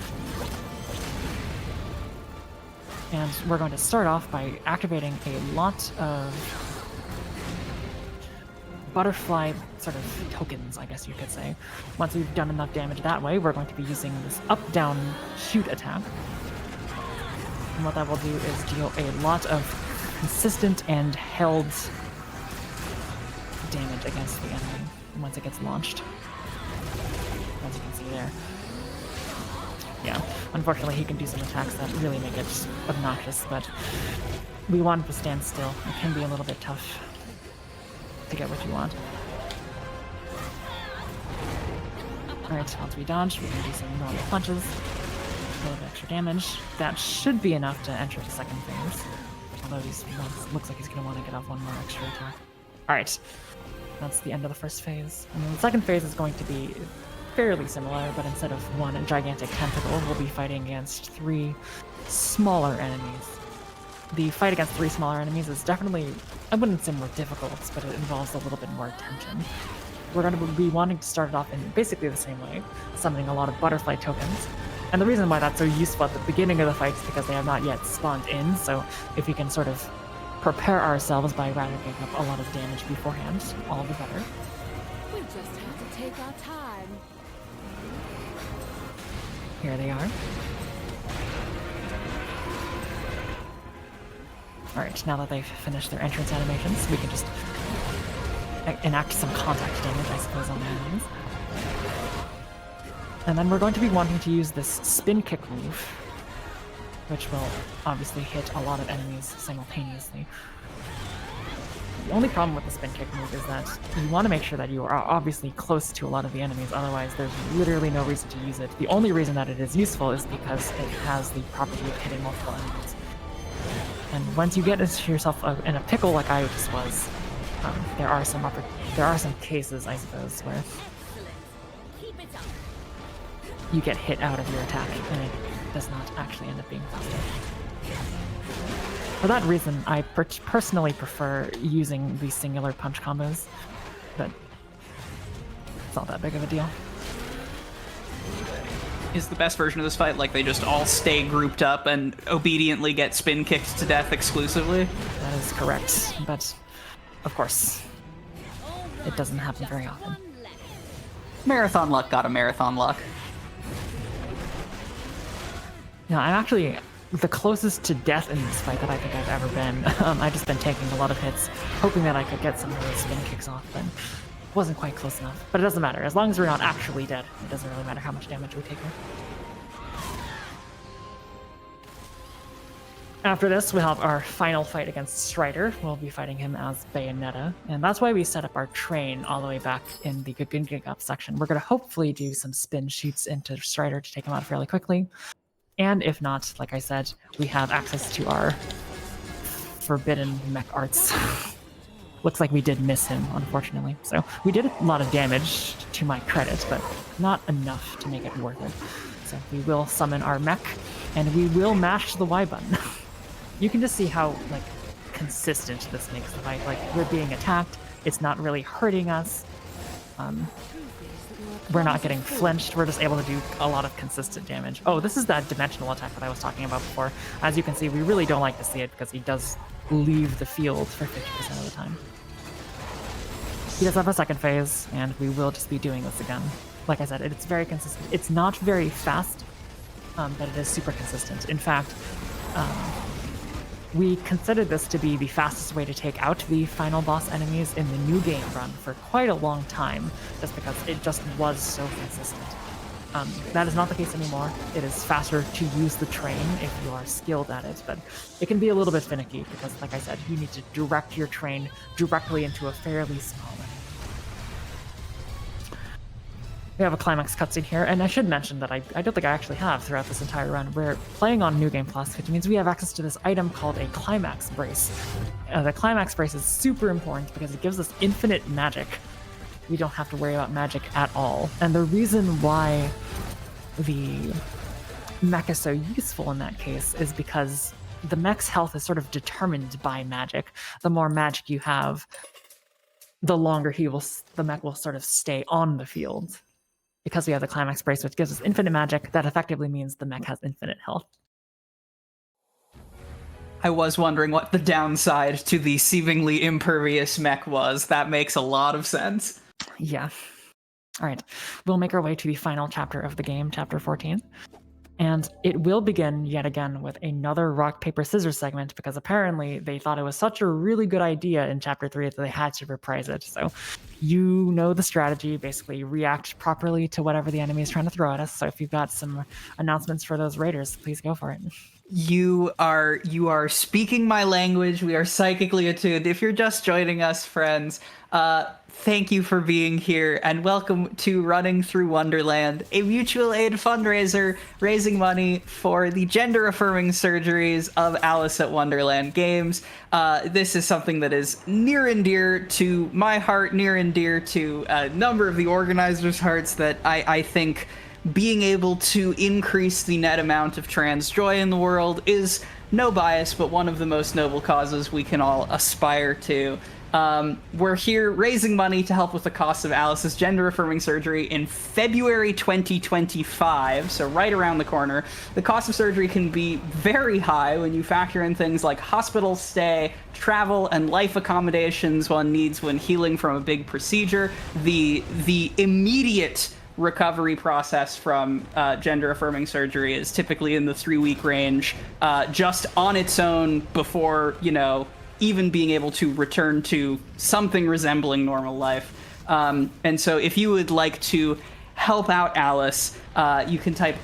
And we're going to start off by activating a lot of butterfly sort of tokens, I guess you could say. Once we've done enough damage that way, we're going to be using this up-down shoot attack. And what that will do is deal a lot of consistent and held damage against the enemy once it gets launched. As you can see there. Yeah, unfortunately he can do some attacks that really make it obnoxious, but we want to stand still. It can be a little bit tough to get what you want. Alright, once we dodge, we can do some normal punches. A little bit extra damage. That should be enough to enter the second phase. Although he looks like he's going to want to get off one more extra attack. Alright, that's the end of the first phase. And then the second phase is going to be fairly similar, but instead of one gigantic tentacle, we'll be fighting against 3 smaller enemies. The fight against 3 smaller enemies is definitely, I wouldn't say more difficult, but it involves a little bit more attention. We're going to be wanting to start it off in basically the same way, summoning a lot of butterfly tokens. And the reason why that's so useful at the beginning of the fight is because they have not yet spawned in, so if we can sort of prepare ourselves by racking up a lot of damage beforehand, all the better. We just have to take our time. Here they are. Alright, now that they've finished their entrance animations, we can just enact some contact damage, I suppose, on the enemies. And then we're going to be wanting to use this spin kick move, which will obviously hit a lot of enemies simultaneously. The only problem with the spin kick move is that you want to make sure that you are obviously close to a lot of the enemies, otherwise there's literally no reason to use it. The only reason that it is useful is because it has the property of hitting multiple enemies. And once you get yourself in a pickle like I just was, there are some cases, I suppose, where you get hit out of your attack and it does not actually end up being faster. For that reason, I personally prefer using the singular punch combos, but it's not that big of a deal. Is the best version of this fight like they just all stay grouped up and obediently get spin kicked to death exclusively? That is correct, but of course, it doesn't happen very often. Marathon luck got a marathon luck. Yeah, I'm actually the closest to death in this fight that I think I've ever been. I've just been taking a lot of hits, hoping that I could get some of those spin kicks off, but wasn't quite close enough. But it doesn't matter. As long as we're not actually dead, it doesn't really matter how much damage we take here. After this, we'll have our final fight against Strider. We'll be fighting him as Bayonetta, and that's why we set up our train all the way back in the Gig Up section. We're going to hopefully do some spin shoots into Strider to take him out fairly quickly. And if not, like I said, we have access to our forbidden mech arts. Looks like we did miss him, unfortunately. So we did a lot of damage to my credit, but not enough to make it worth it. So we will summon our mech, and we will mash the Y button. You can just see how consistent this makes the fight. Like, we're being attacked, it's not really hurting us. We're not getting flinched, we're just able to do a lot of consistent damage. Oh, this is that dimensional attack that I was talking about before. As you can see, we really don't like to see it because he does leave the field for 50% of the time. He does have a second phase, and we will just be doing this again. Like I said, it's very consistent. It's not very fast, but it is super consistent. In fact, we considered this to be the fastest way to take out the final boss enemies in the new game run for quite a long time, just because it just was so consistent. That is not the case anymore. It is faster to use the train if you are skilled at it, but it can be a little bit finicky because, like I said, you need to direct your train directly into a fairly small enemy. We have a climax cutscene here, and I should mention that I don't think I actually have throughout this entire run. We're playing on New Game Plus, which means we have access to this item called a climax brace. The climax brace is super important because it gives us infinite magic. We don't have to worry about magic at all. And the reason why the mech is so useful in that case is because the mech's health is sort of determined by magic. The more magic you have, the longer the mech will sort of stay on the field. Because we have the climax brace, which gives us infinite magic, that effectively means the mech has infinite health. I was wondering what the downside to the seemingly impervious mech was. That makes a lot of sense. Yeah. All right. We'll make our way to the final chapter of the game, chapter 14. And it will begin yet again with another rock, paper, scissors segment, because apparently they thought it was such a really good idea in chapter 3 that they had to reprise it. So you know the strategy, basically react properly to whatever the enemy is trying to throw at us. So if you've got some announcements for those raiders, please go for it. You are speaking my language. We are psychically attuned. If you're just joining us, friends, thank you for being here, and welcome to Running Through Wonderland, a mutual aid fundraiser raising money for the gender-affirming surgeries of Alice at Wonderland games. This is something that is near and dear to my heart, near and dear to a number of the organizers' hearts, that I think being able to increase the net amount of trans joy in the world is, no bias, but one of the most noble causes we can all aspire to. We're here raising money to help with the cost of Alice's gender-affirming surgery in February 2025, so right around the corner. The cost of surgery can be very high when you factor in things like hospital stay, travel, and life accommodations one needs when healing from a big procedure. The immediate recovery process from gender-affirming surgery is typically in the 3-week range, just on its own before, even being able to return to something resembling normal life. And so if you would like to help out Alice, you can type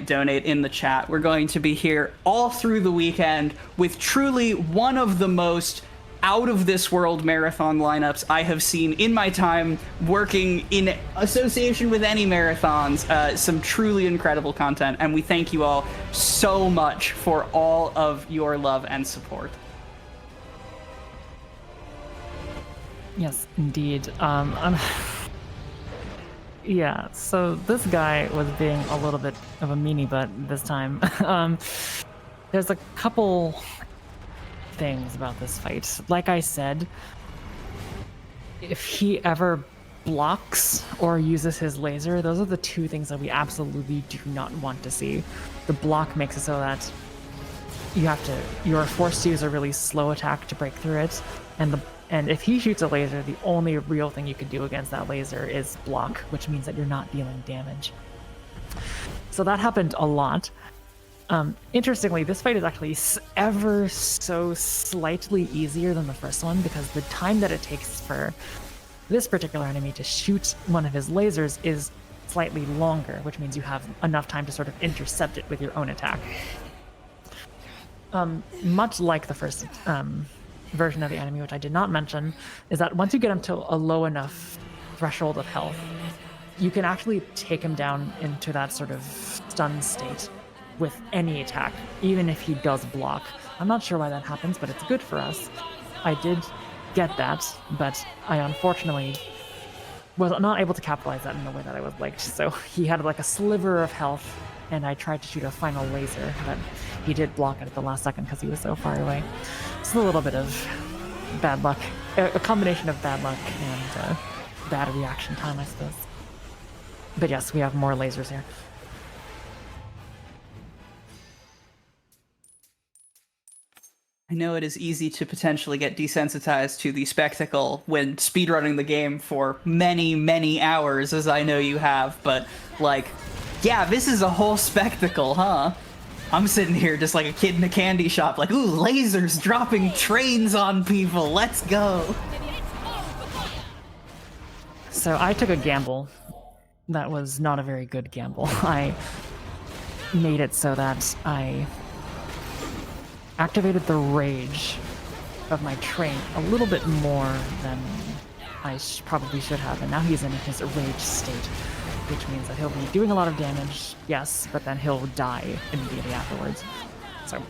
!donate in the chat. We're going to be here all through the weekend with truly one of the most out of this world marathon lineups I have seen in my time working in association with any marathons. Some truly incredible content, and we thank you all so much for all of your love and support. Yes, indeed. Yeah, so this guy was being a little bit of a meanie butt this time. There's a couple things about this fight. Like I said, if he ever blocks or uses his laser, those are the two things that we absolutely do not want to see. The block makes it so that you're forced to use a really slow attack to break through it, and if he shoots a laser, the only real thing you can do against that laser is block, which means that you're not dealing damage. So that happened a lot. Interestingly, this fight is actually ever so slightly easier than the first one, because the time that it takes for this particular enemy to shoot one of his lasers is slightly longer, which means you have enough time to sort of intercept it with your own attack. Much like the first version of the enemy, which I did not mention, is that once you get him to a low enough threshold of health, you can actually take him down into that sort of stun state with any attack, even if he does block. I'm not sure why that happens, but it's good for us. I did get that, but I unfortunately was not able to capitalize that in the way that I would like. So he had like a sliver of health, and I tried to shoot a final laser, but he did block it at the last second because he was so far away. It's a little bit of bad luck, a combination of bad luck and bad reaction time, I suppose. But yes, we have more lasers here. I know it is easy to potentially get desensitized to the spectacle when speedrunning the game for many, many hours, as I know you have, but, like, yeah, this is a whole spectacle, huh? I'm sitting here just like a kid in a candy shop, like, ooh, lasers dropping trains on people, let's go! So I took a gamble that was not a very good gamble. I made it so that I activated the rage of my train a little bit more than I probably should have, and now he's in his rage state, which means that he'll be doing a lot of damage, yes, but then he'll die immediately afterwards. So,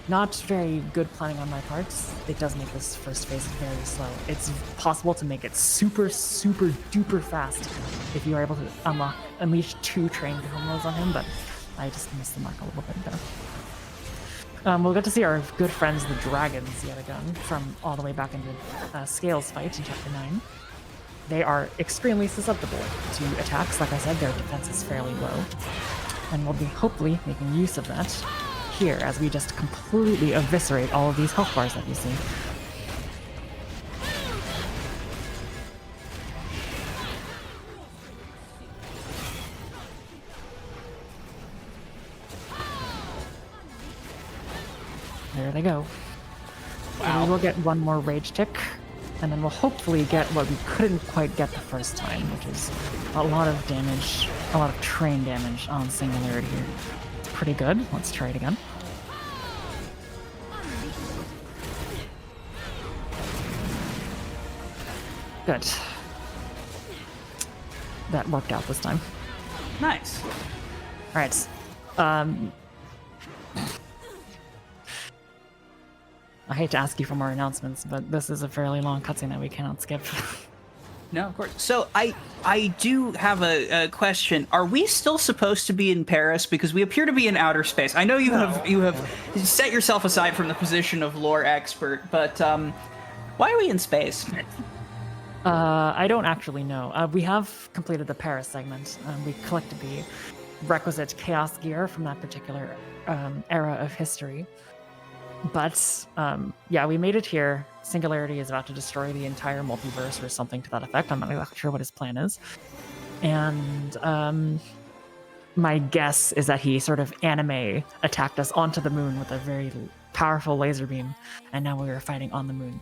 not very good planning on my part. It does make this first phase very slow. It's possible to make it super, super duper fast if you are able to unleash 2 train combos on him, but I just missed the mark a little bit there. We'll get to see our good friends, the dragons, yet again, from all the way back into Scale's fight in Chapter 9. They are extremely susceptible to attacks. Like I said, their defense is fairly low. And we'll be hopefully making use of that here as we just completely eviscerate all of these health bars that you see. There they go. Wow. We will get one more rage tick, and then we'll hopefully get what we couldn't quite get the first time, which is a lot of damage, a lot of train damage on Singularity here. It's pretty good. Let's try it again. Good. That worked out this time. Nice. All right. I hate to ask you for more announcements, but this is a fairly long cutscene that we cannot skip. No, of course. So I do have a question. Are we still supposed to be in Paris? Because we appear to be in outer space. I know you have set yourself aside from the position of lore expert, but why are we in space? I don't actually know. We have completed the Paris segment. We collected the requisite chaos gear from that particular era of history. But yeah, we made it here. Singularity is about to destroy the entire multiverse or something to that effect. I'm not exactly sure what his plan is. And my guess is that he sort of anime attacked us onto the moon with a very powerful laser beam, and now we are fighting on the moon.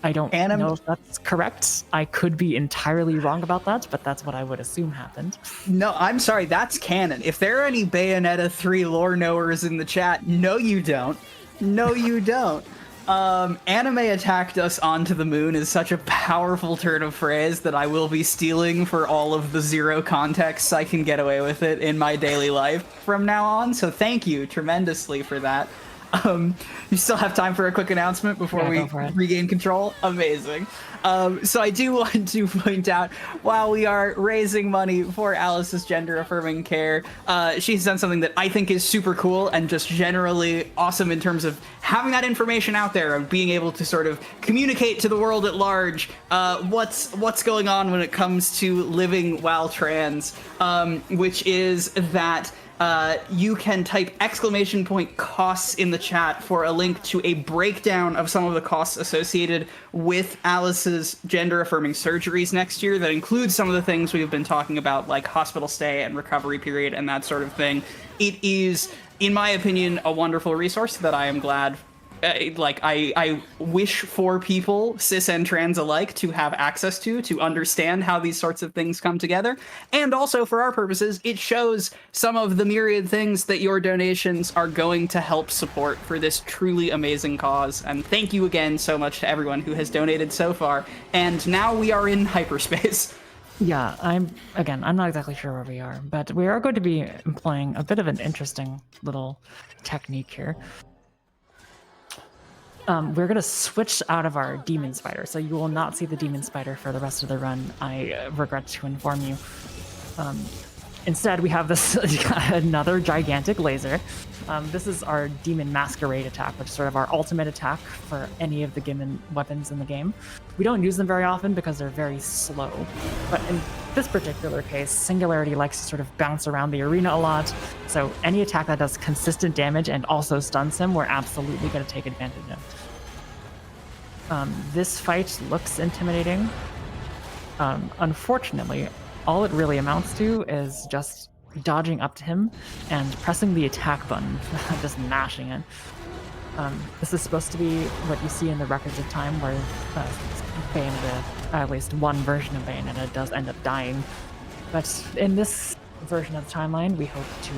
I don't know if that's correct. I could be entirely wrong about that, but that's what I would assume happened. No, I'm sorry, that's canon. If there are any Bayonetta 3 lore knowers in the chat, no you don't. No you don't. Anime attacked us onto the moon is such a powerful turn of phrase that I will be stealing for all of the zero contexts I can get away with it in my daily life from now on, so thank you tremendously for that. You still have time for a quick announcement before we regain control? Amazing. So I do want to point out, while we are raising money for Alice's gender-affirming care, she's done something that I think is super cool and just generally awesome in terms of having that information out there and being able to sort of communicate to the world at large what's going on when it comes to living while trans, which is that you can type !costs in the chat for a link to a breakdown of some of the costs associated with Alice's gender-affirming surgeries next year that includes some of the things we've been talking about, like hospital stay and recovery period and that sort of thing. It is, in my opinion, a wonderful resource that I am glad I wish for people, cis and trans alike, to have access to understand how these sorts of things come together. And also, for our purposes, it shows some of the myriad things that your donations are going to help support for this truly amazing cause. And thank you again so much to everyone who has donated so far. And now we are in hyperspace. Yeah, I'm not exactly sure where we are, but we are going to be employing a bit of an interesting little technique here. We're going to switch out of our demon spider, so you will not see the demon spider for the rest of the run, I regret to inform you. Instead, we have this another gigantic laser. This is our demon masquerade attack, which is sort of our ultimate attack for any of the given weapons in the game. We don't use them very often because they're very slow, but in this particular case, Singularity likes to sort of bounce around the arena a lot, so any attack that does consistent damage and also stuns him, we're absolutely going to take advantage of. This fight looks intimidating. Unfortunately, all it really amounts to is just dodging up to him and pressing the attack button, just mashing it. This is supposed to be what you see in the Records of Time, where Bayonetta, at least one version of Bayonetta, does end up dying. But in this version of the timeline, we hope to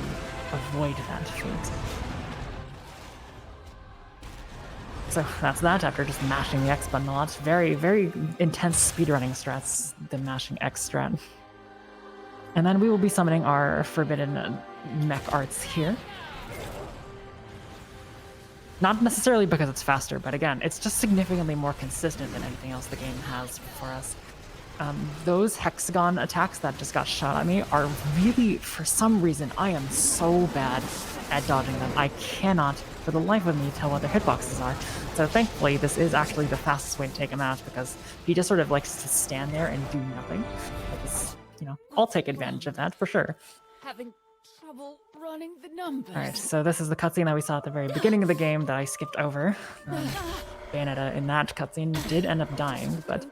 avoid that fate. So that's that, after just mashing the X button a lot. Very, very intense speedrunning strats, the mashing X strat. And then we will be summoning our forbidden mech arts here. Not necessarily because it's faster, but again, it's just significantly more consistent than anything else the game has for us. Those hexagon attacks that just got shot at me are really, for some reason, I am so bad at dodging them. I cannot, for the life of me, tell what their hitboxes are. So thankfully, this is actually the fastest way to take him out, because he just sort of likes to stand there and do nothing. I'll take advantage of that for sure. Having trouble running the numbers. All right, so this is the cutscene that we saw at the very beginning of the game that I skipped over. Bayonetta in that cutscene did end up dying, but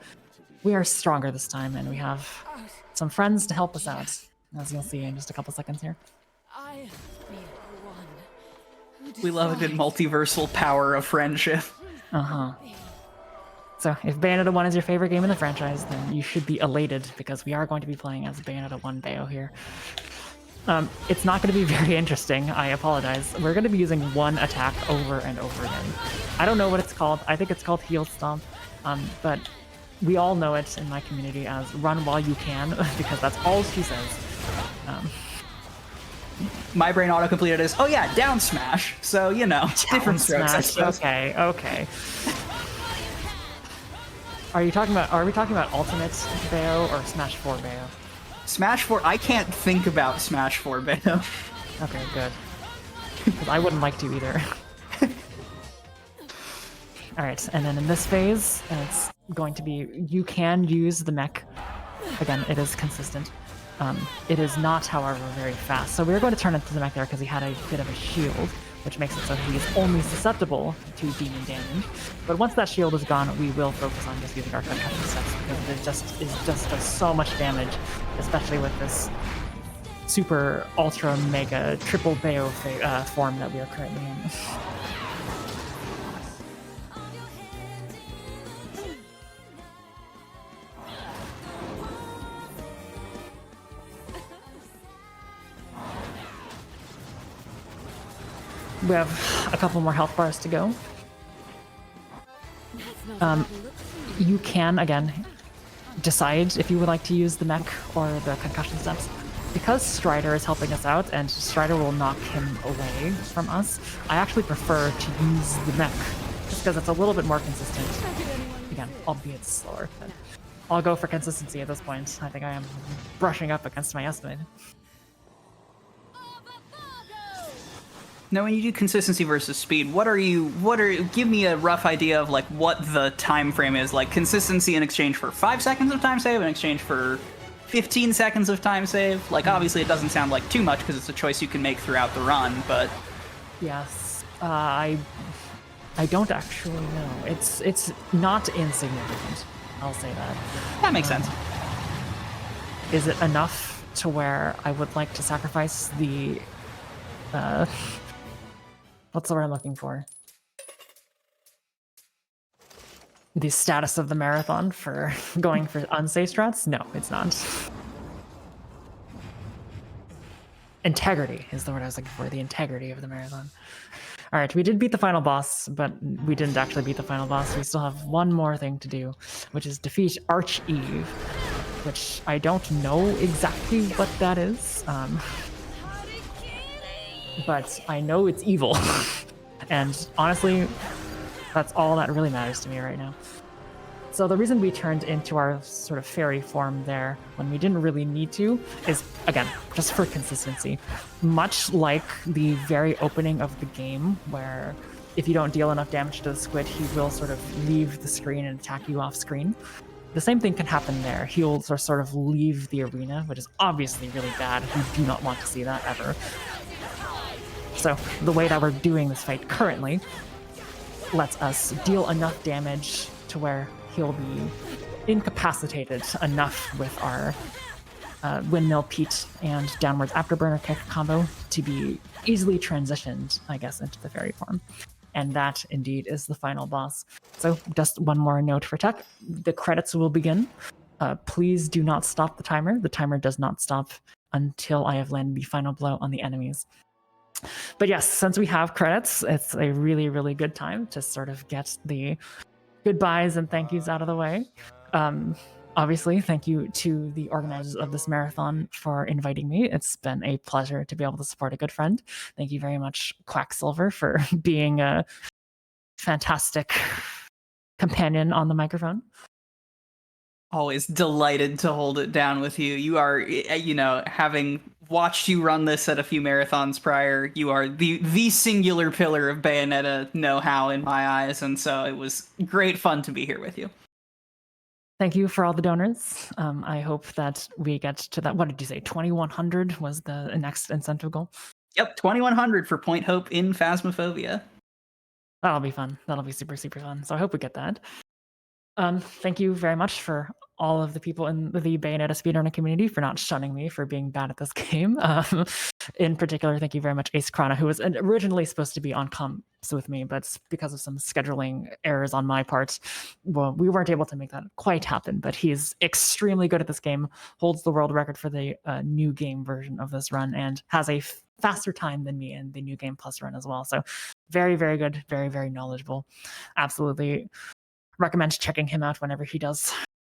we are stronger this time, and we have some friends to help us out, as you'll see in just a couple seconds here. We love a good multiversal power of friendship. Uh-huh. So if Bayonetta 1 is your favorite game in the franchise, then you should be elated, because we are going to be playing as Bayonetta 1 Bayo here. It's not going to be very interesting, I apologize. We're going to be using one attack over and over again. I don't know what it's called. I think it's called Heel Stomp, but we all know it in my community as run while you can, because that's all she says. My brain auto-completed as, oh yeah, down smash. So, different strokes, I suppose. Okay. Are we talking about Ultimate Bayo or Smash 4 Bayo? Smash 4, I can't think about Smash 4 Bayo. Okay, good. Because I wouldn't like to either. Alright, and then in this phase, it's going to be, you can use the mech. Again, it is consistent. It is not, however, very fast. So we're going to turn into the mech there because he had a bit of a shield, which makes it so he is only susceptible to demon damage. But once that shield is gone, we will focus on just using our concussion sets, because it just does so much damage, especially with this super ultra mega triple Bayo form that we are currently in. we have a couple more health bars to go. That's not a bad look for you. You can, again, decide if you would like to use the mech or the concussion steps. Because Strider is helping us out, and Strider will knock him away from us, I actually prefer to use the mech, just because it's a little bit more consistent. How could anyone Again, resist? albeit slower. But I'll go for consistency at this point. I think I am brushing up against my estimate. Now, when you do consistency versus speed, give me a rough idea of like what the time frame is. Like consistency in exchange for 5 seconds of time save, in exchange for 15 seconds of time save. Like obviously it doesn't sound like too much because it's a choice you can make throughout the run, but Yes, I don't actually know. It's not insignificant. I'll say that. that makes sense. Is it enough to where I would like to sacrifice the what's the word I'm looking for? The status of the marathon for going for unsafe strats? No, it's not. Integrity is the word I was looking for. The integrity of the marathon. All right, we did beat the final boss, but we didn't actually beat the final boss. We still have one more thing to do, which is defeat Arch Eve, which I don't know exactly what that is. But I know it's evil. And honestly, that's all that really matters to me right now. So the reason we turned into our sort of fairy form there when we didn't really need to is, again, just for consistency. Much like the very opening of the game, where if you don't deal enough damage to the squid, he will sort of leave the screen and attack you off screen. The same thing can happen there. He'll sort of leave the arena, which is obviously really bad. We do not want to see that ever. So the way that we're doing this fight currently lets us deal enough damage to where he'll be incapacitated enough with our Windmill Pete and Downwards Afterburner kick combo to be easily transitioned, I guess, into the fairy form. And that indeed is the final boss. So just one more note for tech. The credits will begin. Please do not stop the timer. The timer does not stop until I have landed the final blow on the enemies. But yes, since we have credits, it's a really, really good time to sort of get the goodbyes and thank yous out of the way. Obviously, thank you to the organizers of this marathon for inviting me. It's been a pleasure to be able to support a good friend. Thank you very much, Quacksilver, for being a fantastic companion on the microphone. Always delighted to hold it down with you. You are, having watched you run this at a few marathons prior, you are the singular pillar of Bayonetta know-how in my eyes, and so it was great fun to be here with you. Thank you for all the donors. I hope that we get to that. What did you say? 2,100 was the next incentive goal? Yep, 2,100 for Point Hope in Phasmophobia. That'll be fun. That'll be super, super fun. So I hope we get that. Thank you very much for all of the people in the Bayonetta speedrunner community for not shunning me for being bad at this game. In particular, thank you very much, Ace Krana, who was originally supposed to be on comps with me, but because of some scheduling errors on my part, well, we weren't able to make that quite happen. But he's extremely good at this game, holds the world record for the new game version of this run, and has a faster time than me in the new game plus run as well. So very, very good, very, very knowledgeable. Absolutely recommend checking him out whenever he does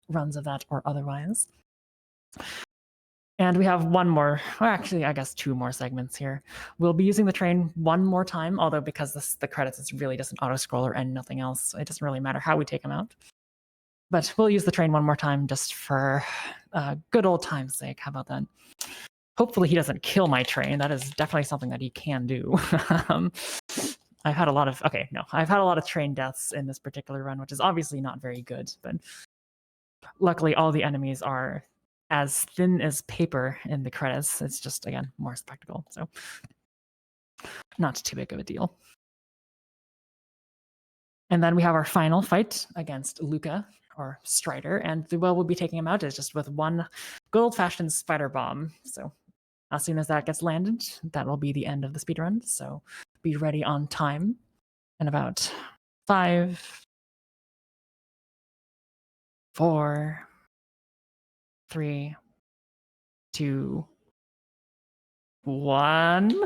runs of that or otherwise. And we have one more, or actually, I guess 2 more segments here. We'll be using the train one more time, although because the credits is really just an auto-scroller and nothing else, it doesn't really matter how we take them out. But we'll use the train one more time just for good old time's sake. How about that? Hopefully he doesn't kill my train. That is definitely something that he can do. I've had a lot of train deaths in this particular run, which is obviously not very good, but luckily all the enemies are as thin as paper in the credits. It's just, again, more spectacle, so not too big of a deal. And then we have our final fight against Luca, or Strider, and the way we'll be taking him out is just with one good old-fashioned spider bomb. So as soon as that gets landed, that will be the end of the speedrun, so be ready on time in about 5, 4, 3, 2, 1.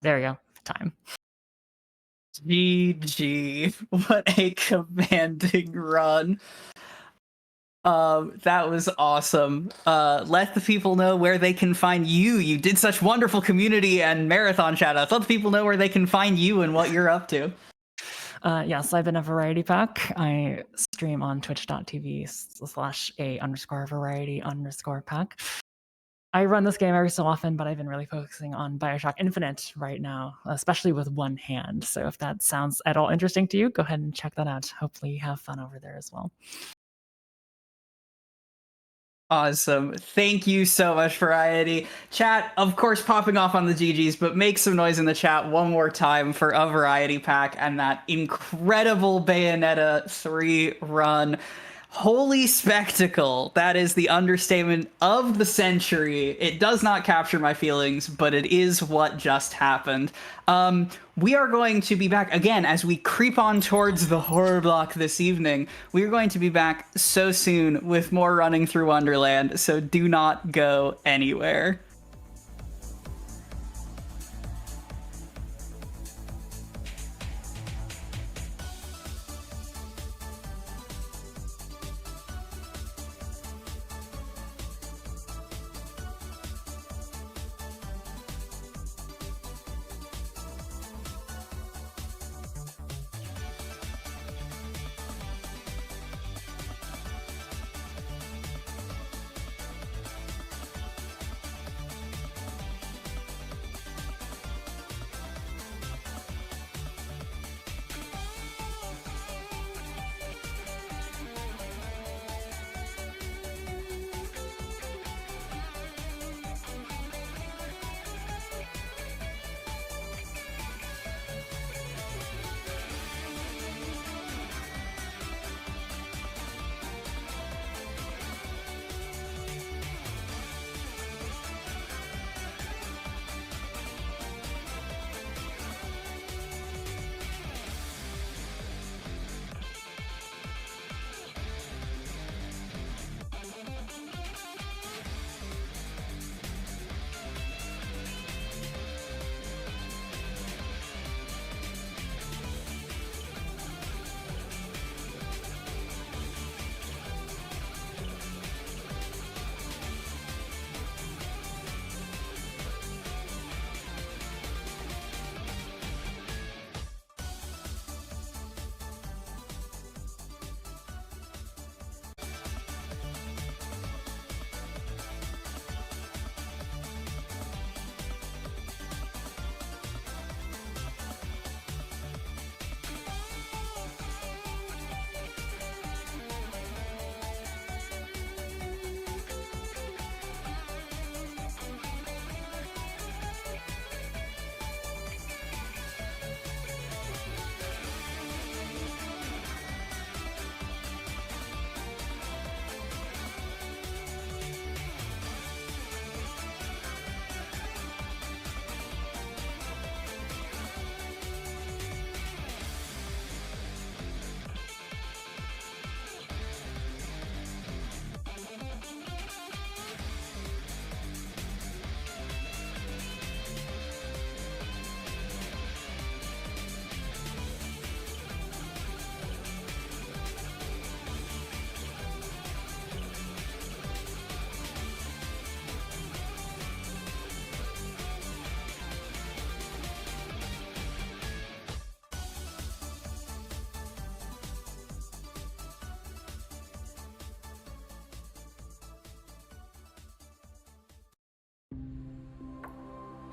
There we go. time. GG. What a commanding run. That was awesome. Let the people know where they can find you. You did such wonderful community and marathon shoutouts. Let the people know where they can find you and what you're up to. Yes, I've been a variety pack. I stream on twitch.tv/a_variety_pack. I run this game every so often, but I've been really focusing on Bioshock Infinite right now, especially with one hand. So if that sounds at all interesting to you, go ahead and check that out. Hopefully you have fun over there as well. Awesome. Thank you so much, Variety. Chat, of course, popping off on the GGs, but make some noise in the chat one more time for a Variety Pack and that incredible Bayonetta 3 run. Holy spectacle. That is the understatement of the century. It does not capture my feelings, but it is what just happened. We are going to be back again as we creep on towards the horror block this evening. We are going to be back so soon with more Running Through Wonderland, so do not go anywhere.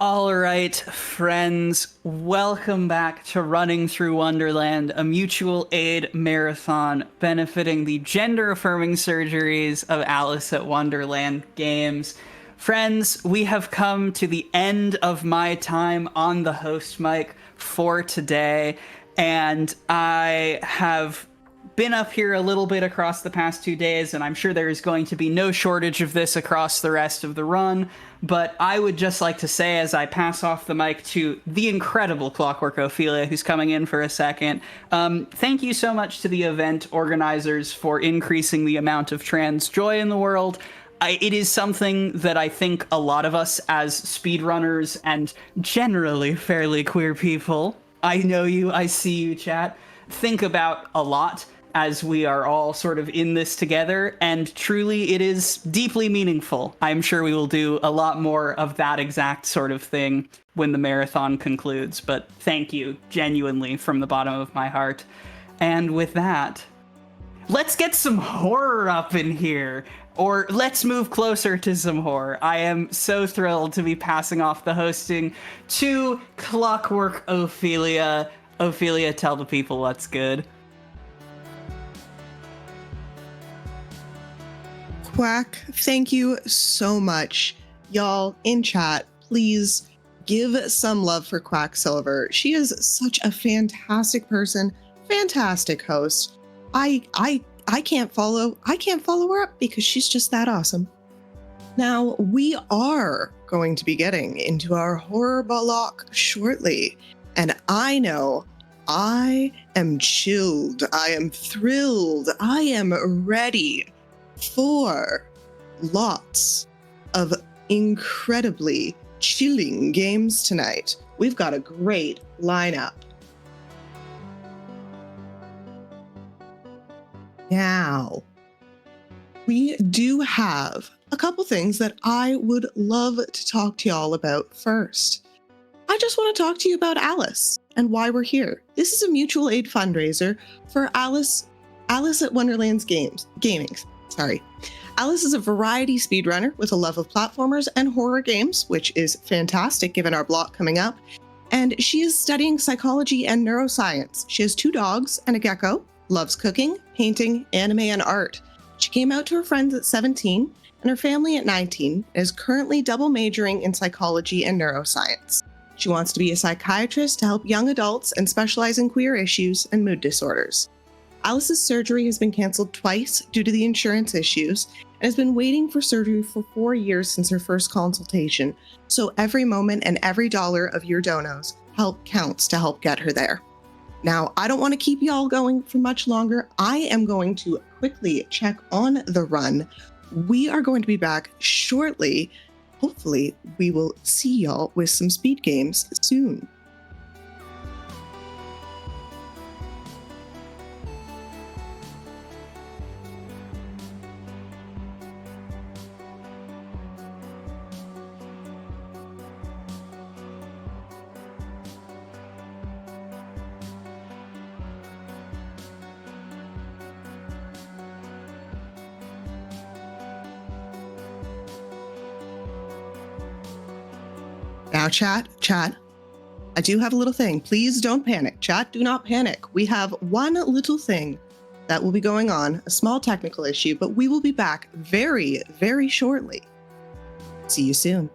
All right, friends, welcome back to Running Through Wonderland, a mutual aid marathon benefiting the gender-affirming surgeries of Alice at Wonderland games. Friends, we have come to the end of my time on the host mic for today, and I have been up here a little bit across the past 2 days, and I'm sure there is going to be no shortage of this across the rest of the run, but I would just like to say, as I pass off the mic to the incredible Clockwork Ophelia, who's coming in for a second, thank you so much to the event organizers for increasing the amount of trans joy in the world. it is something that I think a lot of us as speedrunners and generally fairly queer people, I know you, I see you, chat, think about a lot as we are all sort of in this together, and truly it is deeply meaningful. I'm sure we will do a lot more of that exact sort of thing when the marathon concludes, but thank you, genuinely, from the bottom of my heart. And with that, let's get some horror up in here, or let's move closer to some horror. I am so thrilled to be passing off the hosting to Clockwork Ophelia. Ophelia, tell the people what's good. Quack, thank you so much. Y'all in chat, please give some love for Quacksilver. She is such a fantastic person, fantastic host. I can't follow her up because she's just that awesome. Now, we are going to be getting into our horror block shortly, and I know I am chilled, I am thrilled, I am ready for lots of incredibly chilling games tonight. We've got a great lineup. Now, we do have a couple things that I would love to talk to y'all about first. I just want to talk to you about Alice and why we're here. This is a mutual aid fundraiser for Alice at Wonderland's gaming. Alice is a variety speedrunner with a love of platformers and horror games, which is fantastic given our block coming up. And she is studying psychology and neuroscience. She has 2 dogs and a gecko, loves cooking, painting, anime, and art. She came out to her friends at 17 and her family at 19, and is currently double majoring in psychology and neuroscience. She wants to be a psychiatrist to help young adults and specialize in queer issues and mood disorders. Alice's surgery has been canceled twice due to the insurance issues and has been waiting for surgery for 4 years since her first consultation. So every moment and every dollar of your donos counts to help get her there. Now, I don't want to keep y'all going for much longer. I am going to quickly check on the run. We are going to be back shortly. Hopefully, we will see y'all with some speed games soon. Now, chat, I do have a little thing. Please don't panic. Chat, do not panic. We have one little thing that will be going on, a small technical issue, but we will be back very, very shortly. See you soon.